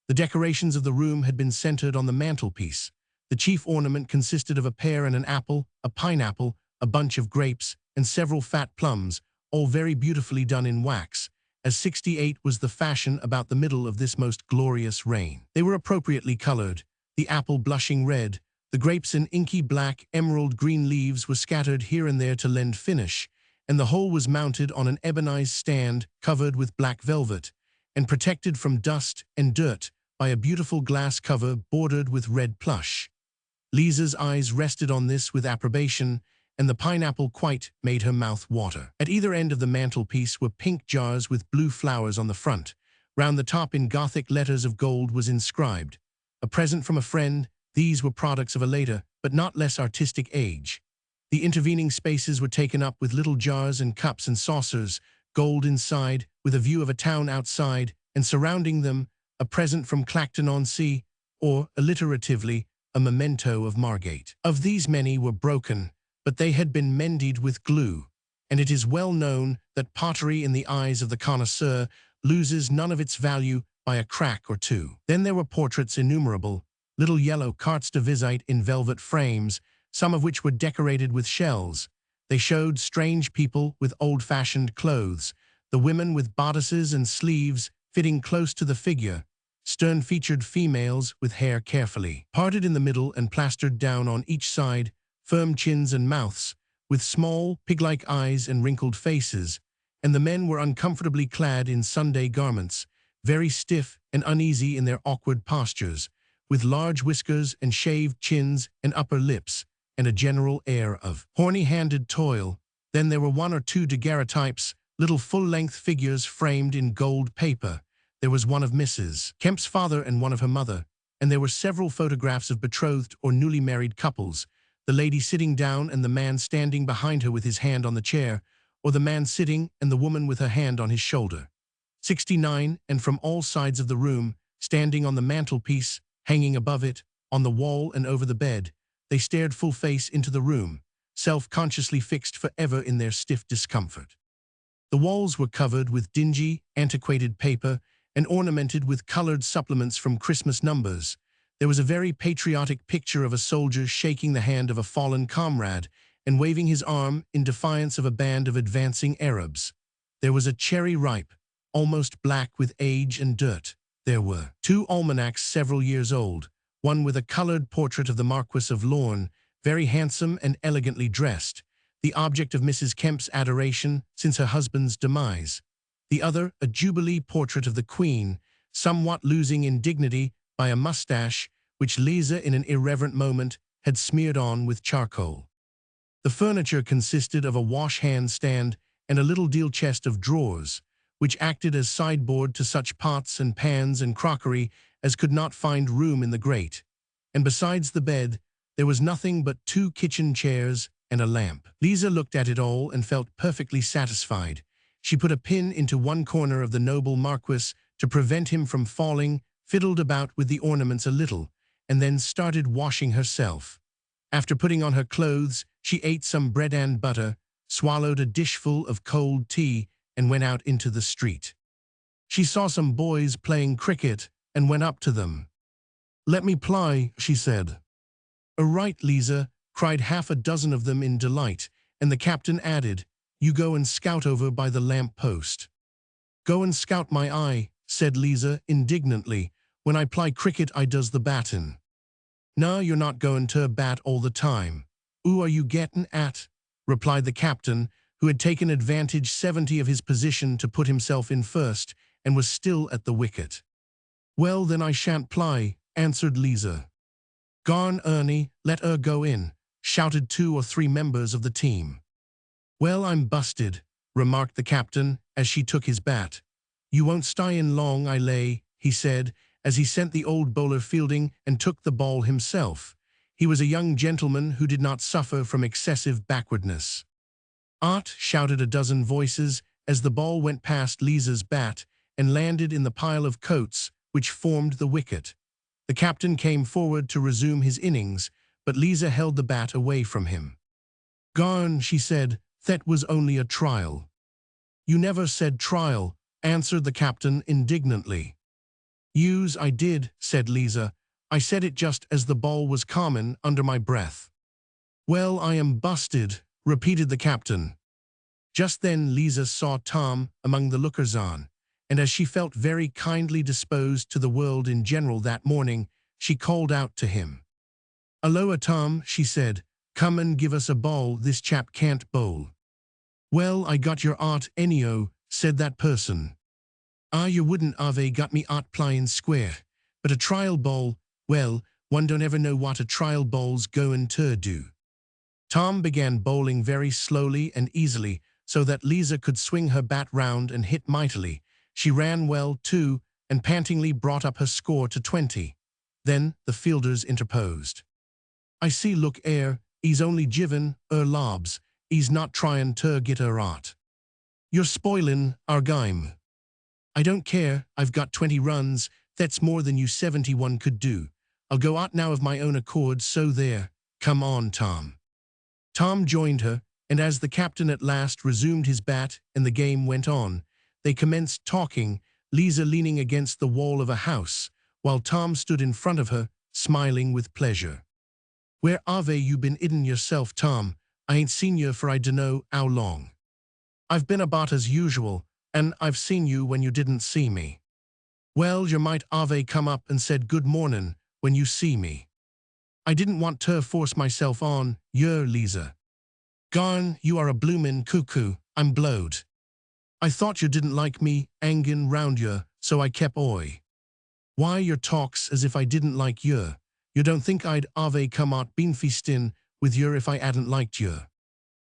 The decorations of the room had been centered on the mantelpiece. The chief ornament consisted of a pear and an apple, a pineapple, a bunch of grapes, and several fat plums, all very beautifully done in wax, as 68 was the fashion about the middle of this most glorious reign. They were appropriately colored, the apple blushing red, the grapes in inky black, emerald green leaves were scattered here and there to lend finish, and the whole was mounted on an ebonized stand covered with black velvet, and protected from dust and dirt by a beautiful glass cover bordered with red plush. Liza's eyes rested on this with approbation, and the pineapple quite made her mouth water. At either end of the mantelpiece were pink jars with blue flowers on the front. Round the top in Gothic letters of gold was inscribed, "A present from a friend." These were products of a later, but not less artistic age. The intervening spaces were taken up with little jars and cups and saucers, gold inside, with a view of a town outside, and surrounding them, a present from Clacton-on-Sea, or, alliteratively, a memento of Margate. Of these many were broken, but they had been mended with glue, and it is well known that pottery in the eyes of the connoisseur loses none of its value by a crack or two. Then there were portraits innumerable, little yellow cartes de visite in velvet frames, some of which were decorated with shells. They showed strange people with old-fashioned clothes, the women with bodices and sleeves fitting close to the figure, stern-featured females with hair carefully parted in the middle and plastered down on each side, firm chins and mouths, with small, pig-like eyes and wrinkled faces, and the men were uncomfortably clad in Sunday garments, very stiff and uneasy in their awkward postures, with large whiskers and shaved chins and upper lips, and a general air of horny-handed toil. Then there were 1 or 2 daguerreotypes, little full-length figures framed in gold paper. There was one of Mrs. Kemp's father and one of her mother, and there were several photographs of betrothed or newly married couples, the lady sitting down and the man standing behind her with his hand on the chair, or the man sitting and the woman with her hand on his shoulder. 69, and from all sides of the room, standing on the mantelpiece, hanging above it, on the wall and over the bed, they stared full face into the room, self-consciously fixed forever in their stiff discomfort. The walls were covered with dingy, antiquated paper and ornamented with colored supplements from Christmas numbers. There was a very patriotic picture of a soldier shaking the hand of a fallen comrade and waving his arm in defiance of a band of advancing Arabs. There was a cherry-ripe, almost black with age and dirt. There were 2 almanacs several years old, one with a colored portrait of the Marquis of Lorne, very handsome and elegantly dressed, the object of Mrs. Kemp's adoration since her husband's demise. The other, a Jubilee portrait of the Queen, somewhat losing in dignity by a mustache which Liza in an irreverent moment had smeared on with charcoal. The furniture consisted of a wash-hand stand and a little deal chest of drawers, which acted as sideboard to such pots and pans and crockery as could not find room in the grate. And besides the bed, there was nothing but 2 kitchen chairs and a lamp. Liza looked at it all and felt perfectly satisfied. She put a pin into one corner of the noble Marquis to prevent him from falling, fiddled about with the ornaments a little, and then started washing herself. After putting on her clothes, she ate some bread and butter, swallowed a dishful of cold tea, and went out into the street. She saw some boys playing cricket and went up to them. "Let me play," she said. "Right, Liza," cried half a dozen of them in delight, and the captain added, "You go and scout over by the lamp-post." "Go and scout my eye," said Liza indignantly. "When I play cricket I does the battin'." "No, you're not going to bat all the time." "Who are you gettin' at?" replied the captain, who had taken advantage 70 of his position to put himself in first, and was still at the wicket. "Well, then I shan't play," answered Liza. "Garn, Ernie, let her go in," shouted 2 or 3 members of the team. "Well, I'm busted," remarked the captain as she took his bat. "You won't stay in long, I lay," he said, as he sent the old bowler fielding and took the ball himself. He was a young gentleman who did not suffer from excessive backwardness. "Art," shouted a dozen voices as the ball went past Liza's bat and landed in the pile of coats which formed the wicket. The captain came forward to resume his innings, but Liza held the bat away from him. "Garn," she said, "that was only a trial." "You never said trial," answered the captain indignantly. "Use I did," said Liza. "I said it just as the ball was common under my breath." "Well, I am busted," repeated the captain. Just then Liza saw Tom among the lookers-on, and as she felt very kindly disposed to the world in general that morning, she called out to him. "Aloha, Tom," she said. "Come and give us a bowl, this chap can't bowl." "Well, I got your art anyhow," said that person. "Ah, you wouldn't have got me art playin' square. But a trial bowl, well, one don't ever know what a trial bowl's goin' to do." Tom began bowling very slowly and easily, so that Liza could swing her bat round and hit mightily. She ran well, too, and pantingly brought up her score to 20. Then the fielders interposed. "I see, look 'ere, 'e's only givin' 'er lobs, 'e's not tryin' to get 'er art. You're spoilin' our game." "I don't care, I've got 20 runs, that's more than you 71 could do. I'll go out now of my own accord, so there. Come on, Tom." Tom joined her, and as the captain at last resumed his bat and the game went on, they commenced talking, Liza leaning against the wall of a house, while Tom stood in front of her, smiling with pleasure. "Where have you been 'idden yourself, Tom? I ain't seen you for I dunno 'ow long." "I've been about as usual, and I've seen you when you didn't see me." "Well, you might have come up and said good mornin' when you see me." "I didn't want to force myself on you, Liza." "Garn, you are a bloomin' cuckoo, I'm blowed. I thought you didn't like me 'angin' round you, so I kep' oi." "Why, your talks as if I didn't like you. You don't think I'd have come out been feastin' with you if I hadn't liked you."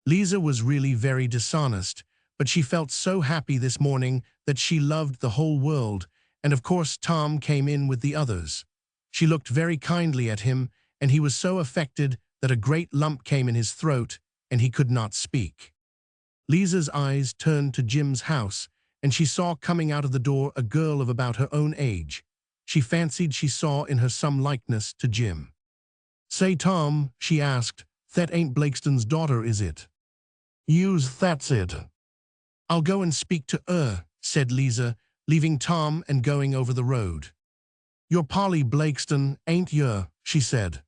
Liza was really very dishonest, but she felt so happy this morning that she loved the whole world, and of course Tom came in with the others. She looked very kindly at him, and he was so affected that a great lump came in his throat, and he could not speak. Liza's eyes turned to Jim's house, and she saw coming out of the door a girl of about her own age. She fancied she saw in her some likeness to Jim. "Say, Tom," she asked, "that ain't Blakeston's daughter, is it?" "Yous, that's it." "I'll go and speak to her," said Liza, leaving Tom and going over the road. "You're Polly Blakeston, ain't yer?" she said.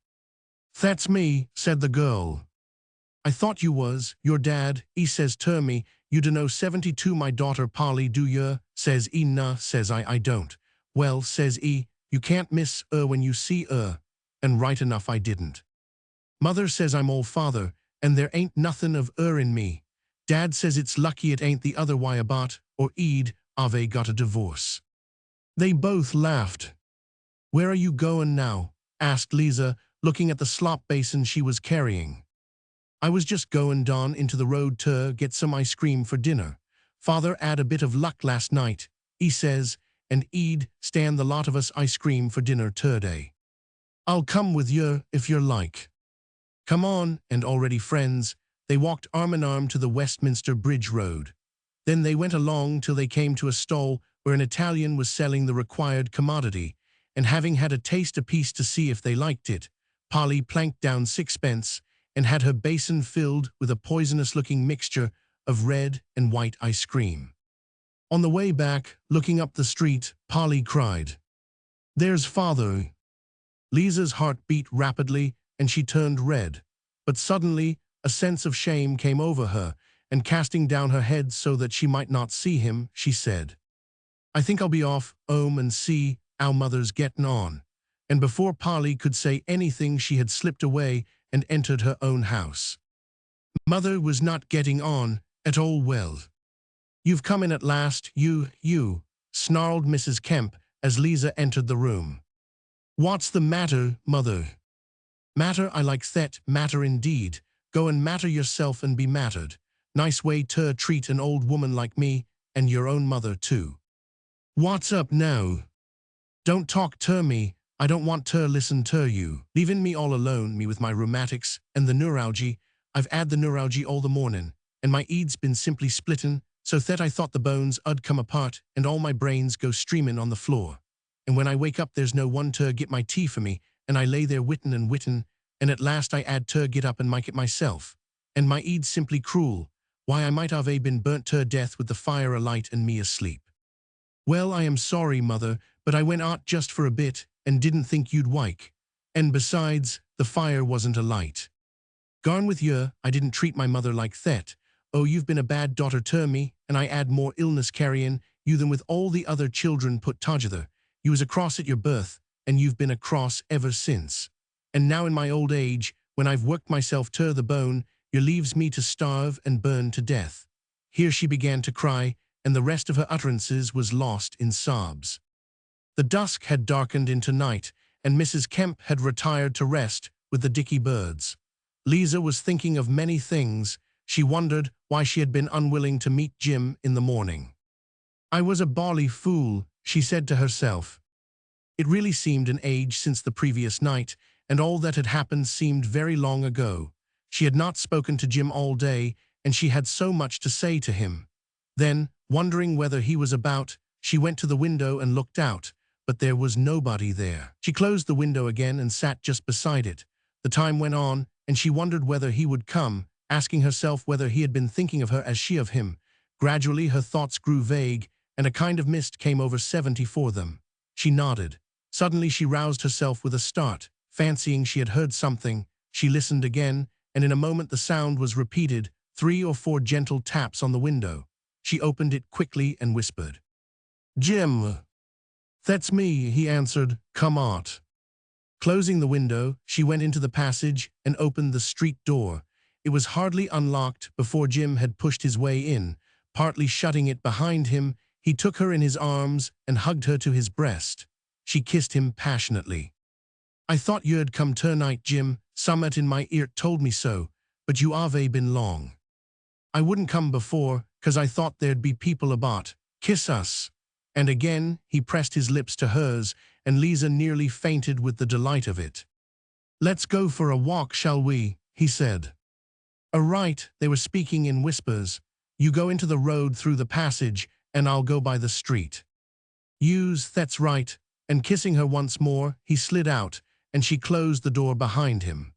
"That's me," said the girl. "I thought you was. Your dad, 'e says ter me, you dunno 72 my daughter Polly, do yer?" Says 'e, "Nah," says I don't. "Well," says 'e, "you can't miss 'er when you see 'er." And right enough I didn't. Mother says I'm all father, and there ain't nothin' of 'er in me. Dad says it's lucky it ain't the other way about, or 'e'd ave got a divorce. They both laughed. "Where are you goin' now?" asked Liza, looking at the slop basin she was carrying. "I was just goin' down into the road to get some ice cream for dinner. Father 'ad a bit of luck last night, 'e says, and 'e'd stand the lot of us ice cream for dinner today. I'll come with yer if you're like." "Come on," and already friends, they walked arm in arm to the Westminster Bridge Road. Then they went along till they came to a stall where an Italian was selling the required commodity, and having had a taste apiece to see if they liked it, Polly planked down 6pence and had her basin filled with a poisonous-looking mixture of red and white ice cream. On the way back, looking up the street, Polly cried, "There's Father." Liza's heart beat rapidly, and she turned red. But suddenly, a sense of shame came over her, and casting down her head so that she might not see him, she said, "I think I'll be off 'ome and see 'ow Mother's gettin' on." And before Polly could say anything, she had slipped away and entered her own house. Mother was not getting on at all well. "You've come in at last, you," snarled Mrs. Kemp as Liza entered the room. "What's the matter, Mother?" "Matter, I like that, matter indeed. Go and matter yourself and be mattered. Nice way to treat an old woman like me, and your own mother too." "What's up now?" "Don't talk to me. I don't want to listen to you. Leaving me all alone, me with my rheumatics and the neuralgy. I've 'ad the neuralgy all the morning, and my 'ead's been simply splittin', so that I thought the bones 'ud come apart and all my brains go streamin' on the floor. And when I wake up there's no one to get my tea for me, and I lay there wittin' and wittin', and at last I 'ad to get up and make it myself. And my 'ead's simply cruel. Why, I might have been burnt to death with the fire alight and me asleep." "Well, I am sorry, Mother, but I went out just for a bit and didn't think you'd wake. And besides, the fire wasn't alight. Garn with yer, I didn't treat my mother like that. Oh, you've been a bad daughter to me, and I 'ad more illness carryin' you than with all the other children put together. You was a cross at your birth, and you've been a cross ever since. And now in my old age, when I've worked myself to the bone, you leaves me to starve and burn to death." Here she began to cry, and the rest of her utterances was lost in sobs. The dusk had darkened into night, and Mrs. Kemp had retired to rest with the dicky birds. Liza was thinking of many things. She wondered why she had been unwilling to meet Jim in the morning. "I was a bally fool," she said to herself. It really seemed an age since the previous night, and all that had happened seemed very long ago. She had not spoken to Jim all day, and she had so much to say to him. Then, wondering whether he was about, she went to the window and looked out, but there was nobody there. She closed the window again and sat just beside it. The time went on, and she wondered whether he would come, asking herself whether he had been thinking of her as she of him. Gradually her thoughts grew vague, and a kind of mist came over 70 for them. She nodded. Suddenly she roused herself with a start, fancying she had heard something. She listened again, and in a moment the sound was repeated, 3 or 4 gentle taps on the window. She opened it quickly and whispered, "Jim." "That's me," he answered. "Come out." Closing the window, she went into the passage and opened the street door. It was hardly unlocked before Jim had pushed his way in. Partly shutting it behind him, he took her in his arms and hugged her to his breast. She kissed him passionately. "I thought you'd come tonight, Jim. Summat in my ear told me so, but you ave been long. I wouldn't come before, 'cause I thought there'd be people about. Kiss us." And again he pressed his lips to hers, and Liza nearly fainted with the delight of it. "Let's go for a walk, shall we?" he said. "All right," they were speaking in whispers. "You go into the road through the passage, and I'll go by the street." That's right." And kissing her once more, he slid out, and she closed the door behind him.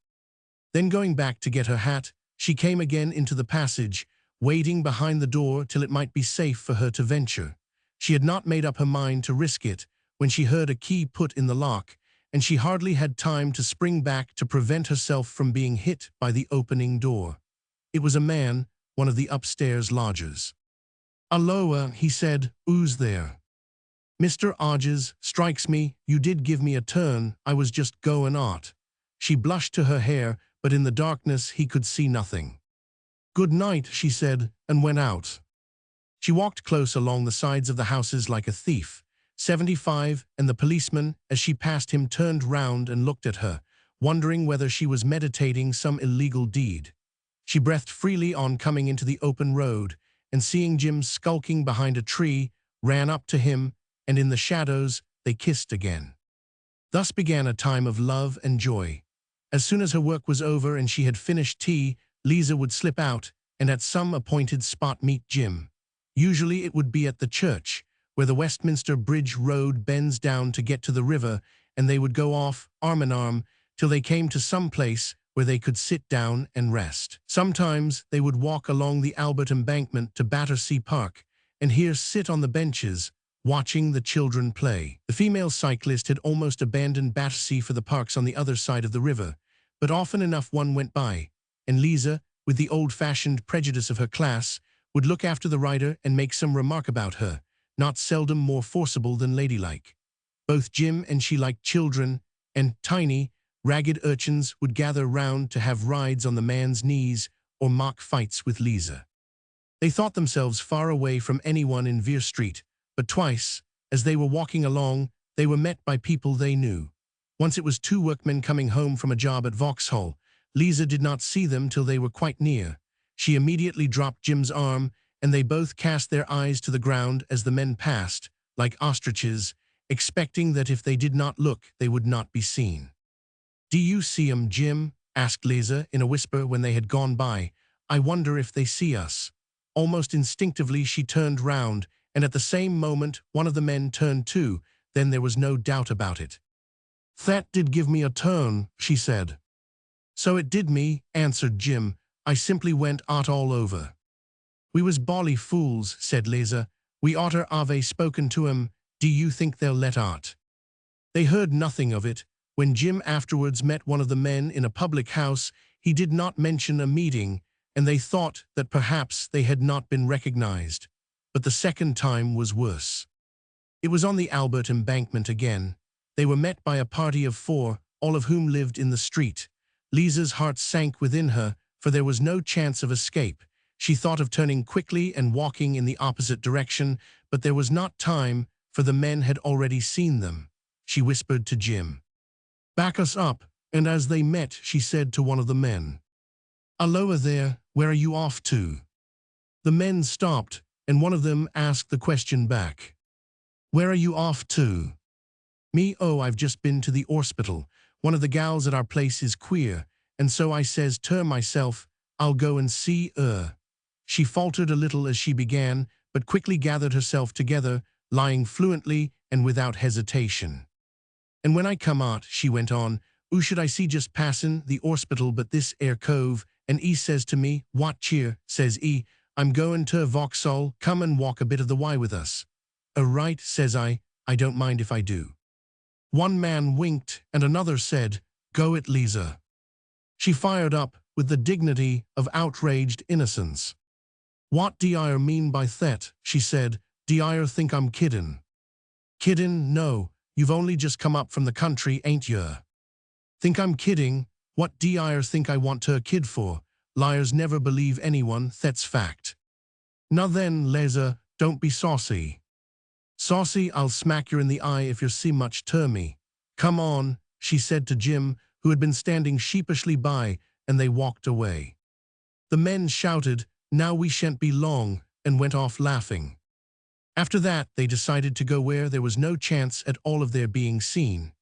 Then going back to get her hat, she came again into the passage, waiting behind the door till it might be safe for her to venture. She had not made up her mind to risk it when she heard a key put in the lock, and she hardly had time to spring back to prevent herself from being hit by the opening door. It was a man, one of the upstairs lodgers. "Alloa," he said, "who's there?" "Mr. Odges, strikes me, you did give me a turn, I was just going out." She blushed to her hair, but in the darkness he could see nothing. "Good night," she said, and went out. She walked close along the sides of the houses like a thief. 75, and the policeman, as she passed him, turned round and looked at her, wondering whether she was meditating some illegal deed. She breathed freely on coming into the open road, and seeing Jim skulking behind a tree, ran up to him, and in the shadows they kissed again. Thus began a time of love and joy. As soon as her work was over and she had finished tea, Liza would slip out and at some appointed spot meet Jim. Usually it would be at the church, where the Westminster Bridge Road bends down to get to the river, and they would go off, arm in arm, till they came to some place where they could sit down and rest. Sometimes they would walk along the Albert Embankment to Battersea Park, and here sit on the benches, watching the children play. The female cyclist had almost abandoned Battersea for the parks on the other side of the river, but often enough one went by, and Liza, with the old-fashioned prejudice of her class, would look after the rider and make some remark about her, not seldom more forcible than ladylike. Both Jim and she liked children, and tiny, ragged urchins would gather round to have rides on the man's knees or mock fights with Liza. They thought themselves far away from anyone in Vere Street, but twice, as they were walking along, they were met by people they knew. Once it was two workmen coming home from a job at Vauxhall. Liza did not see them till they were quite near. She immediately dropped Jim's arm, and they both cast their eyes to the ground as the men passed, like ostriches, expecting that if they did not look, they would not be seen. "Do you see 'em, Jim?" asked Liza in a whisper when they had gone by. "I wonder if they see us." Almost instinctively she turned round, and at the same moment one of the men turned too. Then there was no doubt about it. "That did give me a turn," she said. "So it did me," answered Jim. "I simply went out all over." "We was bally fools," said Liza. "We oughter ave spoken to 'em. Do you think they'll let out?" They heard nothing of it. When Jim afterwards met one of the men in a public house, he did not mention a meeting, and they thought that perhaps they had not been recognized. But the second time was worse. It was on the Albert Embankment again. They were met by a party of 4, all of whom lived in the street. Liza's heart sank within her, for there was no chance of escape. She thought of turning quickly and walking in the opposite direction, but there was not time, for the men had already seen them. She whispered to Jim, "Back us up," and as they met, she said to one of the men, "Alloa there, where are you off to?" The men stopped, and one of them asked the question back. "Where are you off to?" "Me, oh, I've just been to the orspital. One of the gals at our place is queer, and so I says to myself, I'll go and see her." She faltered a little as she began, but quickly gathered herself together, lying fluently and without hesitation. "And when I come out," she went on, "'oo should I see just passin' the orspital but this 'ere cove, and 'e says to me, 'What cheer?' says 'e, 'I'm goin' to Vauxhall, come and walk a bit of the way with us.' 'Right,' says I don't mind if I do." One man winked, and another said, "Go it, Liza." She fired up with the dignity of outraged innocence. "What d'yer mean by that?" she said. "D'yer think I'm kiddin'?" "Kiddin'? No, you've only just come up from the country, ain't yer?" "Think I'm kidding? What d'yer think I want to kid for? Liars never believe anyone, that's fact." "Now then, Liza, don't be saucy." "Saucy, I'll smack yer in the eye if yer see much ter me." "Come on," she said to Jim, who had been standing sheepishly by, and they walked away. The men shouted, "Now we shan't be long," and went off laughing. After that, they decided to go where there was no chance at all of their being seen.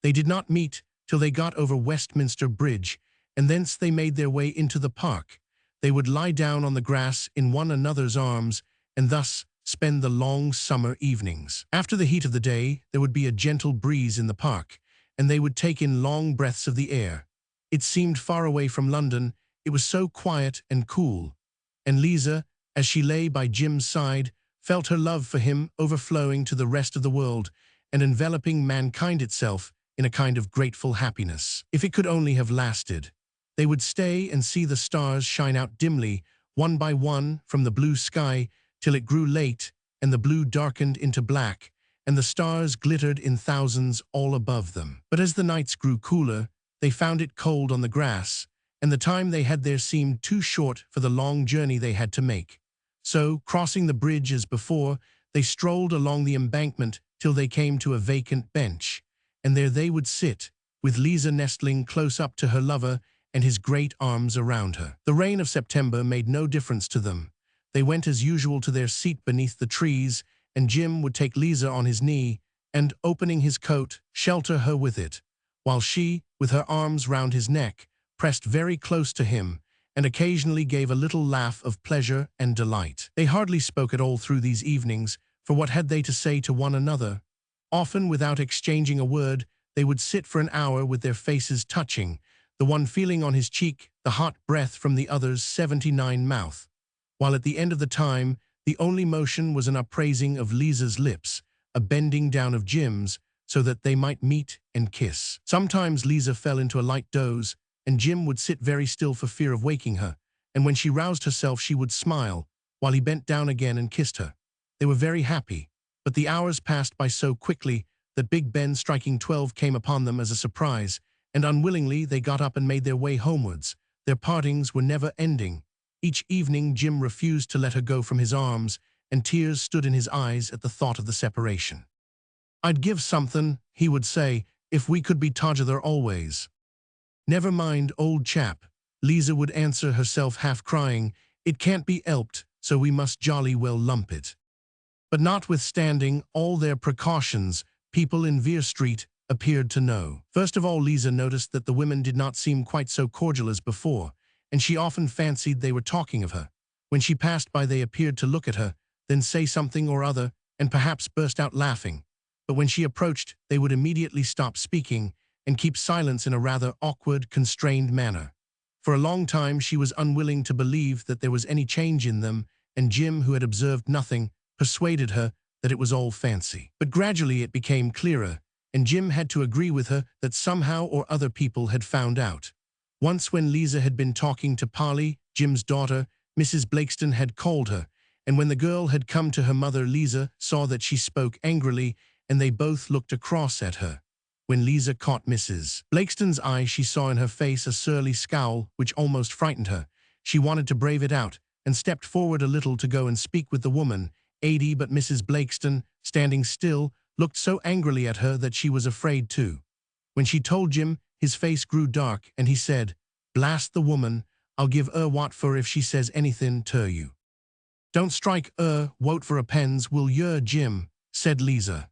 They did not meet till they got over Westminster Bridge, and thence they made their way into the park. They would lie down on the grass in one another's arms, and thus spend the long summer evenings. After the heat of the day, there would be a gentle breeze in the park, and they would take in long breaths of the air. It seemed far away from London, it was so quiet and cool. And Liza, as she lay by Jim's side, felt her love for him overflowing to the rest of the world and enveloping mankind itself in a kind of grateful happiness. If it could only have lasted. They would stay and see the stars shine out dimly, one by one, from the blue sky, till it grew late, and the blue darkened into black, and the stars glittered in thousands all above them. But as the nights grew cooler, they found it cold on the grass, and the time they had there seemed too short for the long journey they had to make. So, crossing the bridge as before, they strolled along the embankment till they came to a vacant bench, and there they would sit, with Liza nestling close up to her lover and his great arms around her. The rain of September made no difference to them. They went as usual to their seat beneath the trees, and Jim would take Liza on his knee and, opening his coat, shelter her with it, while she, with her arms round his neck, pressed very close to him, and occasionally gave a little laugh of pleasure and delight. They hardly spoke at all through these evenings, for what had they to say to one another? Often, without exchanging a word, they would sit for an hour with their faces touching, the one feeling on his cheek the hot breath from the other's 79 mouth, while at the end of the time, the only motion was an upraising of Liza's lips, a bending down of Jim's, so that they might meet and kiss. Sometimes Liza fell into a light doze, and Jim would sit very still for fear of waking her, and when she roused herself she would smile, while he bent down again and kissed her. They were very happy, but the hours passed by so quickly that Big Ben striking 12 came upon them as a surprise, and unwillingly they got up and made their way homewards. Their partings were never ending. Each evening Jim refused to let her go from his arms, and tears stood in his eyes at the thought of the separation. "I'd give something," he would say, "if we could be together always." "Never mind, old chap," Liza would answer herself half crying, "it can't be helped, so we must jolly well lump it." But notwithstanding all their precautions, people in Vere Street appeared to know. First of all, Liza noticed that the women did not seem quite so cordial as before, and she often fancied they were talking of her. When she passed by they appeared to look at her, then say something or other, and perhaps burst out laughing. But when she approached, they would immediately stop speaking, and keep silence in a rather awkward, constrained manner. For a long time she was unwilling to believe that there was any change in them, and Jim, who had observed nothing, persuaded her that it was all fancy. But gradually it became clearer, and Jim had to agree with her that somehow or other people had found out. Once when Liza had been talking to Polly, Jim's daughter, Mrs. Blakeston had called her, and when the girl had come to her mother, Liza saw that she spoke angrily, and they both looked across at her. When Liza caught Mrs. Blakeston's eye, she saw in her face a surly scowl which almost frightened her. She wanted to brave it out, and stepped forward a little to go and speak with the woman, but Mrs. Blakeston, standing still, looked so angrily at her that she was afraid too. When she told Jim, his face grew dark, and he said, "Blast the woman, I'll give her what for if she says anything to you." "Don't strike her, wote for a pens, will yer, Jim?" said Liza.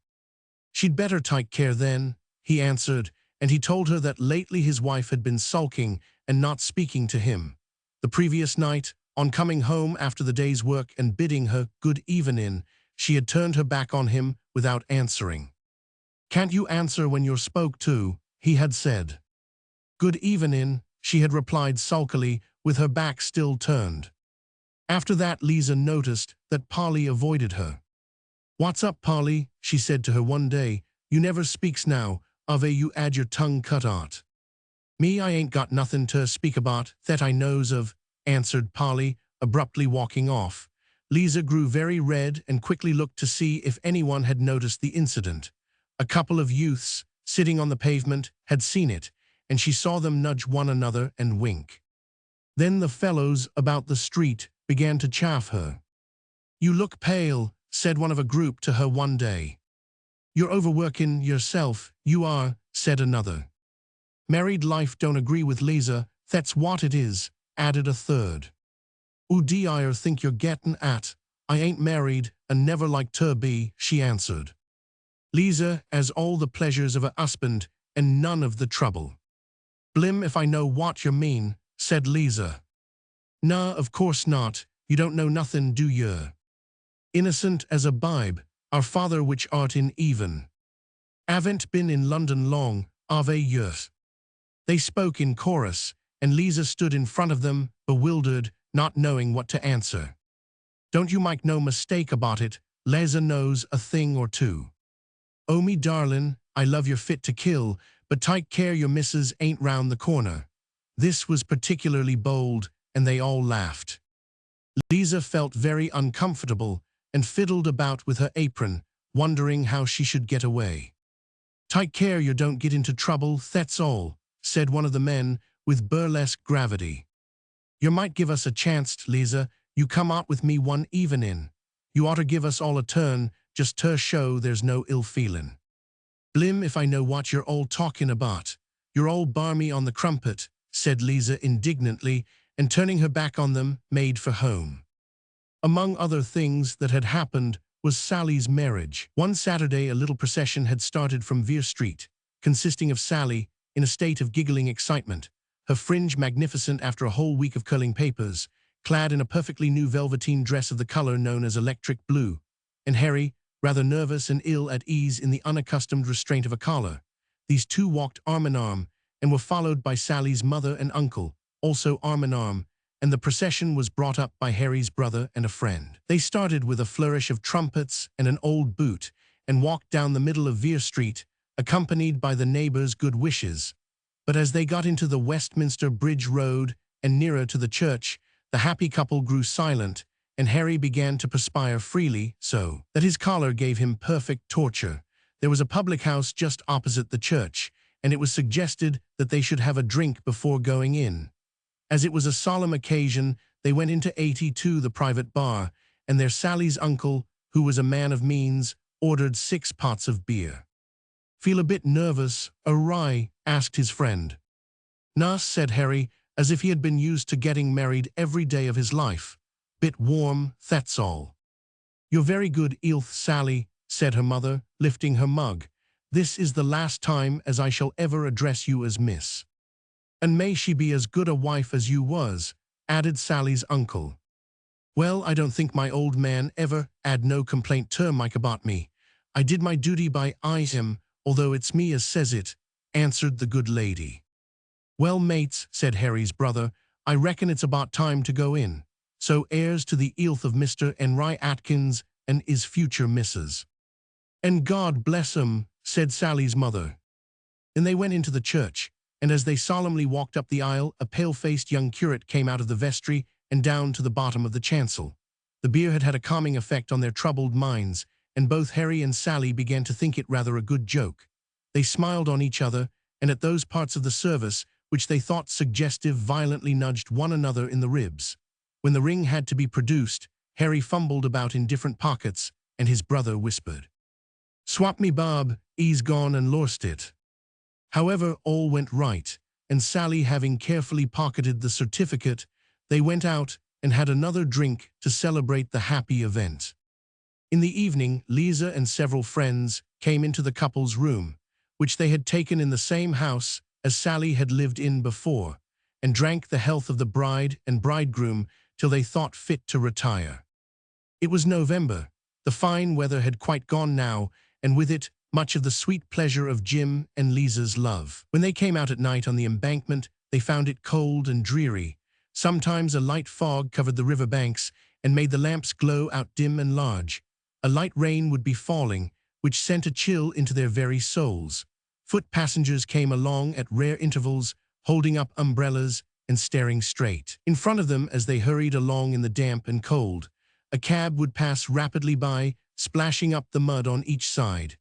"She'd better take care then," he answered, and he told her that lately his wife had been sulking and not speaking to him. The previous night, on coming home after the day's work and bidding her good evening, she had turned her back on him without answering. "Can't you answer when you're spoke to?" he had said. "Good evening," she had replied sulkily, with her back still turned. After that Liza noticed that Polly avoided her. "What's up, Polly?" she said to her one day. "You never speaks now, ave you 'ad your tongue cut out?" "Me, I ain't got nothing to speak about that I knows of," answered Polly, abruptly walking off. Liza grew very red and quickly looked to see if anyone had noticed the incident. A couple of youths, sitting on the pavement, had seen it, and she saw them nudge one another and wink. Then the fellows about the street began to chaff her. "You look pale," said one of a group to her one day. "You're overworking yourself, you are," said another. "Married life don't agree with Liza, that's what it is," added a third. "Who do you think you're getting at?" I ain't married, and never like to be, she answered. Liza has all the pleasures of a husband, and none of the trouble. Blim if I know what you mean, said Liza. Nah, of course not, you don't know nothing, do you? Innocent as a bibe, our father which art in even. Avent been in London long, ave years. They spoke in chorus, and Liza stood in front of them, bewildered, not knowing what to answer. Don't you make no mistake about it, Liza knows a thing or two. Oh me darlin', I love you fit to kill, but take care your missus ain't round the corner. This was particularly bold, and they all laughed. Liza felt very uncomfortable and fiddled about with her apron, wondering how she should get away. Take care you don't get into trouble, that's all, said one of the men with burlesque gravity. You might give us a chance, Liza, you come out with me one evening. You oughter give us all a turn, just to show there's no ill feelin'. Blim if I know what you're all talking about. You're all barmy on the crumpet, said Liza indignantly, and turning her back on them, made for home. Among other things that had happened was Sally's marriage. One Saturday a little procession had started from Vere Street, consisting of Sally, in a state of giggling excitement, her fringe magnificent after a whole week of curling papers, clad in a perfectly new velveteen dress of the color known as electric blue, and Harry, rather nervous and ill at ease in the unaccustomed restraint of a collar. These two walked arm in arm, and were followed by Sally's mother and uncle, also arm in arm, and the procession was brought up by Harry's brother and a friend. They started with a flourish of trumpets and an old boot, and walked down the middle of Vere Street, accompanied by the neighbors' good wishes. But as they got into the Westminster Bridge Road and nearer to the church, the happy couple grew silent, and Harry began to perspire freely, so that his collar gave him perfect torture. There was a public house just opposite the church, and it was suggested that they should have a drink before going in. As it was a solemn occasion, they went into 82, the private bar, and there Sally's uncle, who was a man of means, ordered 6 pots of beer. Feel a bit nervous, awry? Asked his friend. Nah, said Harry, as if he had been used to getting married every day of his life. Bit warm, that's all. You're very good, Eelth Sally, said her mother, lifting her mug. This is the last time as I shall ever address you as miss. And may she be as good a wife as you was, added Sally's uncle. Well, I don't think my old man ever had no complaint to Mike about me. I did my duty by him, although it's me as says it, answered the good lady. Well, mates, said Harry's brother, I reckon it's about time to go in. So heirs to the Eelth of Mr. Henry Atkins and his future missus. And God bless 'em, said Sally's mother. Then they went into the church, and as they solemnly walked up the aisle, a pale-faced young curate came out of the vestry and down to the bottom of the chancel. The beer had had a calming effect on their troubled minds, and both Harry and Sally began to think it rather a good joke. They smiled on each other, and at those parts of the service which they thought suggestive violently nudged one another in the ribs. When the ring had to be produced, Harry fumbled about in different pockets, and his brother whispered, "Swap me Bob, he's gone and lost it." However, all went right, and Sally having carefully pocketed the certificate, they went out and had another drink to celebrate the happy event. In the evening, Liza and several friends came into the couple's room, which they had taken in the same house as Sally had lived in before, and drank the health of the bride and bridegroom till they thought fit to retire. It was November. The fine weather had quite gone now, and with it much of the sweet pleasure of Jim and Liza's love. When they came out at night on the embankment, they found it cold and dreary. Sometimes a light fog covered the river banks and made the lamps glow out dim and large. A light rain would be falling, which sent a chill into their very souls. Foot passengers came along at rare intervals, holding up umbrellas and staring straight in front of them as they hurried along in the damp and cold. A cab would pass rapidly by, splashing up the mud on each side.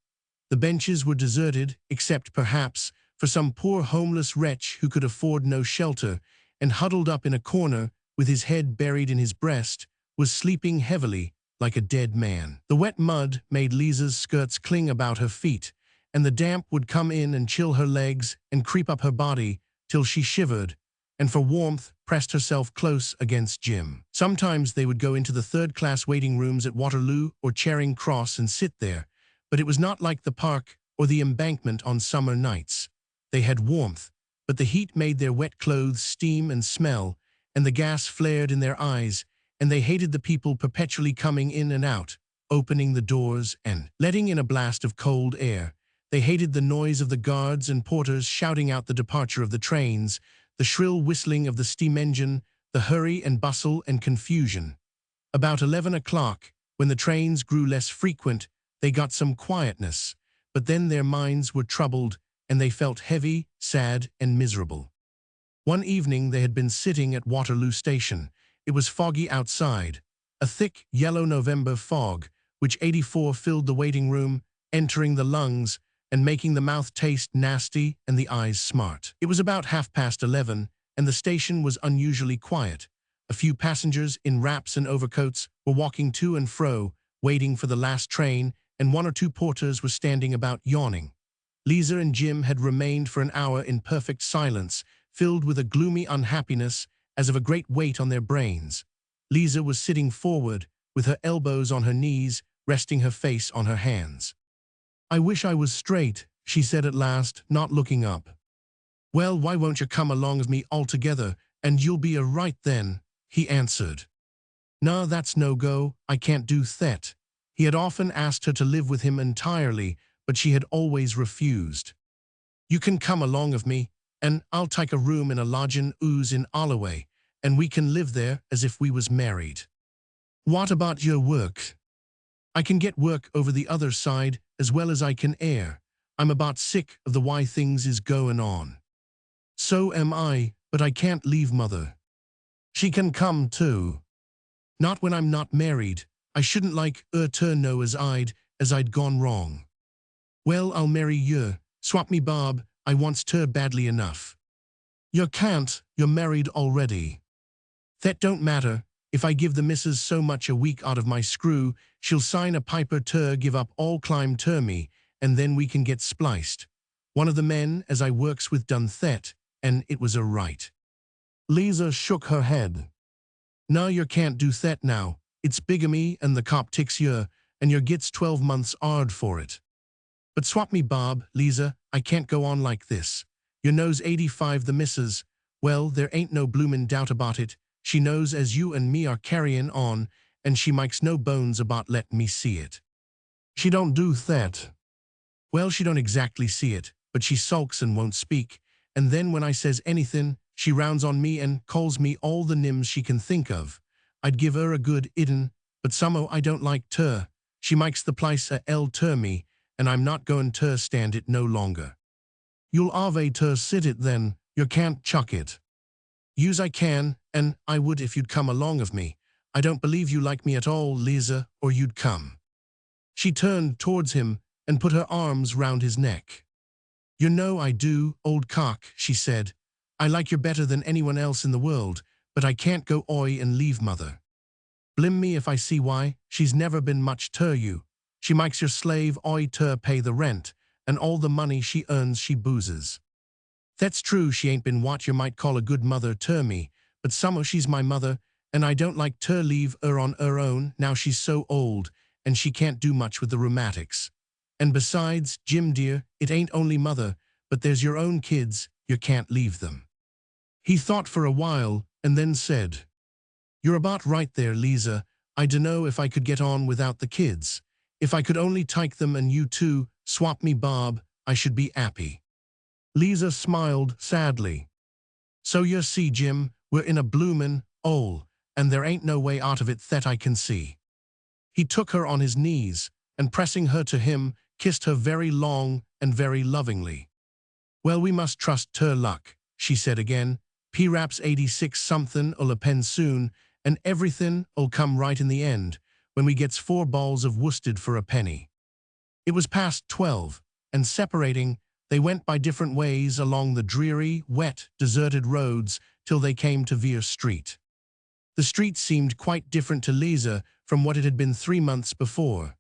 The benches were deserted, except, perhaps, for some poor homeless wretch who could afford no shelter, and huddled up in a corner, with his head buried in his breast, was sleeping heavily, like a dead man. The wet mud made Liza's skirts cling about her feet, and the damp would come in and chill her legs and creep up her body till she shivered, and for warmth pressed herself close against Jim. Sometimes they would go into the third-class waiting rooms at Waterloo or Charing Cross and sit there, but it was not like the park or the embankment on summer nights. They had warmth, but the heat made their wet clothes steam and smell, and the gas flared in their eyes, and they hated the people perpetually coming in and out, opening the doors and letting in a blast of cold air. They hated the noise of the guards and porters shouting out the departure of the trains, the shrill whistling of the steam engine, the hurry and bustle and confusion. About 11 o'clock, when the trains grew less frequent, they got some quietness, but then their minds were troubled, and they felt heavy, sad, and miserable. One evening they had been sitting at Waterloo Station. It was foggy outside, a thick, yellow November fog, which 84 filled the waiting room, entering the lungs, and making the mouth taste nasty and the eyes smart. It was about 11:30, and the station was unusually quiet. A few passengers in wraps and overcoats were walking to and fro, waiting for the last train, and one or two porters were standing about yawning. Liza and Jim had remained for an hour in perfect silence, filled with a gloomy unhappiness as of a great weight on their brains. Liza was sitting forward, with her elbows on her knees, resting her face on her hands. "I wish I was straight," she said at last, not looking up. "Well, why won't you come along with me altogether, and you'll be a right then," he answered. "Nah, that's no go, I can't do that." He had often asked her to live with him entirely, but she had always refused. "You can come along with me, and I'll take a room in a lodging house in Holloway, and we can live there as if we was married." "What about your work?" "I can get work over the other side as well as I can air. I'm about sick of the way things is going on." "So am I, but I can't leave Mother." "She can come too." "Not when I'm not married. I shouldn't like to know as I'd gone wrong." "Well, I'll marry you. Swap me Bob, I wants her badly enough." "You can't, you're married already." "That don't matter. If I give the missus so much a week out of my screw, she'll sign a paper to give up all climb to me, and then we can get spliced. One of the men as I works with done that, and it was a right." Liza shook her head. "No, you can't do that now. It's bigamy, and the cop ticks you, and you gets 12 months hard for it." "But swap me Bob, Liza, I can't go on like this. You knows 85 the missus. Well, there ain't no bloomin' doubt about it. She knows as you and me are carryin' on, and she makes no bones about letting me see it." "She don't do that." "Well, she don't exactly see it, but she sulks and won't speak, and then when I says anything, she rounds on me and calls me all the nims she can think of. I'd give her a good idin, but somehow I don't like ter. She makes the place a hell ter me, and I'm not going to stand it no longer." "You'll ave to sit it then, you can't chuck it." "Use I can, and I would if you'd come along of me. I don't believe you like me at all, Liza, or you'd come." She turned towards him and put her arms round his neck. "You know I do, old cock," she said. "I like you better than anyone else in the world, but I can't go oi and leave Mother. Blim me if I see why. She's never been much to you. She makes your slave oi to pay the rent, and all the money she earns she boozes. That's true, she ain't been what you might call a good mother to me, but somehow she's my mother, and I don't like to leave her on her own now she's so old, and she can't do much with the rheumatics. And besides, Jim dear, it ain't only Mother, but there's your own kids, you can't leave them." He thought for a while, and then said, "You're about right there, Liza. I dunno if I could get on without the kids. If I could only take them and you two swap me Bob, I should be happy." Liza smiled sadly. "So you see, Jim, we're in a bloomin' hole, and there ain't no way out of it that I can see." He took her on his knees, and pressing her to him, kissed her very long and very lovingly. "Well, we must trust ter luck," she said again. "Perhaps 86 somethin'll append soon, and everything'll come right in the end, when we gets 4 balls of worsted for a penny." It was past 12, and separating, they went by different ways along the dreary, wet, deserted roads till they came to Vere Street. The street seemed quite different to Liza from what it had been 3 months before.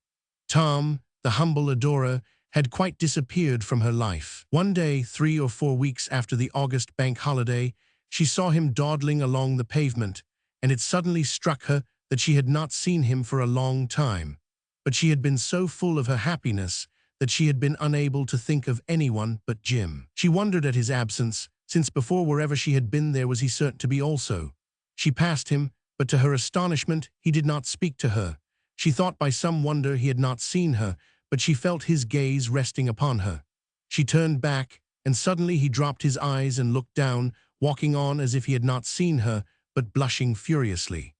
Tom, the humble adorer, had quite disappeared from her life. One day, 3 or 4 weeks after the August bank holiday, She saw him dawdling along the pavement, and it suddenly struck her that she had not seen him for a long time. But she had been so full of her happiness that she had been unable to think of anyone but Jim. She wondered at his absence, since before wherever she had been there was he certain to be also. She passed him, but to her astonishment he did not speak to her. She thought by some wonder he had not seen her, but she felt his gaze resting upon her. She turned back, and suddenly he dropped his eyes and looked down, walking on as if he had not seen her, but blushing furiously.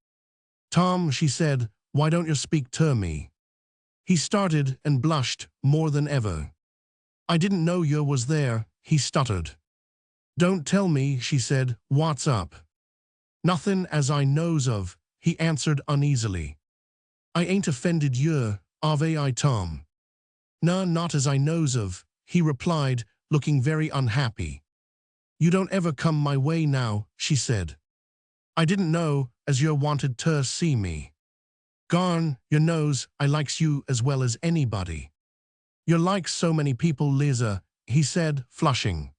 "Tom," she said, "why don't you speak to me?" He started and blushed more than ever. "I didn't know you was there," he stuttered. "Don't tell me," she said, "what's up?" "Nothing as I knows of," he answered uneasily. "I ain't offended you, ave I, Tom?" "No, not as I knows of," he replied, looking very unhappy. "You don't ever come my way now," she said. "I didn't know as you wanted to see me. Garn, you knows I likes you as well as anybody." "You like so many people, Liza," he said, flushing.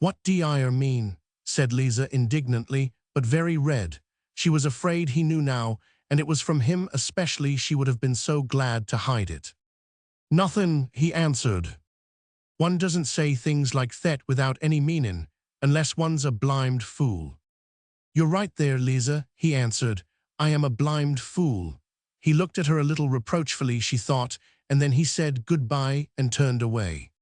"What d'yer mean?" said Liza indignantly, but very red. She was afraid he knew now, and it was from him especially she would have been so glad to hide it. "Nothing," he answered. "One doesn't say things like that without any meaning, unless one's a blind fool." "You're right there, Liza," he answered. "I am a blind fool." He looked at her a little reproachfully, she thought, and then he said goodbye and turned away.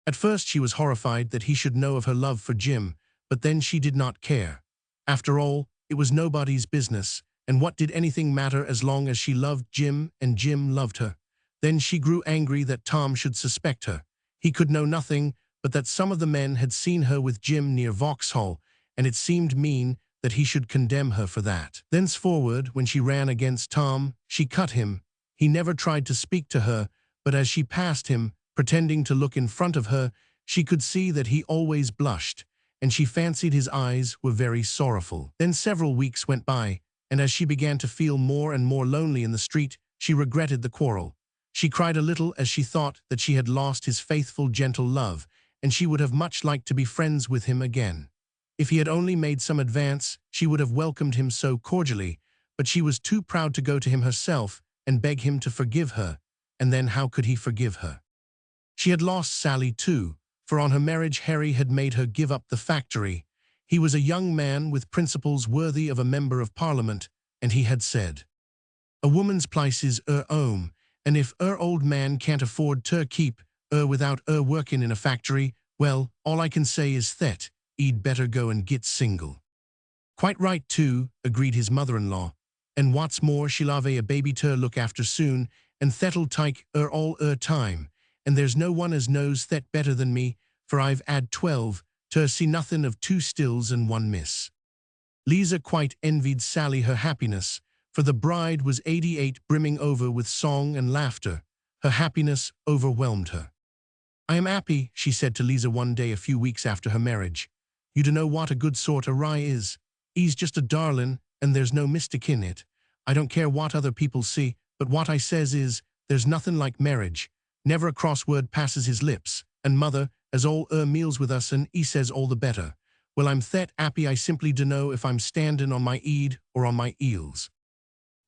At first she was horrified that he should know of her love for Jim, but then she did not care. After all, it was nobody's business, and what did anything matter as long as she loved Jim and Jim loved her? Then she grew angry that Tom should suspect her. He could know nothing but that some of the men had seen her with Jim near Vauxhall, and it seemed mean that he should condemn her for that. Thenceforward, when she ran against Tom, she cut him. He never tried to speak to her, but as she passed him, pretending to look in front of her, she could see that he always blushed, and she fancied his eyes were very sorrowful. Then several weeks went by, and as she began to feel more and more lonely in the street, she regretted the quarrel. She cried a little as she thought that she had lost his faithful, gentle love, and she would have much liked to be friends with him again. If he had only made some advance, she would have welcomed him so cordially, but she was too proud to go to him herself and beg him to forgive her, and then how could he forgive her? She had lost Sally too, for on her marriage Harry had made her give up the factory. He was a young man with principles worthy of a member of Parliament, and he had said, "A woman's place is 'er 'ome, and if 'er old man can't afford to keep 'er without 'er working in a factory, well, all I can say is that 'e'd better go and git single." "Quite right too," agreed his mother-in-law. "And what's more, she'll have a baby to look after soon, and that'll take 'er all 'er time. And there's no one as knows that better than me, for I've 'ad 12, to see nothing of 2 stills and 1 miss." Liza quite envied Sally her happiness, for the bride was 88, brimming over with song and laughter. Her happiness overwhelmed her. "I am 'appy," she said to Liza one day a few weeks after her marriage. "You dunno what a good sort of rye is. 'E's just a darlin', and there's no mystic in it. I don't care what other people see, but what I says is, there's nothing like marriage. Never a cross word passes his lips, and mother, as all 'er meals with us, and 'e says all the better. Well, I'm that 'appy I simply dunno if I'm standin' on my 'eed or on my 'eels."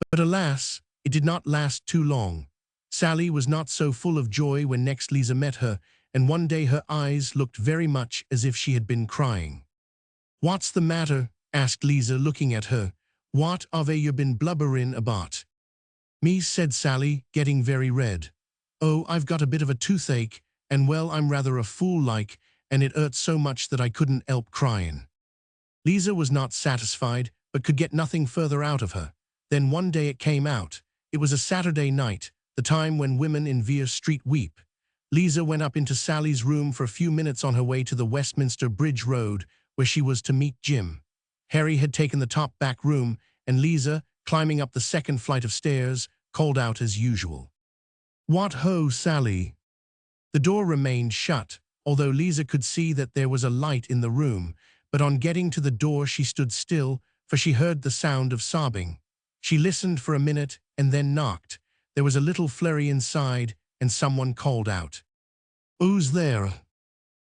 But alas, it did not last too long. Sally was not so full of joy when next Liza met her, and one day her eyes looked very much as if she had been crying. "What's the matter?" asked Liza, looking at her. "What have you been blubberin' about?" "Me," said Sally, getting very red. "Oh, I've got a bit of a toothache, and well, I'm rather a fool like, and it 'urt so much that I couldn't help cryin'." Liza was not satisfied, but could get nothing further out of her. Then one day it came out. It was a Saturday night, the time when women in Vere Street weep. Liza went up into Sally's room for a few minutes on her way to the Westminster Bridge Road, where she was to meet Jim. Harry had taken the top back room, and Liza, climbing up the second flight of stairs, called out as usual, "What ho, Sally?" The door remained shut, although Liza could see that there was a light in the room, but on getting to the door she stood still, for she heard the sound of sobbing. She listened for a minute and then knocked. There was a little flurry inside, and someone called out, "Who's there?"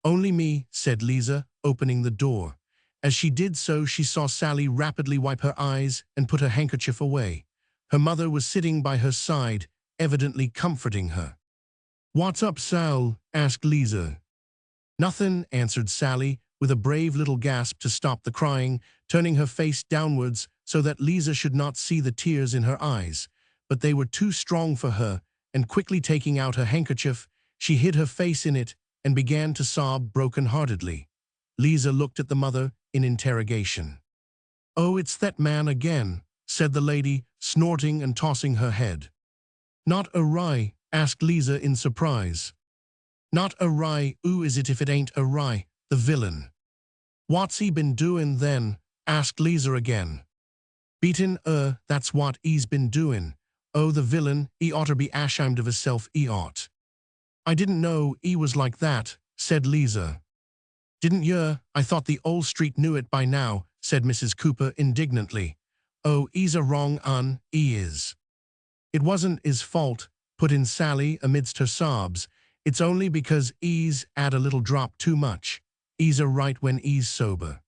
"Only me," said Liza, opening the door. As she did so, she saw Sally rapidly wipe her eyes and put her handkerchief away. Her mother was sitting by her side, evidently comforting her. "What's up, Sal?" asked Liza. "Nothing," answered Sally, with a brave little gasp to stop the crying, turning her face downwards so that Liza should not see the tears in her eyes. But they were too strong for her, and quickly taking out her handkerchief, she hid her face in it and began to sob broken-heartedly. Liza looked at the mother in interrogation. "Oh, it's that man again," said the lady, snorting and tossing her head. "Not a rye?" asked Liza in surprise. "Not a rye, who is it if it ain't a rye, the villain?" "What's he been doin' then?" asked Liza again. "Beatin' that's what he's been doin'. Oh, the villain, he oughter be ashamed of hisself, he ought." "I didn't know he was like that," said Liza. "Didn't yer? I thought the old street knew it by now," said Mrs. Cooper indignantly. "Oh, he's a wrong 'un, he is." "It wasn't his fault," put in Sally amidst her sobs. "It's only because he's 'ad a little drop too much. He's a right when he's sober."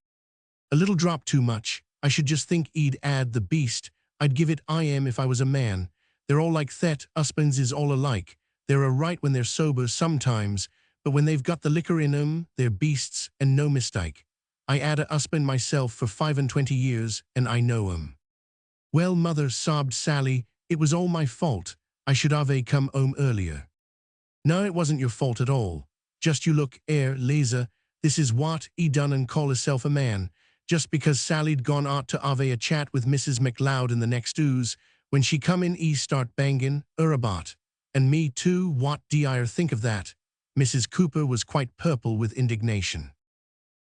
"A little drop too much? I should just think he'd 'ad the beast. I'd give it I am if I was a man. They're all like that, husbands is all alike. They're a right when they're sober sometimes, but when they've got the liquor in 'em, they're beasts, and no mistake. I 'ad a husband myself for 25 years, and I know 'em." "Well, mother," sobbed Sally, "it was all my fault. I should have come home earlier." "No, it wasn't your fault at all. Just you look 'ere, Liza, this is what he done and call hisself a man. Just because Sally'd gone out to have a chat with Mrs. McLeod in the next ooze, when she come in he start banging her about. And me too, what d'yer think of that?" Mrs. Cooper was quite purple with indignation.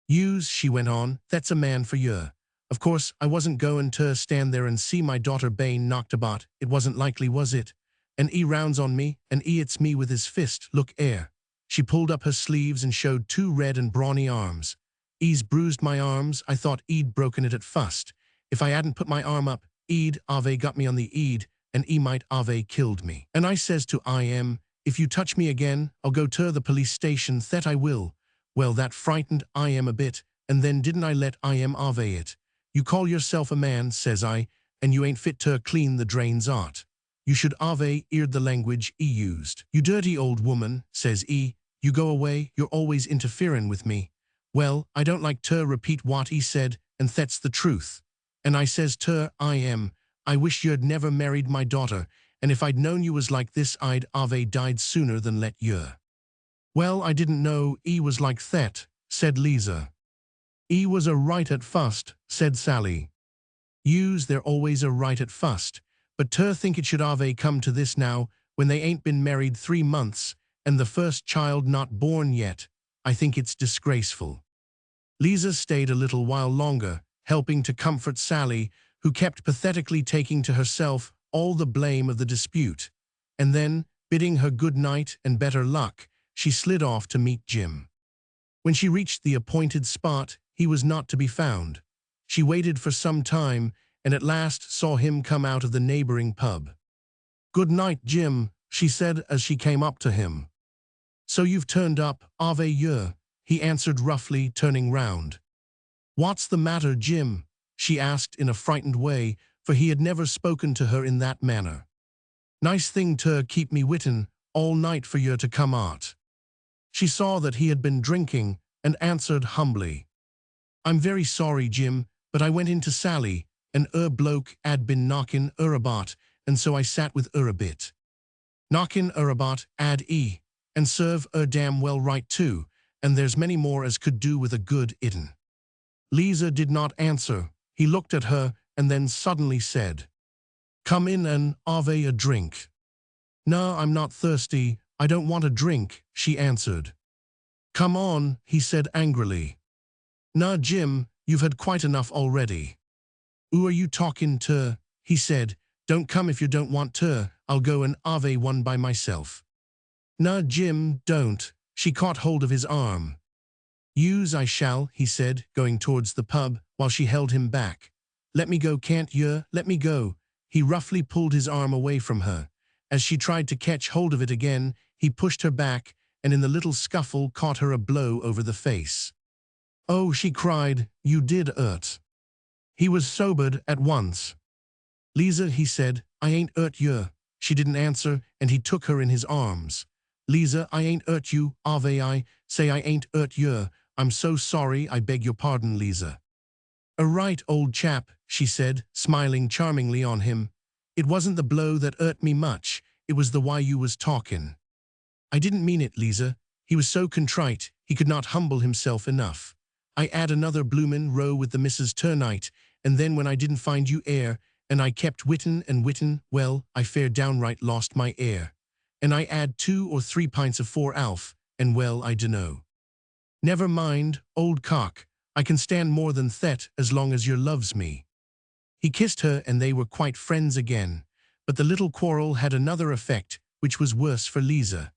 "Yous," she went on, "that's a man for yer. Of course, I wasn't goin' to stand there and see my daughter Bane knocked about, it wasn't likely, was it? And he rounds on me, and he hits me with his fist, look 'ere." She pulled up her sleeves and showed 2 red and brawny arms. "He's bruised my arms, I thought he'd broken it at fust. If I hadn't put my arm up, he'd have got me on the eed, and he might have killed me. And I says to I.M., if you touch me again, I'll go to the police station, that I will." Well, that frightened I.M. a bit, and then didn't I let I.M. have it. "You call yourself a man," says I, "and you ain't fit to clean the drains out. You should have eared the language he used. 'You dirty old woman,' says he, 'you go away, you're always interfering with me.' Well, I don't like to repeat what he said, and that's the truth. And I says to I.M., I wish you'd never married my daughter, and if I'd known you was like this, I'd have died sooner than let you." "Well, I didn't know he was like that," said Liza. "He was a right at fust," said Sally. "Yous, they're always a right at fust, but to think it should have come to this now, when they ain't been married 3 months, and the first child not born yet, I think it's disgraceful." Liza stayed a little while longer, helping to comfort Sally, who kept pathetically taking to herself all the blame of the dispute, and then, bidding her good night and better luck, she slid off to meet Jim. When she reached the appointed spot, he was not to be found. She waited for some time, and at last saw him come out of the neighboring pub. "Good night, Jim," she said as she came up to him. "So you've turned up, have you?" he answered roughly, turning round. "What's the matter, Jim?" she asked in a frightened way, for he had never spoken to her in that manner. "Nice thing to keep me waitin' all night for you to come out." She saw that he had been drinking, and answered humbly, "I'm very sorry, Jim, but I went into Sally, and bloke had been knockin' her about, and so I sat with her a bit." "Knockin' her about, had he? And serve her damn well right too, and there's many more as could do with a good it'in." Liza did not answer. He looked at her, and then suddenly said, "Come in and have a drink." "No, I'm not thirsty. I don't want a drink," she answered. "Come on," he said angrily. "No, Jim, you've had quite enough already." "Who are you talking to?" he said. "Don't come if you don't want to. I'll go and have one by myself." "No, Jim, don't." She caught hold of his arm. "Use I shall," he said, going towards the pub, while she held him back. "Let me go, can't you? Let me go." He roughly pulled his arm away from her. As she tried to catch hold of it again, he pushed her back, and in the little scuffle caught her a blow over the face. Oh, she cried, you did urt. He was sobered at once. Liza, he said, I ain't urt you. She didn't answer, and he took her in his arms. Liza, I ain't urt you, ave I, say I ain't urt you. I'm so sorry, I beg your pardon, Liza. Right, old chap, she said, smiling charmingly on him. It wasn't the blow that urt me much, it was the way you was talkin'. I didn't mean it, Liza. He was so contrite, he could not humble himself enough. I 'ad another bloomin' row with the missus ternight, and then when I didn't find you 'ere, and I kept witten and witten, well, I fair downright lost my 'air. And I 'ad 2 or 3 pints of 4 Alf, and well, I dunno. Never mind, old cock, I can stand more than that as long as you loves me. He kissed her and they were quite friends again, but the little quarrel had another effect, which was worse for Liza.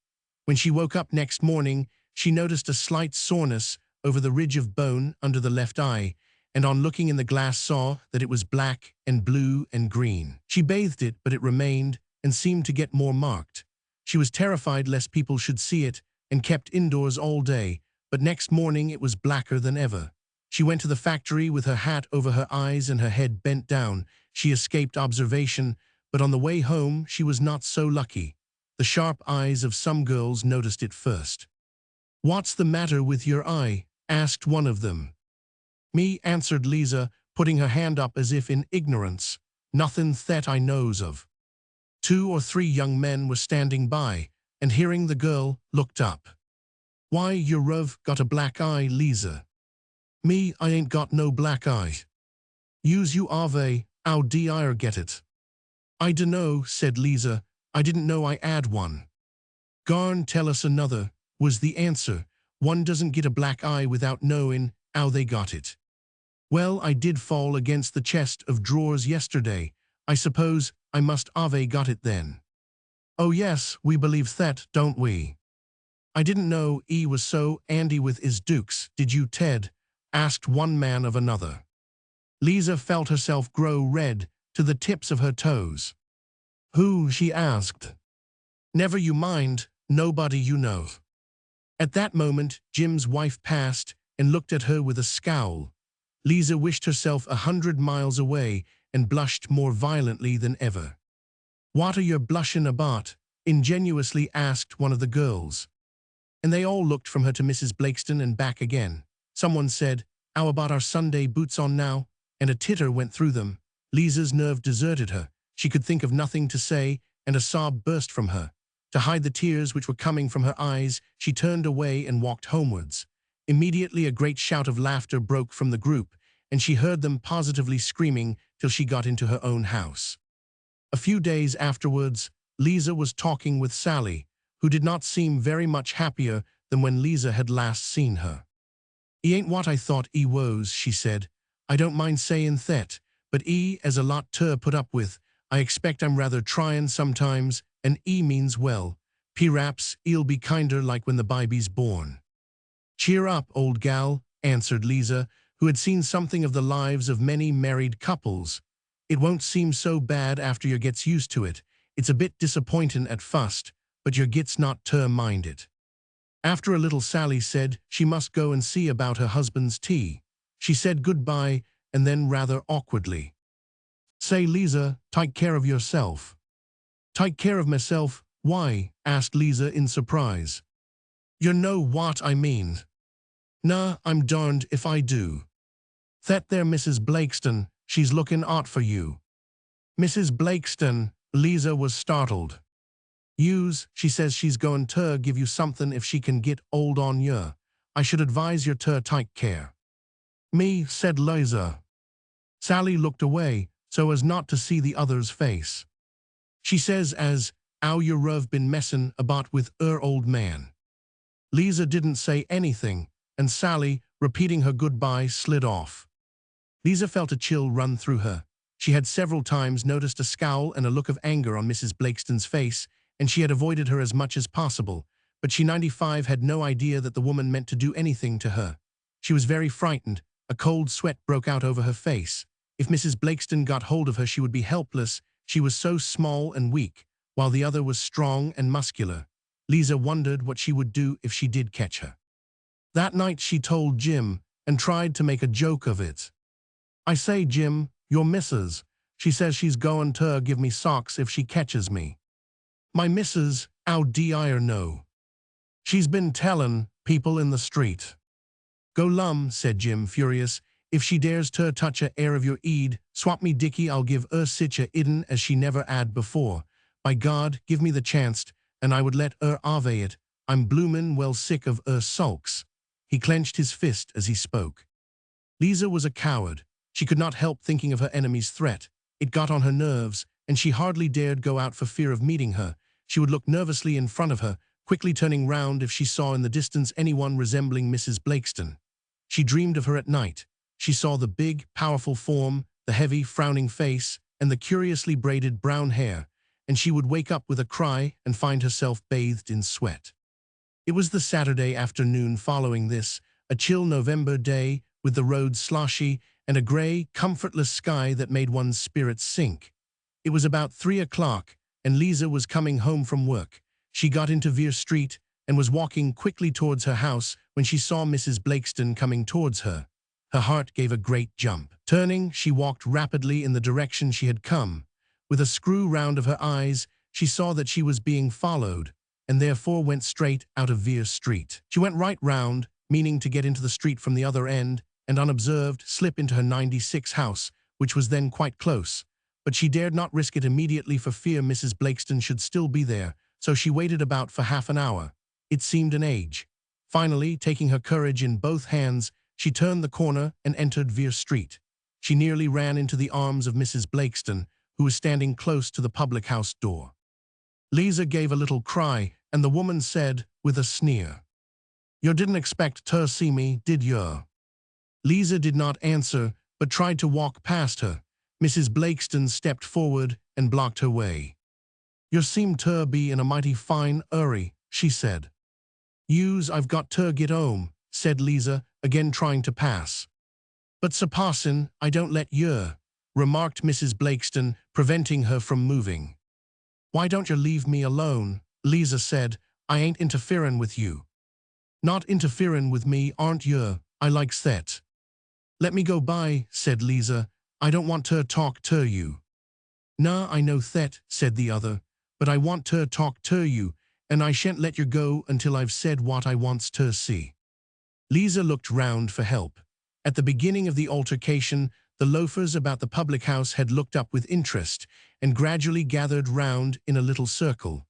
When she woke up next morning, she noticed a slight soreness over the ridge of bone under the left eye, and on looking in the glass saw that it was black and blue and green. She bathed it, but it remained and seemed to get more marked. She was terrified lest people should see it and kept indoors all day, but next morning it was blacker than ever. She went to the factory with her hat over her eyes and her head bent down. She escaped observation, but on the way home she was not so lucky. The sharp eyes of some girls noticed it first. What's the matter with your eye? Asked one of them. Me, answered Liza, putting her hand up as if in ignorance. Nothing that I knows of. 2 or 3 young men were standing by, and hearing the girl, looked up. Why, you've got a black eye, Liza. Me, I ain't got no black eye. Use you ave, how d'I get it? I dunno, said Liza, I didn't know I 'ad one. Garn tell us another, was the answer. One doesn't get a black eye without knowing how they got it. Well, I did fall against the chest of drawers yesterday. I suppose I must ave got it then. Oh yes, we believe that, don't we? I didn't know he was so handy with his dukes, did you, Ted? Asked one man of another. Liza felt herself grow red to the tips of her toes. Who? She asked. Never you mind, nobody you know. At that moment, Jim's wife passed and looked at her with a scowl. Liza wished herself 100 miles away and blushed more violently than ever. What are you blushin' about? Ingenuously asked one of the girls. And they all looked from her to Mrs. Blakeston and back again. Someone said, how about our Sunday boots on now? And a titter went through them. Liza's nerve deserted her. She could think of nothing to say, and a sob burst from her. To hide the tears which were coming from her eyes, she turned away and walked homewards. Immediately a great shout of laughter broke from the group, and she heard them positively screaming till she got into her own house. A few days afterwards, Liza was talking with Sally, who did not seem very much happier than when Liza had last seen her. "'E ain't what I thought 'e was," she said. "I don't mind sayin' that, but 'e 'as a lot to put up with. I expect I'm rather tryin' sometimes, and 'e means well. P'raps 'e'll be kinder like when the baby's born." "Cheer up, old gal," answered Liza, who had seen something of the lives of many married couples. "It won't seem so bad after you gets used to it. It's a bit disappointin' at fust, but you gets not to mind it." After a little, Sally said she must go and see about her husband's tea. She said goodbye, and then rather awkwardly, "Say, Liza, take care of yourself." "Take care of myself? Why?" asked Liza in surprise. "You know what I mean." "Nah, I'm darned if I do." "That there Mrs. Blakeston, she's looking out for you." "Mrs. Blakeston?" Liza was startled. She says she's going to give you something if she can get hold on you. I should advise you to take care." "Me," said Liza. Sally looked away, so as not to see the other's face. "She says as 'ow you've been messin' about with 'er old man." Liza didn't say anything, and Sally, repeating her goodbye, slid off. Liza felt a chill run through her. She had several times noticed a scowl and a look of anger on Mrs. Blakeston's face, and she had avoided her as much as possible, but she 95 had no idea that the woman meant to do anything to her. She was very frightened. A cold sweat broke out over her face. If Mrs. Blakeston got hold of her, she would be helpless. She was so small and weak, while the other was strong and muscular. Liza wondered what she would do if she did catch her. That night she told Jim, and tried to make a joke of it. I say, Jim, your missus, she says she's goin' to give me socks if she catches me. My missus, 'ow d'yer know? She's been tellin' people in the street. Go lum, said Jim, furious. If she dares to touch a air of your eed, swap me dicky, I'll give sich a idden as she never 'ad before. By God, give me the chanst, and I would let ave it. I'm bloomin' well sick of sulks. He clenched his fist as he spoke. Liza was a coward. She could not help thinking of her enemy's threat. It got on her nerves, and she hardly dared go out for fear of meeting her. She would look nervously in front of her, quickly turning round if she saw in the distance anyone resembling Mrs. Blakeston. She dreamed of her at night. She saw the big, powerful form, the heavy, frowning face, and the curiously braided brown hair, and she would wake up with a cry and find herself bathed in sweat. It was the Saturday afternoon following this, a chill November day, with the roads sloshy and a grey, comfortless sky that made one's spirits sink. It was about 3 o'clock, and Liza was coming home from work. She got into Vere Street and was walking quickly towards her house when she saw Mrs. Blakeston coming towards her. Her heart gave a great jump. Turning, she walked rapidly in the direction she had come. With a screw round of her eyes, she saw that she was being followed, and therefore went straight out of Vere Street. She went right round, meaning to get into the street from the other end, and unobserved slip into her 96 house, which was then quite close. But she dared not risk it immediately for fear Mrs. Blakeston should still be there, so she waited about for half an hour. It seemed an age. Finally, taking her courage in both hands, she turned the corner and entered Vere Street. She nearly ran into the arms of Mrs. Blakeston, who was standing close to the public house door. Liza gave a little cry, and the woman said, with a sneer, "You didn't expect to see me, did you?" Liza did not answer, but tried to walk past her. Mrs. Blakeston stepped forward and blocked her way. "You seem to be in a mighty fine hurry," she said. I've got to get home," said Liza, again trying to pass. "But supposin' I don't let you," remarked Mrs. Blakeston, preventing her from moving. "Why don't you leave me alone?" Liza said. "I ain't interferin' with you." "Not interferin' with me, aren't you? I likes that." "Let me go by," said Liza. "I don't want to talk to you." "Nah, I know that," said the other, "but I want to talk to you, and I shan't let you go until I've said what I wants to see." Liza looked round for help. At the beginning of the altercation, the loafers about the public house had looked up with interest and gradually gathered round in a little circle.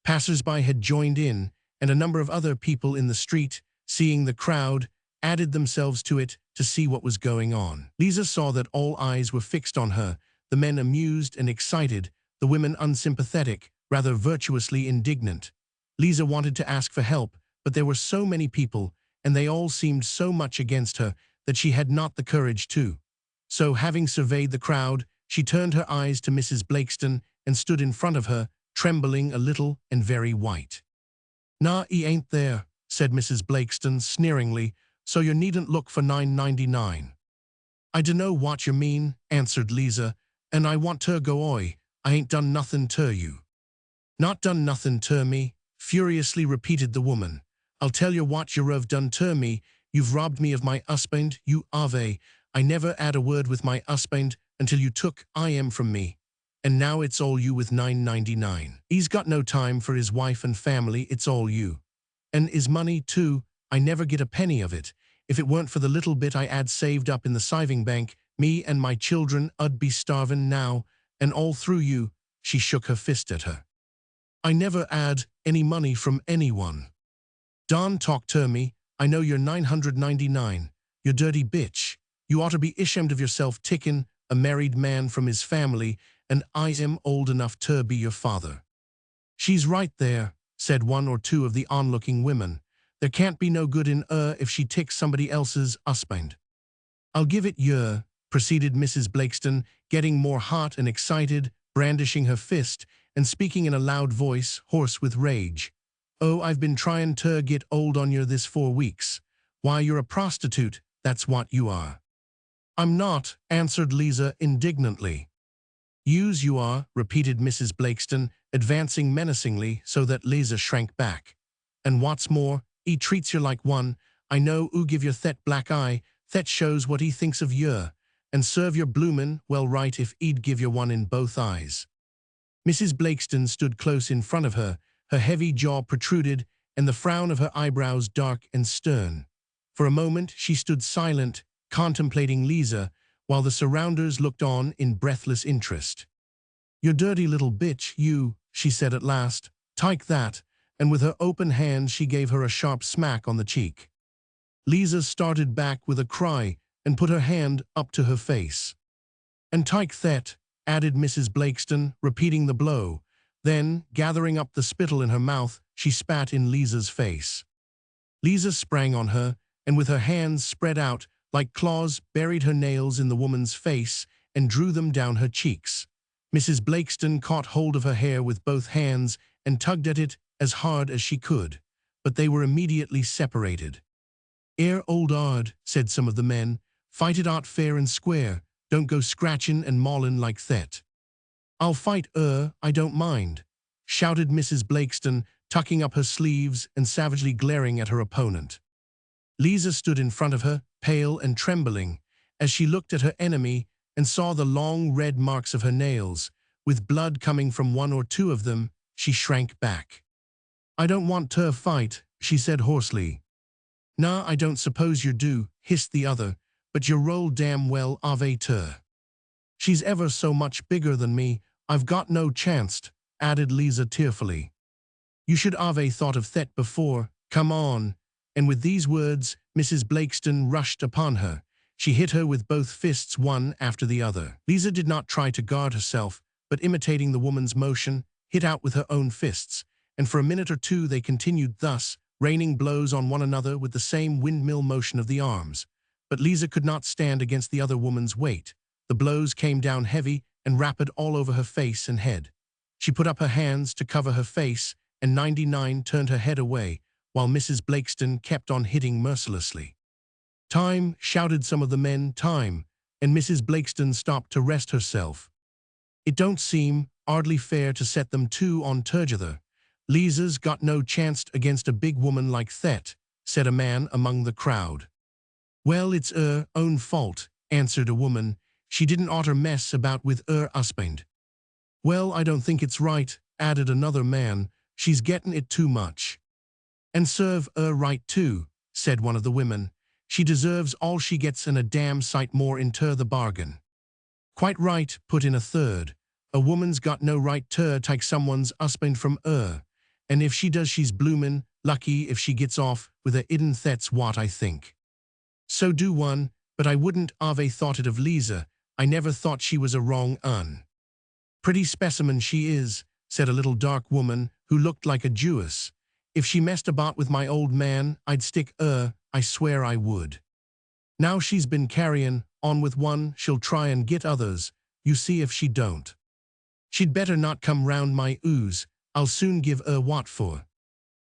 Passers-by had joined in, and a number of other people in the street, seeing the crowd, added themselves to it to see what was going on. Liza saw that all eyes were fixed on her, the men amused and excited, the women unsympathetic, rather virtuously indignant. Liza wanted to ask for help, but there were so many people, and they all seemed so much against her, that she had not the courage to. So, having surveyed the crowd, she turned her eyes to Mrs. Blakeston and stood in front of her, trembling a little and very white. "Nah, he ain't there," said Mrs. Blakeston sneeringly, "so you needn't look for $9.99. "I dunno what you mean," answered Liza, "and I want to go oi. I ain't done nothin' to you." "Not done nothin' to me," furiously repeated the woman. "I'll tell you what you've done to me. You've robbed me of my husband, you ave. I never 'ad a word with my husband until you took him from me. And now it's all you with $9.99. He's got no time for his wife and family, it's all you. And his money, too, I never get a penny of it. If it weren't for the little bit I 'ad saved up in the saving bank, me and my children 'ud be starvin' now, and all through you." She shook her fist at her. "I never 'ad any money from anyone. Don't talk to me. I know you're 999. You dirty bitch. You ought to be ashamed of yourself tickin' a married man from his family, and I am old enough to be your father." "She's right there," said one or two of the onlooking women. "There can't be no good in if she ticks somebody else's husband." "I'll give it you," proceeded Mrs. Blakeston, getting more hot and excited, brandishing her fist, and speaking in a loud voice, hoarse with rage. "Oh, I've been tryin' to get old on you this 4 weeks. Why, you're a prostitute, that's what you are." "I'm not," answered Liza indignantly. You are," repeated Mrs. Blakeston, advancing menacingly so that Liza shrank back. "And what's more, he treats you like one. I know 'oo give you that black eye, That shows what he thinks of yer, and serve your bloomin' well right if he'd give yer one in both eyes. Mrs. Blakeston stood close in front of her heavy jaw protruded, and the frown of her eyebrows dark and stern. For a moment she stood silent, contemplating Liza, while the surrounders looked on in breathless interest. "You dirty little bitch, you," she said at last. "Take that," and with her open hand she gave her a sharp smack on the cheek. Liza started back with a cry and put her hand up to her face. "And take that," added Mrs. Blakeston, repeating the blow. Then, gathering up the spittle in her mouth, she spat in Liza's face. Liza sprang on her, and with her hands spread out, like claws, buried her nails in the woman's face and drew them down her cheeks. Mrs. Blakeston caught hold of her hair with both hands and tugged at it as hard as she could, but they were immediately separated. Old ard," said some of the men, "fight it out fair and square, don't go scratchin' and maulin' like that." "I'll fight I don't mind," shouted Mrs. Blakeston, tucking up her sleeves and savagely glaring at her opponent. Liza stood in front of her, pale and trembling, as she looked at her enemy and saw the long red marks of her nails. With blood coming from one or two of them, she shrank back. "I don't want to fight," she said hoarsely. "Nah, I don't suppose you do," hissed the other, "but you roll damn well ave ter. She's ever so much bigger than me, I've got no chanced," added Liza tearfully. "You should ave thought of that before, come on." And with these words, Mrs. Blakeston rushed upon her. She hit her with both fists one after the other. Liza did not try to guard herself, but imitating the woman's motion, hit out with her own fists, and for a minute or two they continued thus, raining blows on one another with the same windmill motion of the arms. But Liza could not stand against the other woman's weight. The blows came down heavy and rapid all over her face and head. She put up her hands to cover her face, and 99 turned her head away, while Mrs. Blakeston kept on hitting mercilessly. "Time," shouted some of the men, "time," and Mrs. Blakeston stopped to rest herself. "It don't seem hardly fair to set them two on together. Liza's got no chance against a big woman like that," said a man among the crowd. "Well, it's her own fault," answered a woman. "She didn't oughter mess about with her husband." "Well, I don't think it's right," added another man. "She's gettin' it too much." "And serve her right too," said one of the women. "She deserves all she gets and a damn sight more inter the bargain." "Quite right," put in a third. "A woman's got no right to take someone's husband from her, and if she does she's bloomin' lucky if she gets off with a hidden that's what I think." "So do one, but I wouldn't ave thought it of Liza. I never thought she was a wrong un." "Pretty specimen she is," said a little dark woman who looked like a Jewess. "If she messed about with my old man, I'd stick her, I swear I would. Now she's been carryin' on with one, she'll try and get others, you see if she don't. She'd better not come round my ooze, I'll soon give her what for."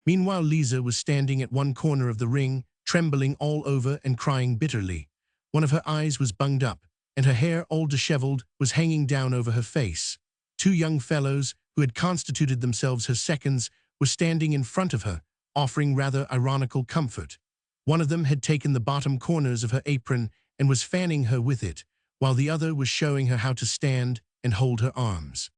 Meanwhile Liza was standing at one corner of the ring, trembling all over and crying bitterly. One of her eyes was bunged up, and her hair, all disheveled, was hanging down over her face. Two young fellows, who had constituted themselves her seconds, were standing in front of her, offering rather ironical comfort. One of them had taken the bottom corners of her apron and was fanning her with it, while the other was showing her how to stand and hold her arms.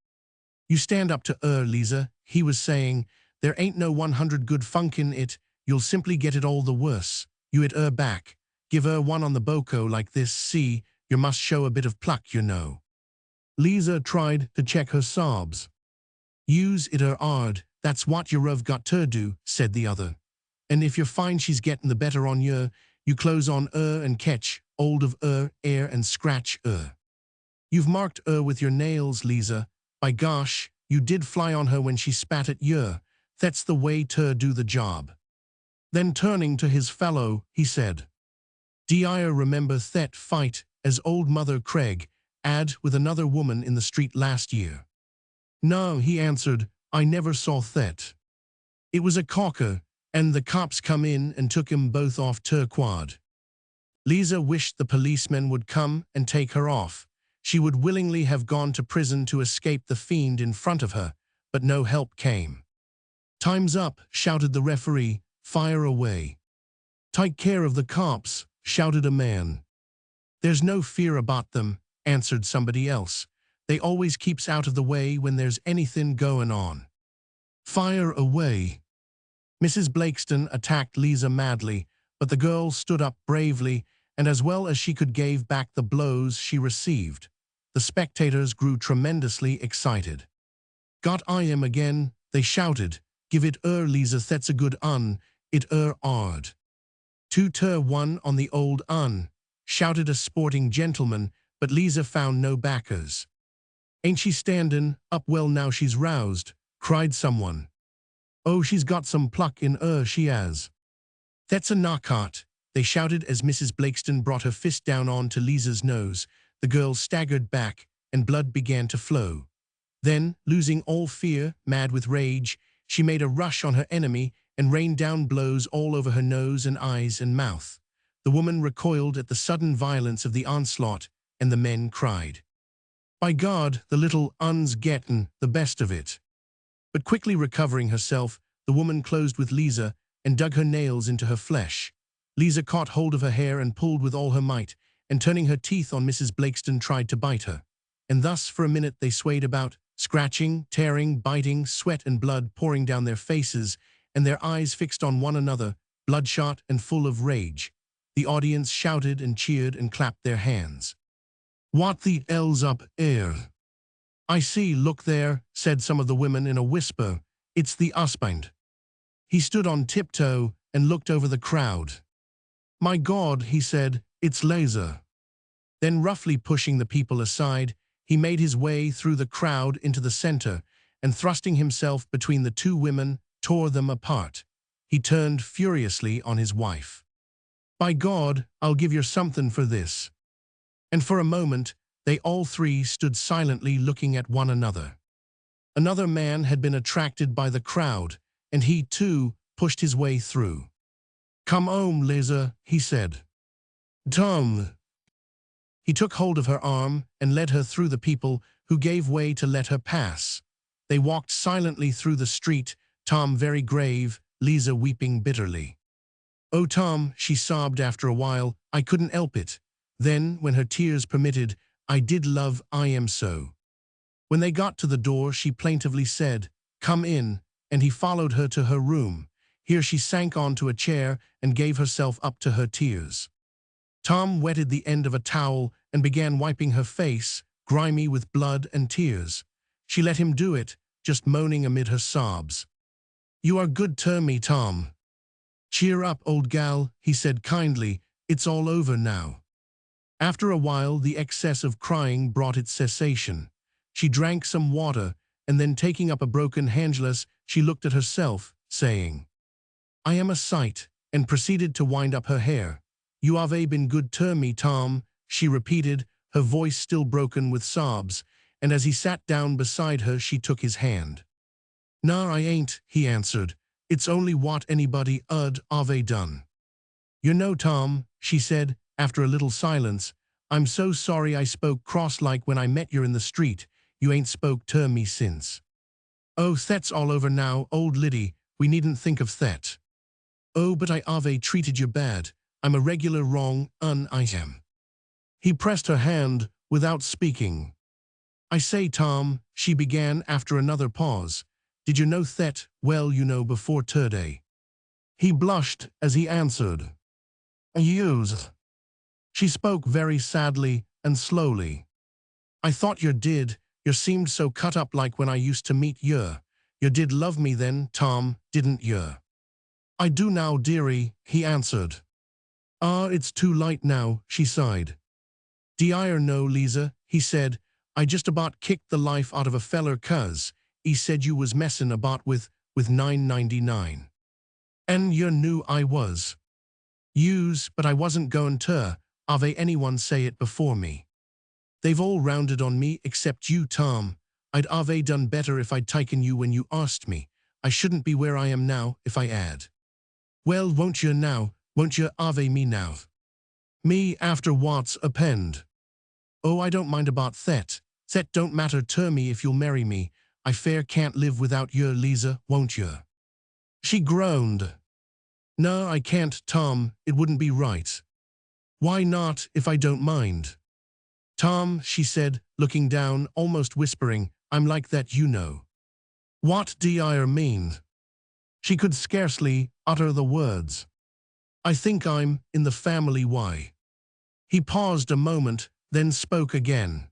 "You stand up to her, Liza," he was saying. "There ain't no 100 good funk in it, you'll simply get it all the worse. You hit her back. Give her one on the boko like this, see, you must show a bit of pluck, you know." Liza tried to check her sobs. "Use it her hard, that's what you've got to do," said the other. "And if you find she's getting the better on you close on her and catch hold of her air and scratch her. You've marked her with your nails, Liza. By gosh, you did fly on her when she spat at you. That's the way to do the job." Then turning to his fellow, he said, "Do you remember that fight as old Mother Craig had with another woman in the street last year?" "No," he answered, "I never saw that. It was a corker, and the cops come in and took 'em both off ter quad." Liza wished the policemen would come and take her off. She would willingly have gone to prison to escape the fiend in front of her, but no help came. "Time's up," shouted the referee. "Fire away." "Take care of the cops," shouted a man. There's no fear about them, answered somebody else. They always keeps out of the way when there's anything going on. Fire away. Mrs. Blakeston attacked Liza madly, but the girl stood up bravely and as well as she could gave back the blows she received. The spectators grew tremendously excited. Got I am again, they shouted. Give it Liza, that's a good it ard. 2-1 on the old shouted a sporting gentleman, but Liza found no backers. Ain't she standin' up well now she's roused, cried someone. Oh, she's got some pluck in she has. That's a knockout, they shouted as Mrs. Blakeston brought her fist down on to Liza's nose. The girl staggered back, and blood began to flow. Then, losing all fear, mad with rage, she made a rush on her enemy and rained down blows all over her nose and eyes and mouth. The woman recoiled at the sudden violence of the onslaught, and the men cried. By God, the little un's gettin' the best of it. But quickly recovering herself, the woman closed with Liza and dug her nails into her flesh. Liza caught hold of her hair and pulled with all her might, and turning her teeth on Mrs. Blakeston tried to bite her. And thus for a minute they swayed about, scratching, tearing, biting, sweat and blood pouring down their faces, and their eyes fixed on one another, bloodshot and full of rage. The audience shouted and cheered and clapped their hands. What the hell's up here? I see, look there, said some of the women in a whisper. It's the husband. He stood on tiptoe and looked over the crowd. My God, he said, it's Liza. Then roughly pushing the people aside, he made his way through the crowd into the center, and thrusting himself between the two women, tore them apart. He turned furiously on his wife. By God, I'll give you something for this. And for a moment, they all three stood silently looking at one another. Another man had been attracted by the crowd, and he, too, pushed his way through. Come home, Liza, he said. Tom. He took hold of her arm and led her through the people, who gave way to let her pass. They walked silently through the street, Tom very grave, Liza weeping bitterly. Oh, Tom, she sobbed after a while, I couldn't help it. Then, when her tears permitted, I did love I am so. When they got to the door, she plaintively said, Come in, and he followed her to her room. Here she sank onto a chair and gave herself up to her tears. Tom wetted the end of a towel and began wiping her face, grimy with blood and tears. She let him do it, just moaning amid her sobs. You are good to me, Tom. Cheer up, old gal, he said kindly, it's all over now. After a while, the excess of crying brought its cessation. She drank some water, and then taking up a broken handglass, she looked at herself, saying, I am a sight, and proceeded to wind up her hair. You have been good to me, Tom, she repeated, her voice still broken with sobs, and as he sat down beside her, she took his hand. Nah, I ain't, he answered. It's only what anybody have done. You know, Tom, she said, after a little silence, I'm so sorry I spoke cross-like when I met you in the street. You ain't spoke to me since. Oh, that's all over now, old Liddy, we needn't think of that. Oh, but I have treated you bad. I'm a regular wrong, I am. He pressed her hand without speaking. I say, Tom, she began after another pause, did you know that, well, you know, before today? He blushed as he answered. Use. She spoke very sadly and slowly. I thought you did, you seemed so cut up like when I used to meet you. You did love me then, Tom, didn't you? I do now, dearie, he answered. Ah, it's too late now, she sighed. D'yer know, Liza, he said, I just about kicked the life out of a feller 'cause he said you was messin' about with 999. And you knew I was. Use, but I wasn't goin' to have anyone say it before me. They've all rounded on me except you, Tom. I'd have done better if I'd taken you when you asked me. I shouldn't be where I am now if I had. Well, won't you now? Won't you have me now? Me after what's append? Oh, I don't mind about that. That don't matter to me if you'll marry me. I fair can't live without you, Liza, won't you? She groaned. No, I can't, Tom, it wouldn't be right. Why not, if I don't mind? Tom, she said, looking down, almost whispering, I'm like that, you know. What do you mean? She could scarcely utter the words. I think I'm in the family. Why? He paused a moment, then spoke again.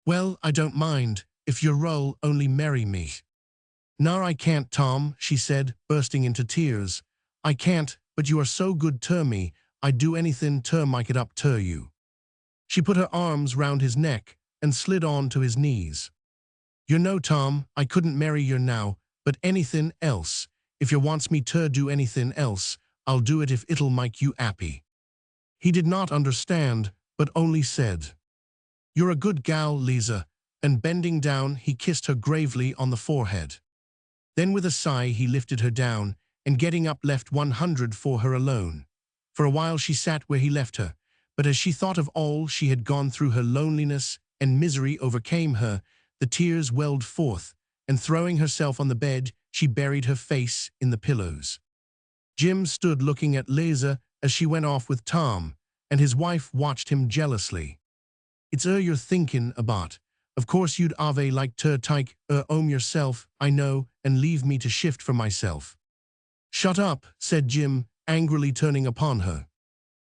Well, I don't mind, if you'll only marry me. No, I can't, Tom, she said, bursting into tears. I can't, but you are so good to me, I'd do anything to make it up to you. She put her arms round his neck and slid on to his knees. You know, Tom, I couldn't marry you now, but anything else. If you wants me to do anything else, I'll do it if it'll make you happy. He did not understand, but only said, You're a good gal, Liza, and bending down, he kissed her gravely on the forehead. Then with a sigh he lifted her down, and getting up left 100 for her alone. For a while she sat where he left her, but as she thought of all she had gone through, her loneliness and misery overcame her, the tears welled forth, and throwing herself on the bed, she buried her face in the pillows. Jim stood looking at Liza as she went off with Tom, and his wife watched him jealously. It's you're thinking about. Of course you'd ave like to take yourself, I know, and leave me to shift for myself. Shut up, said Jim, angrily turning upon her.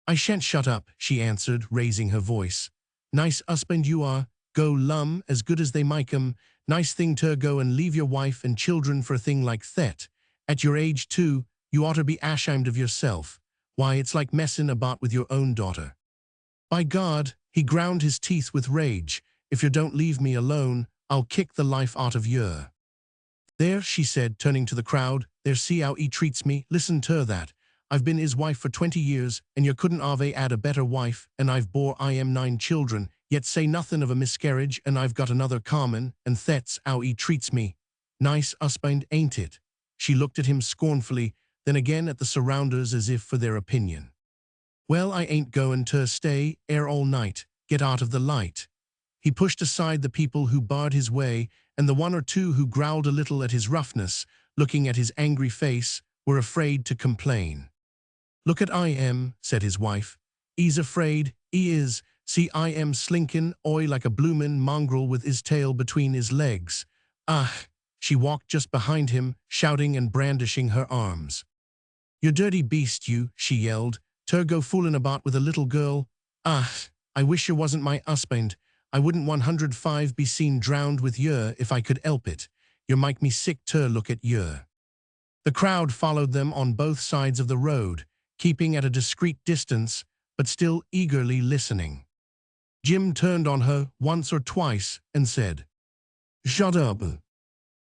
I shan't shut up, she answered, raising her voice. Nice husband you are, go lum, as good as they make 'em. Nice thing to go and leave your wife and children for a thing like that. At your age too, you ought to be ashamed of yourself. Why, it's like messing about with your own daughter. By God, he ground his teeth with rage, if you don't leave me alone, I'll kick the life out of you. There, she said, turning to the crowd, there, see how he treats me, listen to that. I've been his wife for 20 years, and you couldn't ave add a better wife, and I've bore 9 children, yet say nothing of a miscarriage, and I've got another common, and that's how he treats me. Nice husband, ain't it? She looked at him scornfully, then again at the surrounders as if for their opinion. Well, I ain't going to stay here all night, get out of the light. He pushed aside the people who barred his way, and the one or two who growled a little at his roughness, looking at his angry face, were afraid to complain. Look at I am, said his wife. He's afraid, he is. See, I am slinking, like a bloomin' mongrel with his tail between his legs. Ah! She walked just behind him, shouting and brandishing her arms. You dirty beast, you, she yelled. Go foolin' about with a little girl. Ah! I wish you wasn't my husband. I wouldn't 105 be seen drowned with you if I could help it. You make me sick to look at you. The crowd followed them on both sides of the road, keeping at a discreet distance, but still eagerly listening. Jim turned on her once or twice and said, Shut up.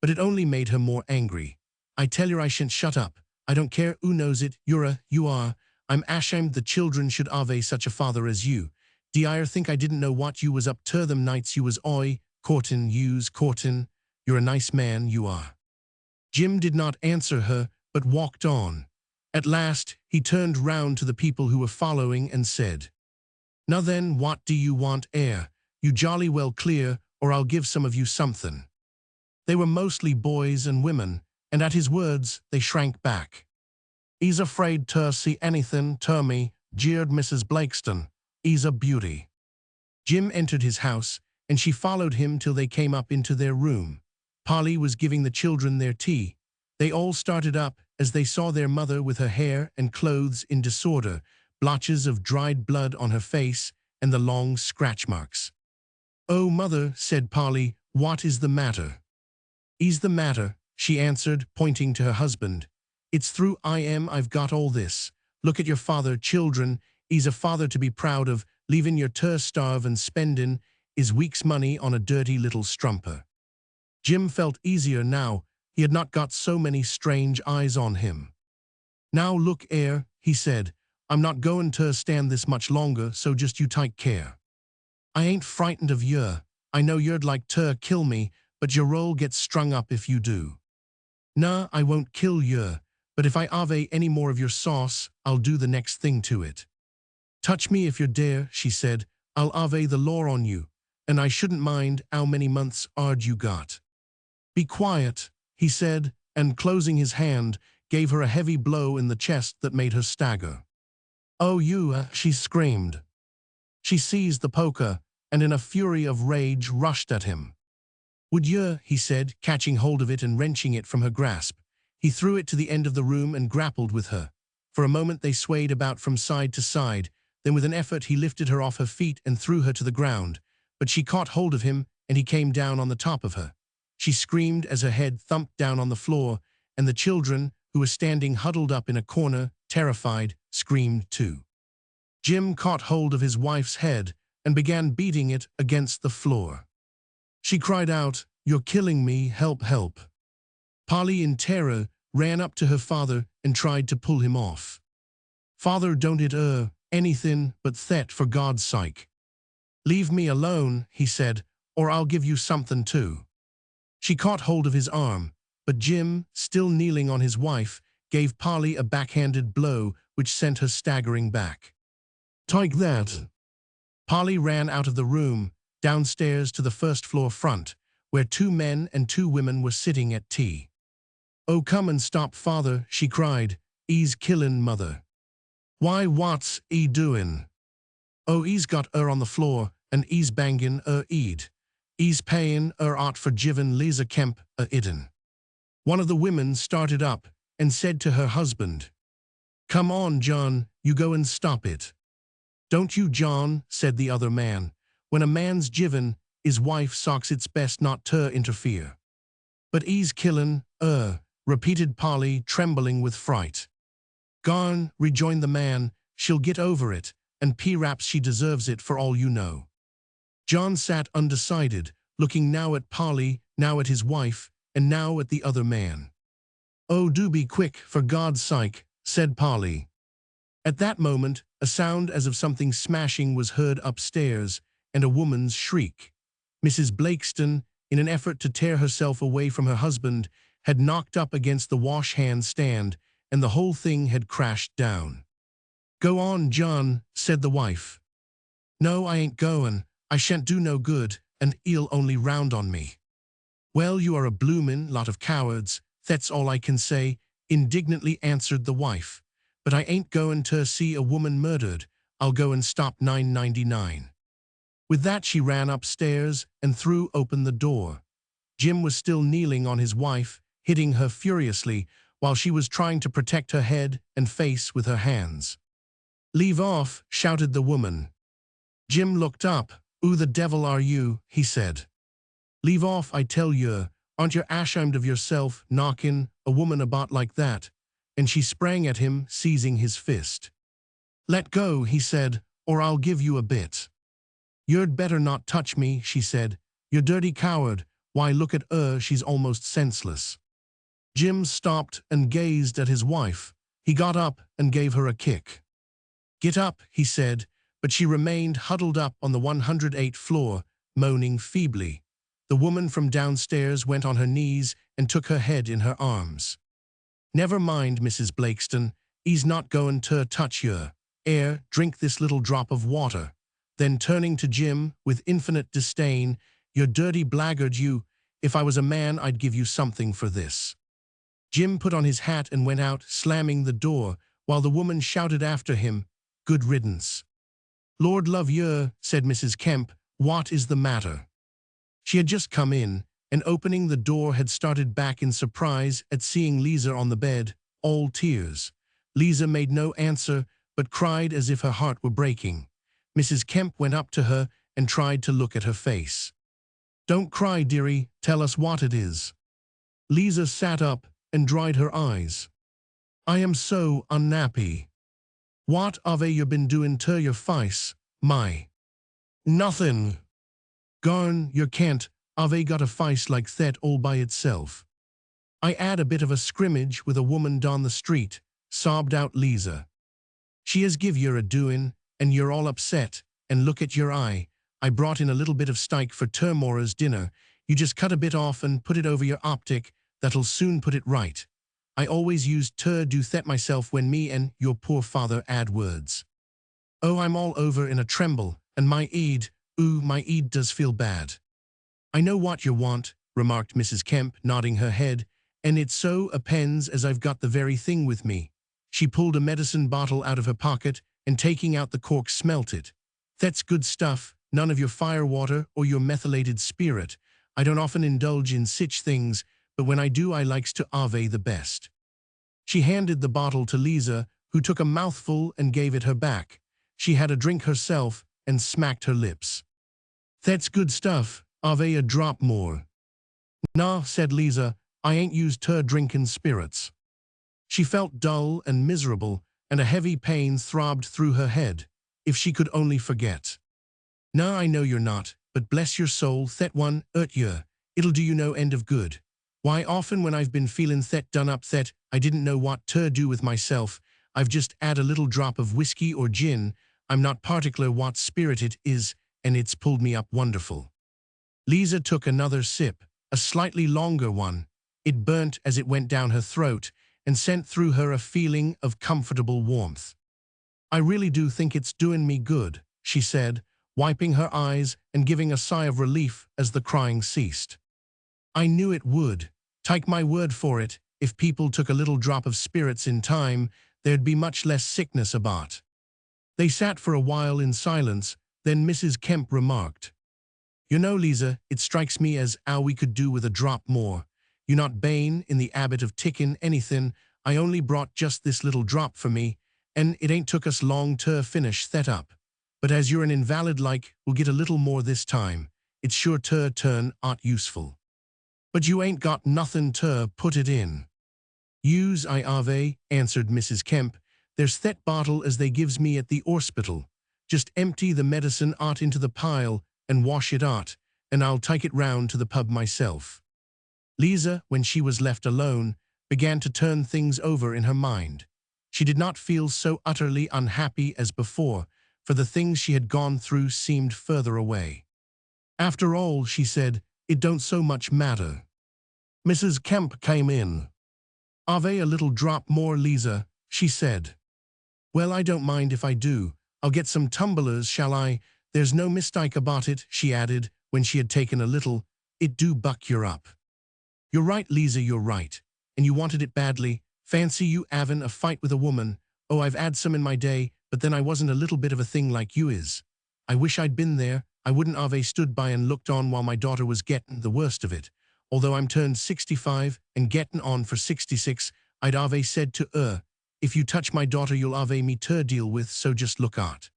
But it only made her more angry. I tell you I shan't shut up. I don't care who knows it, you are. I'm ashamed the children should have such a father as you. Do you think I didn't know what you was up to them nights you was courtin'. You're a nice man, you are. Jim did not answer her, but walked on. At last, he turned round to the people who were following and said, Now then, what do you want, You jolly well clear, or I'll give some of you something. They were mostly boys and women, and at his words, they shrank back. He's afraid to see anything to me, jeered Mrs. Blakeston. He's a beauty. Jim entered his house, and she followed him till they came up into their room. Polly was giving the children their tea. They all started up as they saw their mother with her hair and clothes in disorder, blotches of dried blood on her face, and the long scratch marks. Oh, mother, said Polly, what is the matter? Is the matter, she answered, pointing to her husband. It's through I've got all this. Look at your father, children. He's a father to be proud of, leaving your to starve and spending his week's money on a dirty little strumper. Jim felt easier now. He had not got so many strange eyes on him. Now look, he said, I'm not going to stand this much longer, so just you take care. I ain't frightened of you. I know you'd like to kill me, but your roll gets strung up if you do. Nah, I won't kill you, but if I have any more of your sauce, I'll do the next thing to it. Touch me if you dare, she said. I'll have the law on you, and I shouldn't mind how many months ard you got. Be quiet, he said, and closing his hand, gave her a heavy blow in the chest that made her stagger. "Oh, you," she screamed. She seized the poker, and in a fury of rage rushed at him. "Would you?" he said, catching hold of it and wrenching it from her grasp. He threw it to the end of the room and grappled with her. For a moment they swayed about from side to side, then with an effort he lifted her off her feet and threw her to the ground. But she caught hold of him, and he came down on the top of her. She screamed as her head thumped down on the floor, and the children, who were standing huddled up in a corner, terrified, screamed too. Jim caught hold of his wife's head and began beating it against the floor. She cried out, "You're killing me, help, help." Polly, in terror, ran up to her father and tried to pull him off. "Father, don't it anything but that, for God's sake." "Leave me alone," he said, "or I'll give you something too." She caught hold of his arm, but Jim, still kneeling on his wife, gave Polly a backhanded blow which sent her staggering back. "Take that." Polly ran out of the room, downstairs to the first-floor front, where 2 men and 2 women were sitting at tea. "Oh, come and stop father," she cried. "'E's killin' mother." "Why, what's 'e doin'?" "Oh, 'e's got 'er on the floor, and 'e's bangin' 'er 'ead. 'E's payin' 'er out for givin' Liza Kemp a 'idden." One of the women started up and said to her husband, "Come on, John, you go and stop it." "Don't you, John," said the other man. "When a man's jiven, 'is wife socks it's best not to interfere." "But 'e's killin' 'er," repeated Polly, trembling with fright. "Garn," rejoined the man, "she'll get over it, and p'raps she deserves it for all you know." John sat undecided, looking now at Polly, now at his wife, and now at the other man. "Oh, do be quick, for God's sake," said Polly. At that moment, a sound as of something smashing was heard upstairs, and a woman's shriek. Mrs. Blakeston, in an effort to tear herself away from her husband, had knocked up against the wash-hand stand, and the whole thing had crashed down. "Go on, John," said the wife. "No, I ain't goin'. I shan't do no good, and 'e'll only round on me." "Well, you are a bloomin' lot of cowards, that's all I can say," indignantly answered the wife. "But I ain't goin' to see a woman murdered. I'll go and stop 999. With that she ran upstairs and threw open the door. Jim was still kneeling on his wife, hitting her furiously, while she was trying to protect her head and face with her hands. "Leave off," shouted the woman. Jim looked up. "Who the devil are you?" he said. "Leave off, I tell you. Aren't you ashamed of yourself, knocking a woman about like that?" And she sprang at him, seizing his fist. "Let go," he said, "or I'll give you a bit." "You'd better not touch me," she said. "You dirty coward. Why, look at her, she's almost senseless." Jim stopped and gazed at his wife. He got up and gave her a kick. "Get up," he said, but she remained huddled up on the 108th floor, moaning feebly. The woman from downstairs went on her knees and took her head in her arms. "Never mind, Mrs. Blakeston, 'e's not goin' to touch you. 'Ere, drink this little drop of water." Then turning to Jim, with infinite disdain, "You dirty blackguard, you. If I was a man, I'd give you something for this." Jim put on his hat and went out, slamming the door, while the woman shouted after him, "Good riddance." "Lord love you," said Mrs. Kemp, "what is the matter?" She had just come in, and opening the door had started back in surprise at seeing Liza on the bed, all tears. Liza made no answer, but cried as if her heart were breaking. Mrs. Kemp went up to her and tried to look at her face. "Don't cry, dearie, tell us what it is." Liza sat up and dried her eyes. "I am so unhappy." "What have you been doing to your face, my?" "Nothing." "Garn, you can't have got a face like that all by itself." "I 'ad a bit of a scrimmage with a woman down the street," sobbed out Liza. "She has give you a doing, and you're all upset, and look at your eye. I brought in a little bit of steak for tomorrow's dinner. You just cut a bit off and put it over your optic, that'll soon put it right. I always used to do that myself when me and your poor father 'ad words. Oh, I'm all over in a tremble, and my 'ead, my 'ead does feel bad." "I know what you want," remarked Mrs. Kemp, nodding her head, "and it so appends as I've got the very thing with me." She pulled a medicine bottle out of her pocket and taking out the cork smelt it. That's good stuff, none of your firewater or your methylated spirit. I don't often indulge in sich things, but when I do I likes to ave the best. She handed the bottle to Liza, who took a mouthful and gave it her back. She had a drink herself and smacked her lips. That's good stuff, ave a drop more. Nah, said Liza, I ain't used her drinkin' spirits. She felt dull and miserable, and a heavy pain throbbed through her head. If she could only forget. Nah, I know you're not, but bless your soul, that one hurt you. It'll do you no end of good. Why, often when I've been feelin' that done up that I didn't know what to do with myself, I've just add a little drop of whiskey or gin. I'm not particular what spirit it is, and it's pulled me up wonderful. Liza took another sip, a slightly longer one. It burnt as it went down her throat and sent through her a feeling of comfortable warmth. I really do think it's doing me good, she said, wiping her eyes and giving a sigh of relief as the crying ceased. I knew it would. Take my word for it, if people took a little drop of spirits in time, there'd be much less sickness about. They sat for a while in silence, then Mrs. Kemp remarked, You know, Liza, it strikes me as 'ow we could do with a drop more. You not bane in the habit of tickin' anything. I only brought just this little drop for me, and it ain't took us long to finish that up. But as you're an invalid like, we'll get a little more this time. It's sure to turn out useful. But you ain't got nothin' to put it in. Use I ave, answered Mrs. Kemp. There's that bottle as they gives me at the orspital. Just empty the medicine out into the pile and wash it out, and I'll take it round to the pub myself. Liza, when she was left alone, began to turn things over in her mind. She did not feel so utterly unhappy as before, for the things she had gone through seemed further away. After all, she said, it don't so much matter. Mrs. Kemp came in. Ave a little drop more, Liza, she said. Well, I don't mind if I do. I'll get some tumblers, shall I? There's no mistake about it, she added, when she had taken a little. It do buck you up. You're right, Liza, you're right. And you wanted it badly. Fancy you 'avin' a fight with a woman. Oh, I've 'ad some in my day, but then I wasn't a little bit of a thing like you is. I wish I'd been there. I wouldn't have stood by and looked on while my daughter was gettin' the worst of it. Although I'm turned 65 and gettin' on for 66, I'd have said to her, if you touch my daughter you'll have me to deal with, so just look out.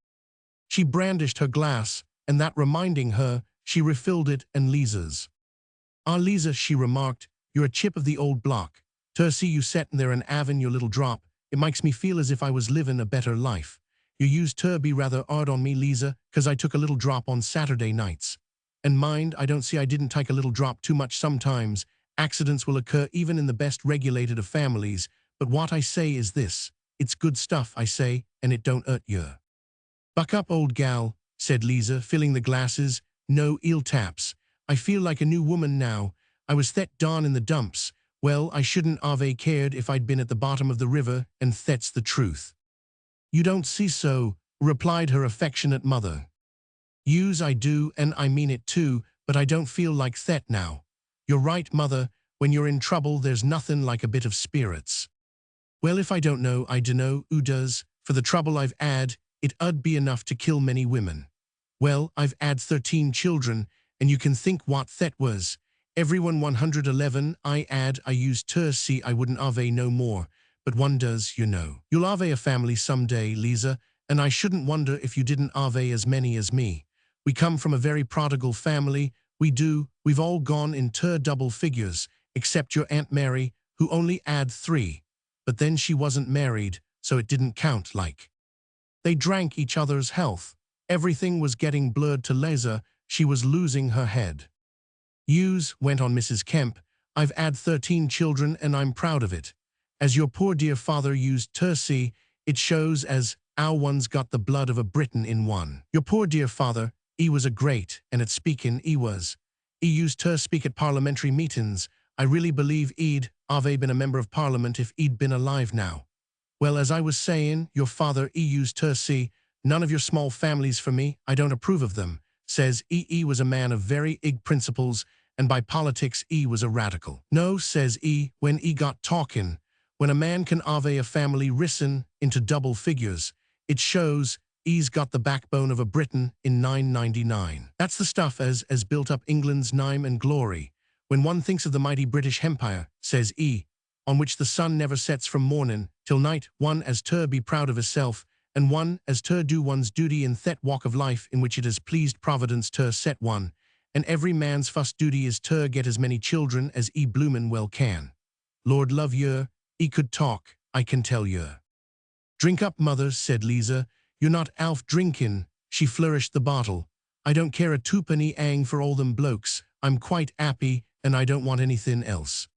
She brandished her glass, and that reminding her, she refilled it and Liza's. Ah, Liza, she remarked, you're a chip of the old block. To see you settin' there and 'avin' your little drop, it makes me feel as if I was livin' a better life. You used to be rather hard on me, Liza, 'cause I took a little drop on Saturday nights. And mind, I don't see I didn't take a little drop too much sometimes. Accidents will occur even in the best regulated of families, but what I say is this, it's good stuff, I say, and it don't hurt you. Buck up, old gal, said Liza, filling the glasses. No eel taps. I feel like a new woman now. I was thet down in the dumps. Well, I shouldn't have cared if I'd been at the bottom of the river, and thet's the truth. You don't see so, replied her affectionate mother. Use I do, and I mean it too, but I don't feel like thet now. You're right, mother, when you're in trouble there's nothing like a bit of spirits. Well, if I don't know, I dunno who does. For the trouble I've 'ad, it 'ud be enough to kill many women. Well, I've 'ad 13 children, and you can think what thet was. Everyone 111 I 'ad I used to see I wouldn't have no more, but one does, you know. You'll have a family some day, Liza, and I shouldn't wonder if you didn't have as many as me. We come from a very prodigal family, we do. We've all gone in double figures, except your Aunt Mary, who only 'ad 3. But then she wasn't married, so it didn't count like. They drank each other's health. Everything was getting blurred to Liza. She was losing her head. Yous, went on Mrs. Kemp, I've 'ad 13 children and I'm proud of it. As your poor dear father used to see, it shows as our one's got the blood of a Briton in one. Your poor dear father, he was a great, and at speaking he was. He used to speak at parliamentary meetings. I really believe he'd have been a member of parliament if he'd been alive now. Well, as I was saying, your father, he used to see, none of your small families for me, I don't approve of them. Says he was a man of very big principles, and by politics he was a radical. No, says he, when he got talking, when a man can have a family risen into double figures, It shows he's got the backbone of a Briton in 999. That's the stuff as built up England's name and glory. When one thinks of the mighty British Empire, says E, on which the sun never sets from morning till night, one as ter be proud of herself, and one as ter do one's duty in that walk of life in which it has pleased Providence ter set one, and every man's first duty is ter get as many children as E bloomin' well can. Lord love yer, E could talk, I can tell yer. Drink up, mother, said Liza. You're not Alf drinkin'. She flourished the bottle. I don't care a twopenny ang for all them blokes. I'm quite 'appy, and I don't want anything else.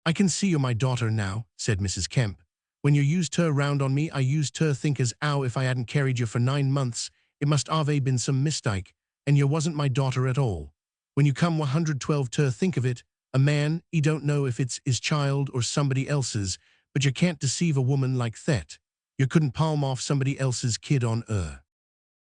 I can see you're my daughter now, said Mrs. Kemp. When you used her round on me, I used her think as 'ow if I hadn't carried you for 9 months, it must ave been some mistake, and you wasn't my daughter at all. When you come 112 ter think of it, a man, he don't know if it's his child or somebody else's, but you can't deceive a woman like that. You couldn't palm off somebody else's kid on her.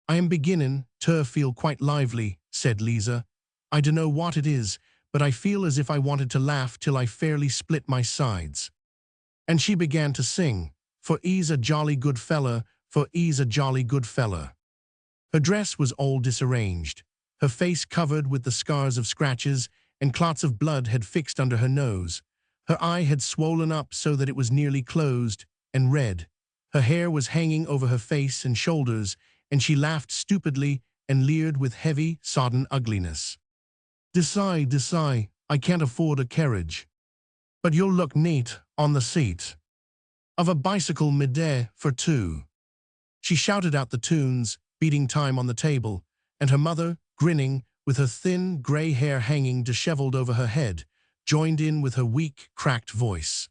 I am beginning to feel quite lively, said Liza. I dunno what it is, but I feel as if I wanted to laugh till I fairly split my sides. And she began to sing, for he's a jolly good fella, for he's a jolly good fella. Her dress was all disarranged, her face covered with the scars of scratches, and clots of blood had fixed under her nose. Her eye had swollen up so that it was nearly closed, and red. Her hair was hanging over her face and shoulders, and she laughed stupidly and leered with heavy, sodden ugliness. Decide, I can't afford a carriage. But you'll look neat on the seat of a bicycle midday for 2. She shouted out the tunes, beating time on the table, and her mother, grinning, with her thin, grey hair hanging dishevelled over her head, joined in with her weak, cracked voice.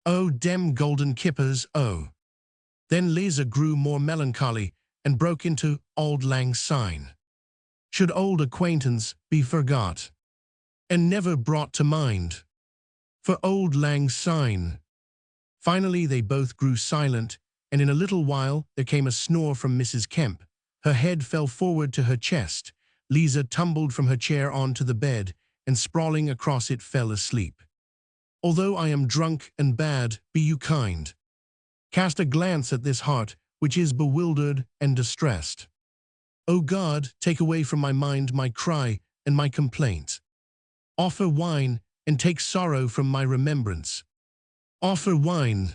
Oh, dem golden kippers, oh. Then Liza grew more melancholy and broke into Auld Lang Syne. Should old acquaintance be forgot and never brought to mind? For Auld Lang Syne. Finally they both grew silent, and in a little while there came a snore from Mrs. Kemp. Her head fell forward to her chest. Liza tumbled from her chair onto the bed, and sprawling across it fell asleep. Although I am drunk and bad, be you kind. Cast a glance at this heart, which is bewildered and distressed. O God, take away from my mind my cry and my complaint. Offer wine, and take sorrow from my remembrance. Offer wine.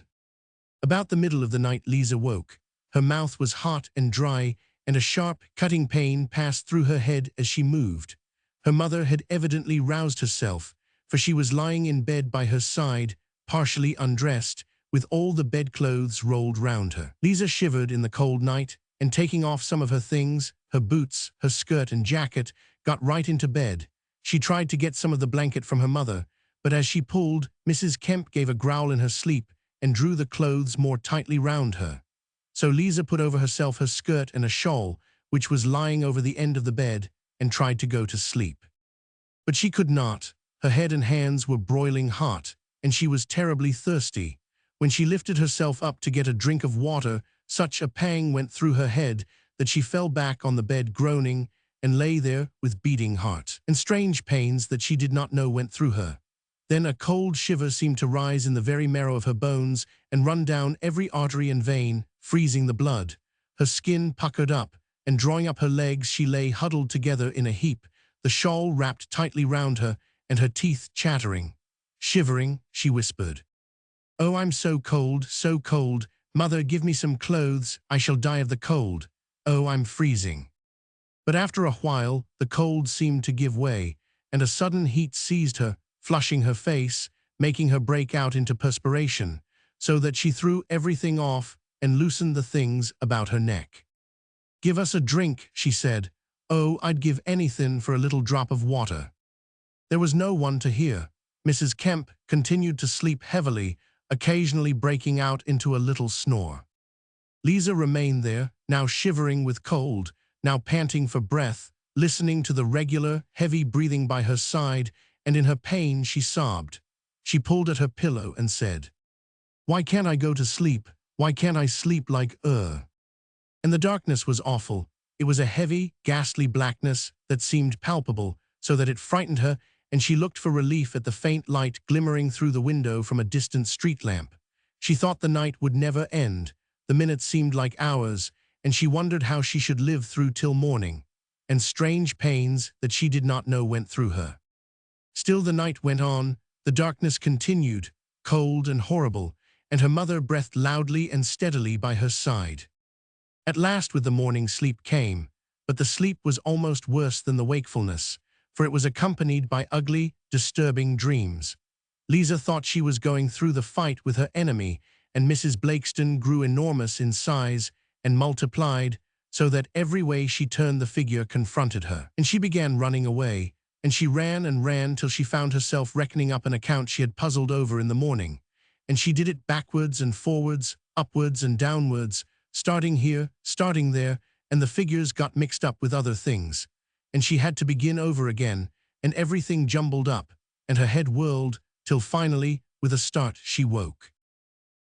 About the middle of the night Liza woke. Her mouth was hot and dry, and a sharp, cutting pain passed through her head as she moved. Her mother had evidently roused herself, for she was lying in bed by her side, partially undressed, with all the bedclothes rolled round her. Liza shivered in the cold night, and taking off some of her things, her boots, her skirt and jacket, got right into bed. She tried to get some of the blanket from her mother, but as she pulled, Mrs. Kemp gave a growl in her sleep and drew the clothes more tightly round her. So Liza put over herself her skirt and a shawl, which was lying over the end of the bed, and tried to go to sleep. But she could not. Her head and hands were broiling hot, and she was terribly thirsty. When she lifted herself up to get a drink of water, such a pang went through her head that she fell back on the bed groaning and lay there with beating heart, and strange pains that she did not know went through her. Then a cold shiver seemed to rise in the very marrow of her bones and run down every artery and vein, freezing the blood. Her skin puckered up, and drawing up her legs she lay huddled together in a heap, the shawl wrapped tightly round her, and her teeth chattering. Shivering, she whispered, "Oh, I'm so cold, so cold. Mother, give me some clothes, I shall die of the cold. Oh, I'm freezing." But after a while, the cold seemed to give way, and a sudden heat seized her, flushing her face, making her break out into perspiration, so that she threw everything off and loosened the things about her neck. "Give us a drink," she said. "Oh, I'd give anything for a little drop of water." There was no one to hear. Mrs. Kemp continued to sleep heavily, occasionally breaking out into a little snore. Liza remained there, now shivering with cold, now panting for breath, listening to the regular, heavy breathing by her side, and in her pain she sobbed. She pulled at her pillow and said, "Why can't I go to sleep? Why can't I sleep like And the darkness was awful. It was a heavy, ghastly blackness that seemed palpable, so that it frightened her, and she looked for relief at the faint light glimmering through the window from a distant street lamp. She thought the night would never end, The minutes seemed like hours, and she wondered how she should live through till morning, and strange pains that she did not know went through her. Still the night went on, the darkness continued, cold and horrible, and her mother breathed loudly and steadily by her side. At last with the morning sleep came, but the sleep was almost worse than the wakefulness, for it was accompanied by ugly, disturbing dreams. Liza thought she was going through the fight with her enemy, and Mrs. Blakeston grew enormous in size and multiplied, so that every way she turned the figure confronted her. And she began running away, and she ran and ran till she found herself reckoning up an account she had puzzled over in the morning. And she did it backwards and forwards, upwards and downwards, starting here, starting there, and the figures got mixed up with other things. And she had to begin over again, and everything jumbled up, and her head whirled, till finally, with a start, she woke.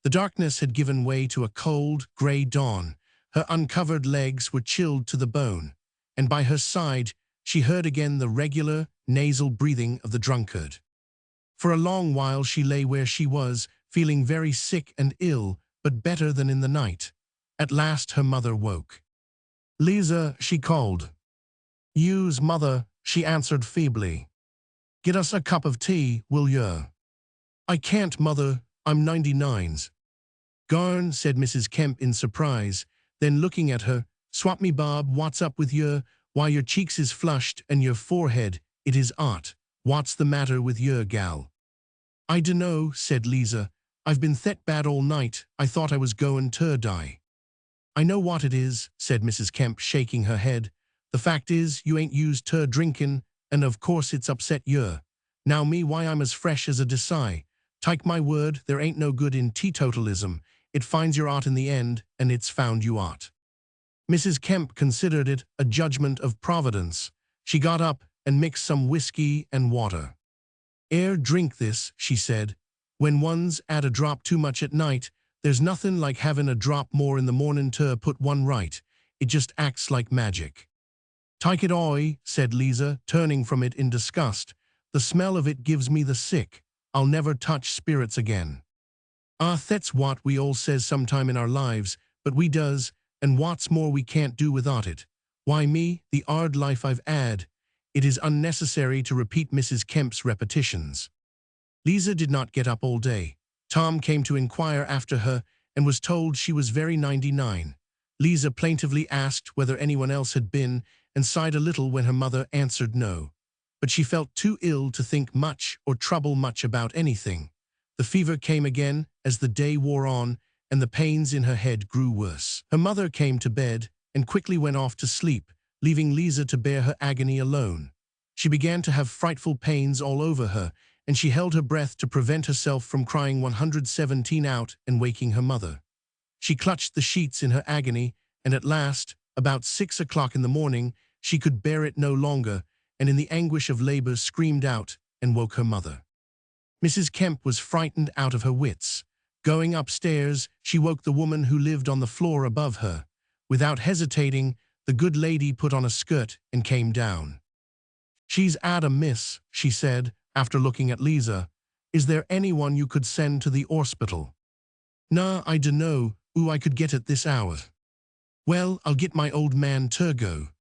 The darkness had given way to a cold, grey dawn. Her uncovered legs were chilled to the bone, and by her side she heard again the regular, nasal breathing of the drunkard. For a long while she lay where she was, feeling very sick and ill, but better than in the night. At last her mother woke. "Liza," she called. "Yous, mother," she answered feebly. "Get us a cup of tea, will yer?" "I can't, mother, I'm 99s. "Garn," said Mrs. Kemp in surprise, then looking at her, "Swap me Bob, what's up with yer? Why your cheeks is flushed and your forehead, it is 'ot. What's the matter with yer, gal?" "I dunno," said Liza. "I've been thet bad all night, I thought I was goin' ter die." "I know what it is," said Mrs. Kemp, shaking her head. "The fact is, you ain't used ter drinkin', and of course it's upset yer. Now me, why I'm as fresh as a desai. Take my word, there ain't no good in teetotalism. It finds your art in the end, and it's found you art." Mrs. Kemp considered it a judgment of Providence. She got up and mixed some whiskey and water. "'Ere, drink this," she said. "When one's 'ad a drop too much at night, there's nothin' like havin' a drop more in the mornin' ter put one right. It just acts like magic." "Take it oi," said Liza, turning from it in disgust. "The smell of it gives me the sick. I'll never touch spirits again." "Ah, that's what we all says sometime in our lives, but we does, and what's more we can't do without it. Why me, the 'ard life I've 'ad." It is unnecessary to repeat Mrs. Kemp's repetitions. Liza did not get up all day. Tom came to inquire after her and was told she was very 99. Liza plaintively asked whether anyone else had been and sighed a little when her mother answered no. But she felt too ill to think much or trouble much about anything. The fever came again as the day wore on, and the pains in her head grew worse. Her mother came to bed and quickly went off to sleep, leaving Liza to bear her agony alone. She began to have frightful pains all over her, and she held her breath to prevent herself from crying 117 out and waking her mother. She clutched the sheets in her agony, and at last, about 6 o'clock in the morning, she could bear it no longer, and in the anguish of labor screamed out and woke her mother. Mrs. Kemp was frightened out of her wits. Going upstairs, she woke the woman who lived on the floor above her. Without hesitating, the good lady put on a skirt and came down. "She's 'ad a miss," she said, after looking at Liza. "Is there anyone you could send to the orspital?" "Nah, I dunno who I could get at this hour." "Well, I'll get my old man Turgo."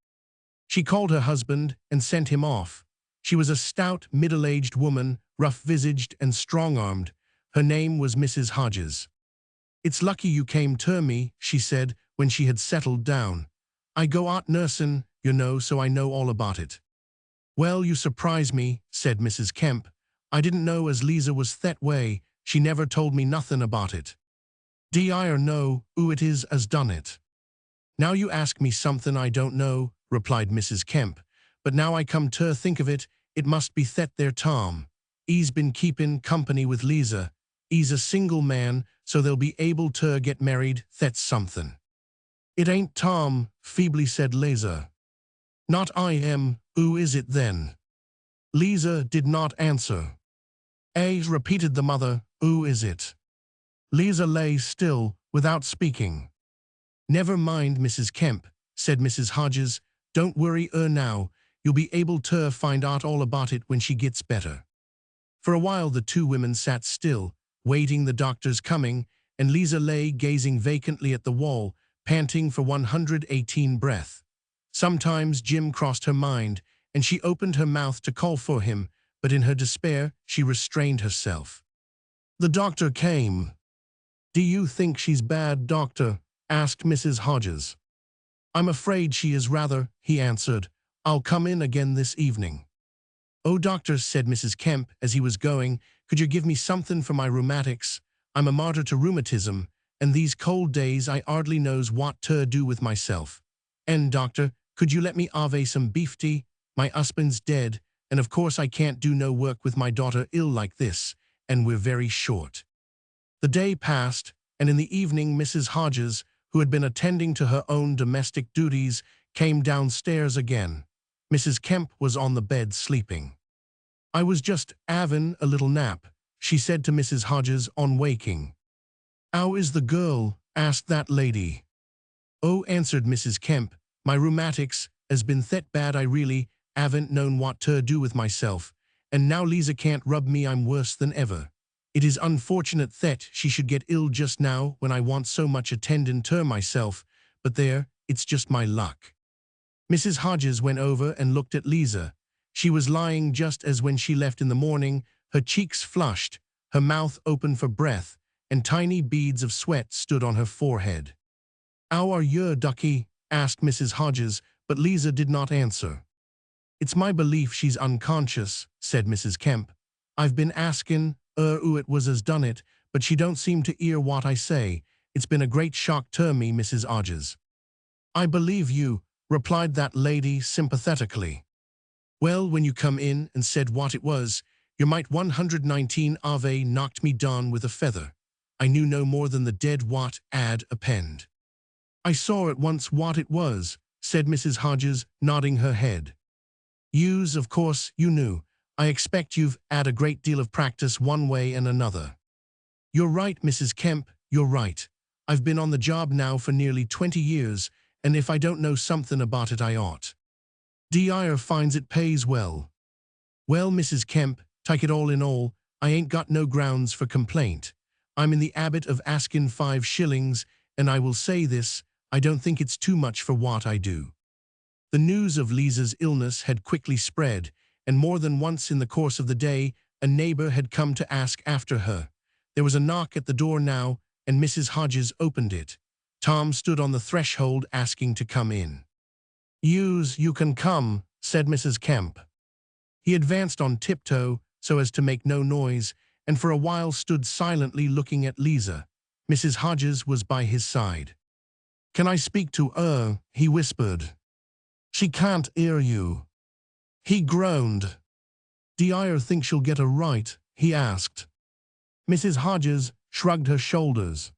She called her husband and sent him off. She was a stout, middle-aged woman, rough-visaged and strong-armed. Her name was Mrs. Hodges. "It's lucky you came ter me," she said when she had settled down. "I go out nursin', you know, so I know all about it." "Well, you surprise me," said Mrs. Kemp. "I didn't know as Liza was thet way. She never told me nothin' about it. I know who it is as done it." "Now you ask me somethin' I don't know," replied Mrs. Kemp. "But now I come ter think of it, it must be thet there Tom. 'E's been keepin' company with Liza. 'E's a single man, so they'll be able ter get married, thet's somethin'." "It ain't Tom," feebly said Liza. "Not I am, who is it then?" Liza did not answer. Repeated the mother, "Who is it?" Liza lay still, without speaking. "Never mind, Mrs. Kemp," said Mrs. Hodges. "Don't worry now. You'll be able to find out all about it when she gets better." For a while the two women sat still, waiting the doctor's coming, and Liza lay gazing vacantly at the wall, panting for 118 breath. Sometimes Jim crossed her mind, and she opened her mouth to call for him, but in her despair she restrained herself. The doctor came. "Do you think she's bad, doctor?" asked Mrs. Hodges. "I'm afraid she is rather," he answered. "I'll come in again this evening." "Oh, doctor," said Mrs. Kemp as he was going, "could you give me something for my rheumatics? I'm a martyr to rheumatism, and these cold days I hardly knows what to do with myself. And, doctor, could you let me have some beef tea? My husband's dead, and of course I can't do no work with my daughter ill like this, and we're very short." The day passed, and in the evening Mrs. Hodges, who had been attending to her own domestic duties, came downstairs again. Mrs. Kemp was on the bed sleeping. "I was just having a little nap," she said to Mrs. Hodges on waking. "How is the girl?" asked that lady. "Oh," answered Mrs. Kemp, "my rheumatics has been that bad I really haven't known what to do with myself, and now Liza can't rub me I'm worse than ever. It is unfortunate that she should get ill just now when I want so much attending to myself, but there, it's just my luck." Mrs. Hodges went over and looked at Liza. She was lying just as when she left in the morning, her cheeks flushed, her mouth open for breath, and tiny beads of sweat stood on her forehead. "How are you, ducky?" asked Mrs. Hodges, but Liza did not answer. "It's my belief she's unconscious," said Mrs. Kemp. "I've been asking who it was as done it, but she don't seem to hear what I say. It's been a great shock to me, Mrs. Hodges." "I believe you," replied that lady sympathetically. "Well, when you come in and said what it was, your might 119 Ave knocked me down with a feather. I knew no more than the dead what had append." "I saw at once what it was," said Mrs. Hodges, nodding her head. "Yous, of course, you knew. I expect you've had a great deal of practice one way and another." "You're right, Mrs. Kemp, you're right. I've been on the job now for nearly 20 years, and if I don't know something about it I ought. Dyer finds it pays well." "Well, Mrs. Kemp, take it all in all, I ain't got no grounds for complaint. I'm in the habit of asking 5 shillings, and I will say this, I don't think it's too much for what I do." The news of Liza's illness had quickly spread, and more than once in the course of the day, a neighbor had come to ask after her. There was a knock at the door now, and Mrs. Hodges opened it. Tom stood on the threshold asking to come in. You can come," said Mrs. Kemp. He advanced on tiptoe so as to make no noise, and for a while stood silently looking at Liza. Mrs. Hodges was by his side. "Can I speak to her?" he whispered. "She can't hear you." He groaned. "D'yer think she'll get her right?" he asked. Mrs. Hodges shrugged her shoulders.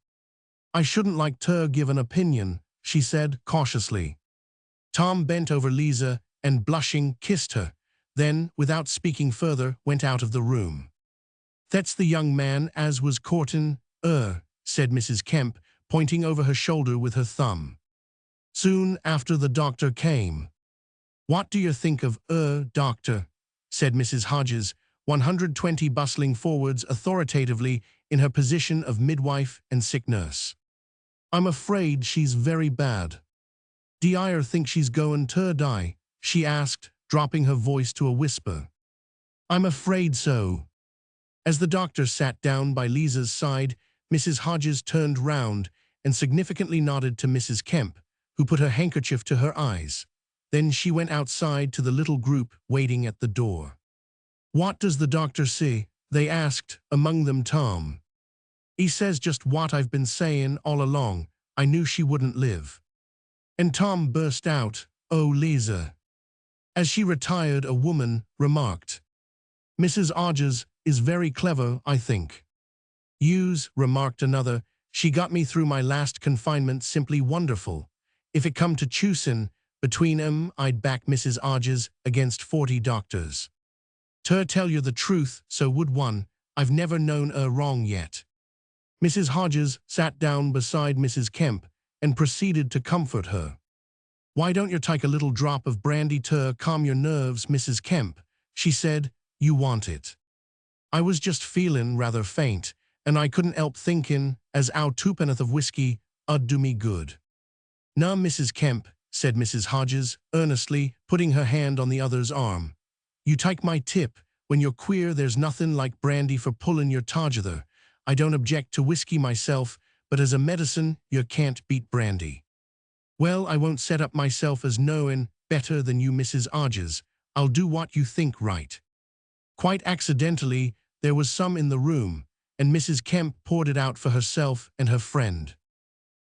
"I shouldn't like to give an opinion," she said cautiously. Tom bent over Liza and, blushing, kissed her, then, without speaking further, went out of the room. "That's the young man as was courtin' her," said Mrs. Kemp, pointing over her shoulder with her thumb. Soon after the doctor came. "What do you think of her, doctor?" said Mrs. Hodges, 120 bustling forwards authoritatively in her position of midwife and sick nurse. "I'm afraid she's very bad." "D'yer think she's goin' to die?" she asked, dropping her voice to a whisper. "I'm afraid so." As the doctor sat down by Liza's side, Mrs. Hodges turned round and significantly nodded to Mrs. Kemp, who put her handkerchief to her eyes. Then she went outside to the little group waiting at the door. "What does the doctor say?" they asked, among them Tom. "He says just what I've been saying all along. I knew she wouldn't live." And Tom burst out, "Oh, Liza." As she retired, a woman remarked, "Mrs. Hodges is very clever, I think." "Yous," remarked another, "she got me through my last confinement simply wonderful. If it come to choosin' between 'em, I'd back Mrs. Hodges against 40 doctors. To tell you the truth, so would one, I've never known her wrong yet." Mrs. Hodges sat down beside Mrs. Kemp and proceeded to comfort her. "Why don't you take a little drop of brandy to calm your nerves, Mrs. Kemp?" she said. "You want it." "I was just feeling rather faint, and I couldn't help thinking, as our twopenn'orth of whiskey 'ud do me good. "Now, Mrs. Kemp," said Mrs. Hodges, earnestly, putting her hand on the other's arm. "You take my tip. When you're queer, there's nothing like brandy for pulling your together. I don't object to whiskey myself, but as a medicine, you can't beat brandy." "Well, I won't set up myself as knowing better than you, Mrs. Hodges. I'll do what you think right." Quite accidentally, there was some in the room, and Mrs. Kemp poured it out for herself and her friend.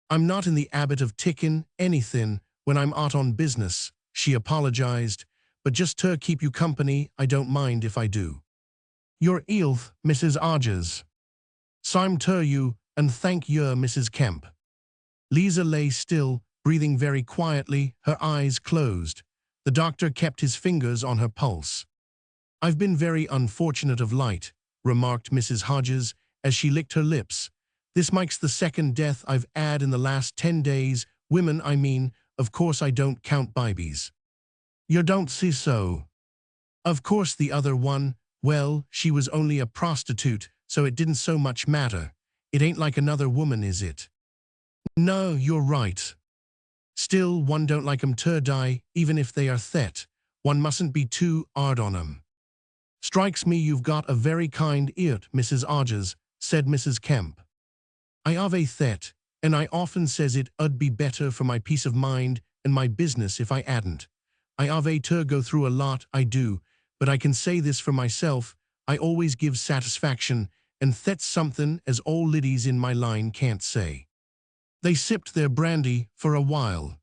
"I'm not in the habit of ticking anything when I'm out on business," she apologized, "but just to keep you company, I don't mind if I do." "Your health, Mrs. Hodges." "Sime to you, and thank you, Mrs. Kemp." Liza lay still, breathing very quietly, her eyes closed. The doctor kept his fingers on her pulse. "I've been very unfortunate of late," remarked Mrs. Hodges, as she licked her lips. "This makes the second death I've had in the last 10 days. Women, I mean. Of course I don't count babies." "You don't see so." "Of course the other one, well, she was only a prostitute, so it didn't so much matter. It ain't like another woman, is it?" "No, you're right. Still, one don't like 'em to die, even if they are thet. One mustn't be too hard on 'em." "Strikes me you've got a very kind eart, Mrs. Hodges," said Mrs. Kemp. "I have a thet, and I often says it 'ud be better for my peace of mind and my business if I hadn't. I have a to go through a lot, I do, but I can say this for myself, I always give satisfaction, and thet's something as all liddies in my line can't say." They sipped their brandy for a while.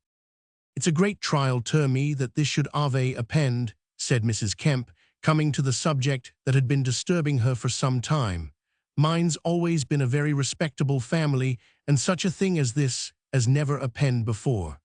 "It's a great trial to me that this should have append," said Mrs. Kemp, coming to the subject that had been disturbing her for some time. "Mine's always been a very respectable family, and such a thing as this has never append before.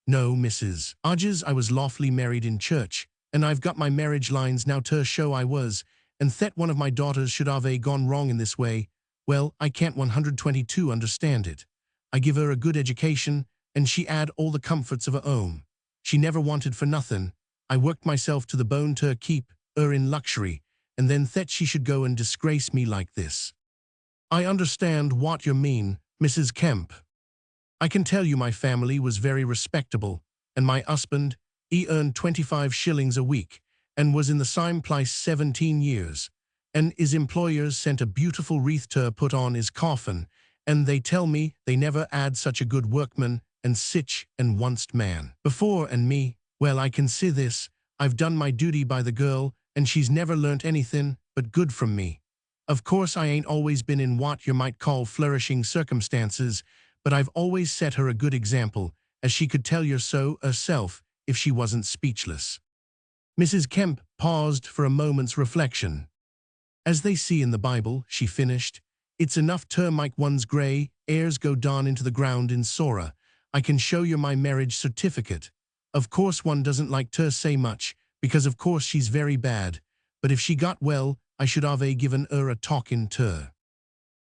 No, Mrs. Hodges, I was lawfully married in church, and I've got my marriage lines now to show I was, and that one of my daughters should have gone wrong in this way, well, I can't 122 understand it. I give her a good education, and she had all the comforts of her own. She never wanted for nothing. I worked myself to the bone to keep her in luxury, and then that she should go and disgrace me like this." "I understand what you mean, Mrs. Kemp. I can tell you my family was very respectable, and my husband, he earned 25 shillings a week, and was in the same place 17 years, and his employers sent a beautiful wreath to put on his coffin, and they tell me they never had such a good workman and sich and once man before, and me, well, I can see this, I've done my duty by the girl, and she's never learnt anything but good from me. Of course I ain't always been in what you might call flourishing circumstances, but I've always set her a good example, as she could tell you so herself if she wasn't speechless." Mrs. Kemp paused for a moment's reflection. "As they see in the Bible," she finished, "it's enough to make one's grey hairs go down into the ground in sorrow. I can show you my marriage certificate. Of course one doesn't like to say much, because of course she's very bad, but if she got well, I should have given her a talking to."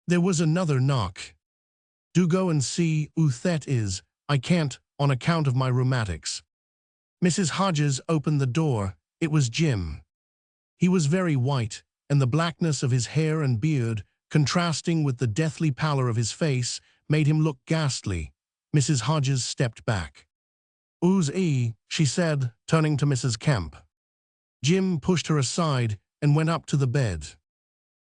There was another knock. "Do go and see who that is. I can't, on account of my rheumatics." Mrs. Hodges opened the door. It was Jim. He was very white, and the blackness of his hair and beard, contrasting with the deathly pallor of his face, made him look ghastly. Mrs. Hodges stepped back. "Who's he?" she said, turning to Mrs. Kemp. Jim pushed her aside and went up to the bed.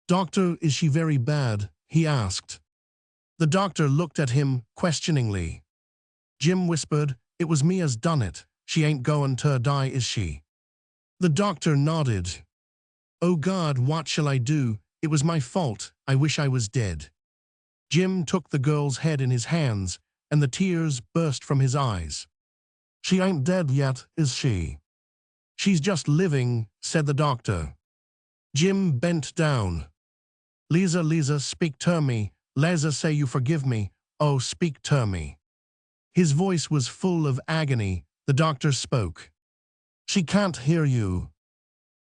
"Doctor, is she very bad?" he asked. The doctor looked at him questioningly. Jim whispered, "It was me as done it. She ain't goin' to die, is she?" The doctor nodded. "Oh God, what shall I do? It was my fault. I wish I was dead." Jim took the girl's head in his hands, and the tears burst from his eyes. "She ain't dead yet, is she?" "She's just living," said the doctor. Jim bent down. "Liza, Liza, speak to me. Liza, say you forgive me. Oh, speak to me." His voice was full of agony. The doctor spoke. "She can't hear you."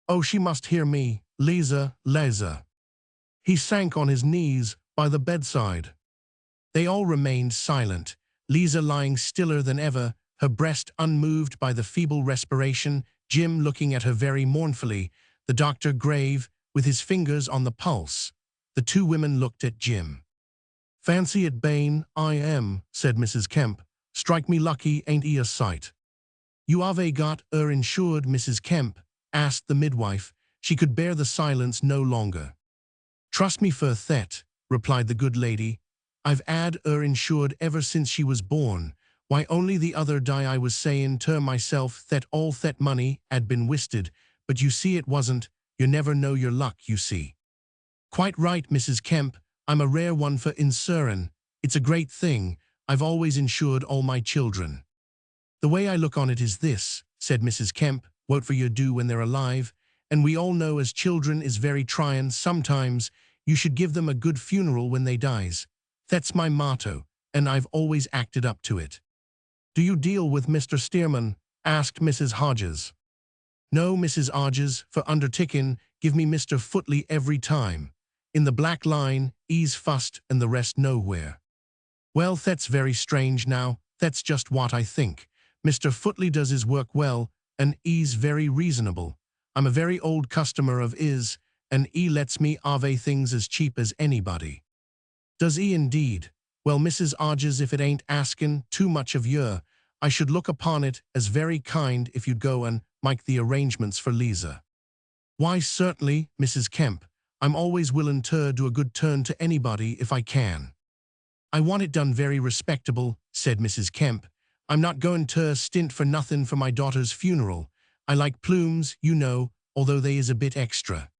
"Oh, she must hear me. Liza, Liza." He sank on his knees by the bedside. They all remained silent, Liza lying stiller than ever, her breast unmoved by the feeble respiration, Jim looking at her very mournfully, the doctor grave, with his fingers on the pulse. The two women looked at Jim. "Fancy it, Bane, I am," said Mrs. Kemp. "Strike me lucky, ain't he a sight?" "You ave got insured, Mrs. Kemp?" asked the midwife. She could bear the silence no longer. "Trust me for that," replied the good lady. "I've 'ad insured ever since she was born. Why, only the other day I was sayin' to myself that all that money 'ad been wasted, but you see it wasn't. You never know your luck, you see." "Quite right, Mrs. Kemp. I'm a rare one for insurin'. It's a great thing. I've always insured all my children." "The way I look on it is this," said Mrs. Kemp, "what for you do when they're alive, and we all know as children is very tryin' sometimes, you should give them a good funeral when they dies. That's my motto, and I've always acted up to it." "Do you deal with Mr. Stearman?" asked Mrs. Hodges. "No, Mrs. Hodges, for undertakin', give me Mr. Footley every time. In the black line, 'e's fust and the rest nowhere." "Well, that's very strange now. That's just what I think. Mr. Footley does his work well, and 'e's very reasonable. I'm a very old customer of 'is, and 'e lets me ave things as cheap as anybody." "Does 'e indeed? Well, Mrs. Hodges, if it ain't askin' too much of yer, I should look upon it as very kind if you'd go and make the arrangements for Liza." "Why, certainly, Mrs. Kemp. I'm always willin' to do a good turn to anybody if I can." "I want it done very respectable," said Mrs. Kemp. "I'm not goin' to stint for nothin' for my daughter's funeral. I like plumes, you know, although they is a bit extra."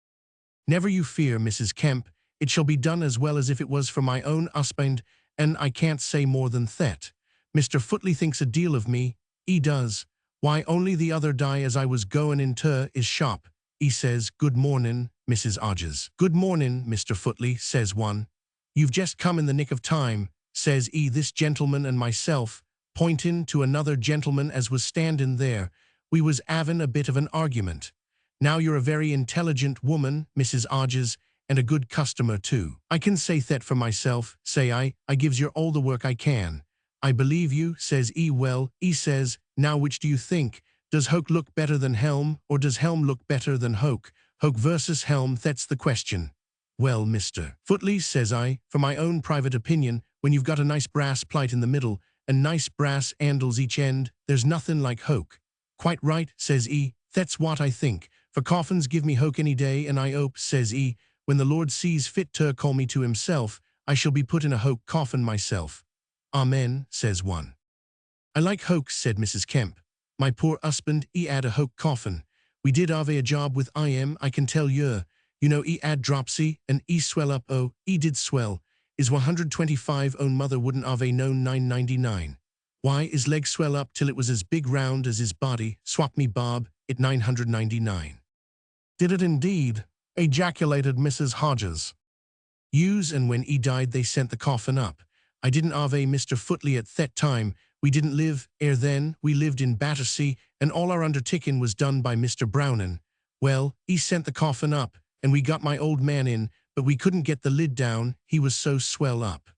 "Never you fear, Mrs. Kemp. It shall be done as well as if it was for my own husband, and I can't say more than that. Mr. Footley thinks a deal of me, 'e does. Why, only the other day as I was goin' into his shop, 'e says, 'Good mornin', Mrs. Hodges.' 'Good mornin', Mr. Footley,' says one. 'You've just come in the nick of time,' says 'e, 'this gentleman and myself,' pointin' to another gentleman as was standin' there. 'We was 'avin' a bit of an argument. Now you're a very intelligent woman, Mrs. Hodges, and a good customer too. I can say that for myself, say I gives yer all the work I can.' 'I believe you,' says 'e. 'Well,' 'e says, 'now which do you think? Does Hoke look better than Helm, or does Helm look better than Hoke? Hoke versus Helm, that's the question.' 'Well, Mr. Footley,' says I, 'for my own private opinion, when you've got a nice brass plate in the middle, and nice brass handles each end, there's nothin' like Hoke.' 'Quite right,' says 'e, 'that's what I think. For coffins give me Hoke any day, and I 'ope,' says 'e, 'when the Lord sees fit to call me to himself, I shall be put in a Hoke coffin myself.' 'Amen,' says one. 'I like Hoke,' said Mrs. Kemp. 'My poor husband, 'e 'ad a Hoke coffin. We did ave a job with 'im, I can tell yer. You know 'e 'ad dropsy, and 'e swell up, oh, 'e did swell. 'Is 125 own mother wouldn't ave known 999. Why, 'is legs swell up till it was as big round as his body, swap me bob, it 999. "Did it indeed?" ejaculated Mrs. Hodges. "Use, and when 'e died they sent the coffin up. I didn't ave Mr. Footley at that time. We didn't live then, we lived in Battersea, and all our undertaking was done by Mr. Brownin. Well, 'e sent the coffin up, and we got my old man in, but we couldn't get the lid down, he was so swell up.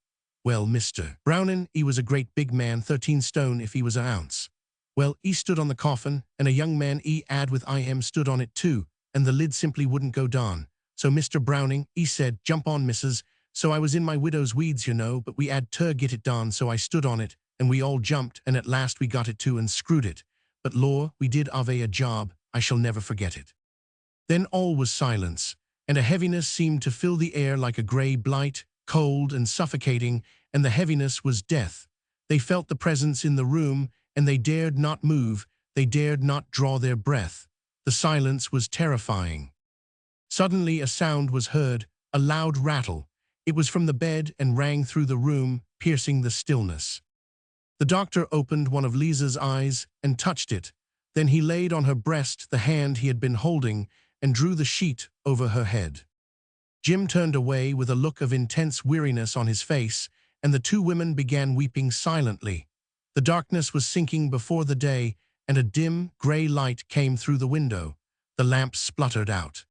Well, Mr. Brownin, 'e was a great big man, 13 stone if he was an ounce. Well, 'e stood on the coffin, and a young man 'e 'ad with 'im stood on it too, and the lid simply wouldn't go down. So Mr. Browning, 'e said, 'Jump on, missus.' So I was in my widow's weeds, you know, but we 'ad to get it done, so I stood on it, and we all jumped, and at last we got it to and screwed it. But lor, we did ave a job, I shall never forget it." Then all was silence, and a heaviness seemed to fill the air like a grey blight, cold and suffocating, and the heaviness was death. They felt the presence in the room, and they dared not move, they dared not draw their breath. The silence was terrifying. Suddenly a sound was heard, a loud rattle. It was from the bed and rang through the room, piercing the stillness. The doctor opened one of Liza's eyes and touched it. Then he laid on her breast the hand he had been holding and drew the sheet over her head. Jim turned away with a look of intense weariness on his face, and the two women began weeping silently. The darkness was sinking before the day, and a dim, grey light came through the window. The lamp spluttered out.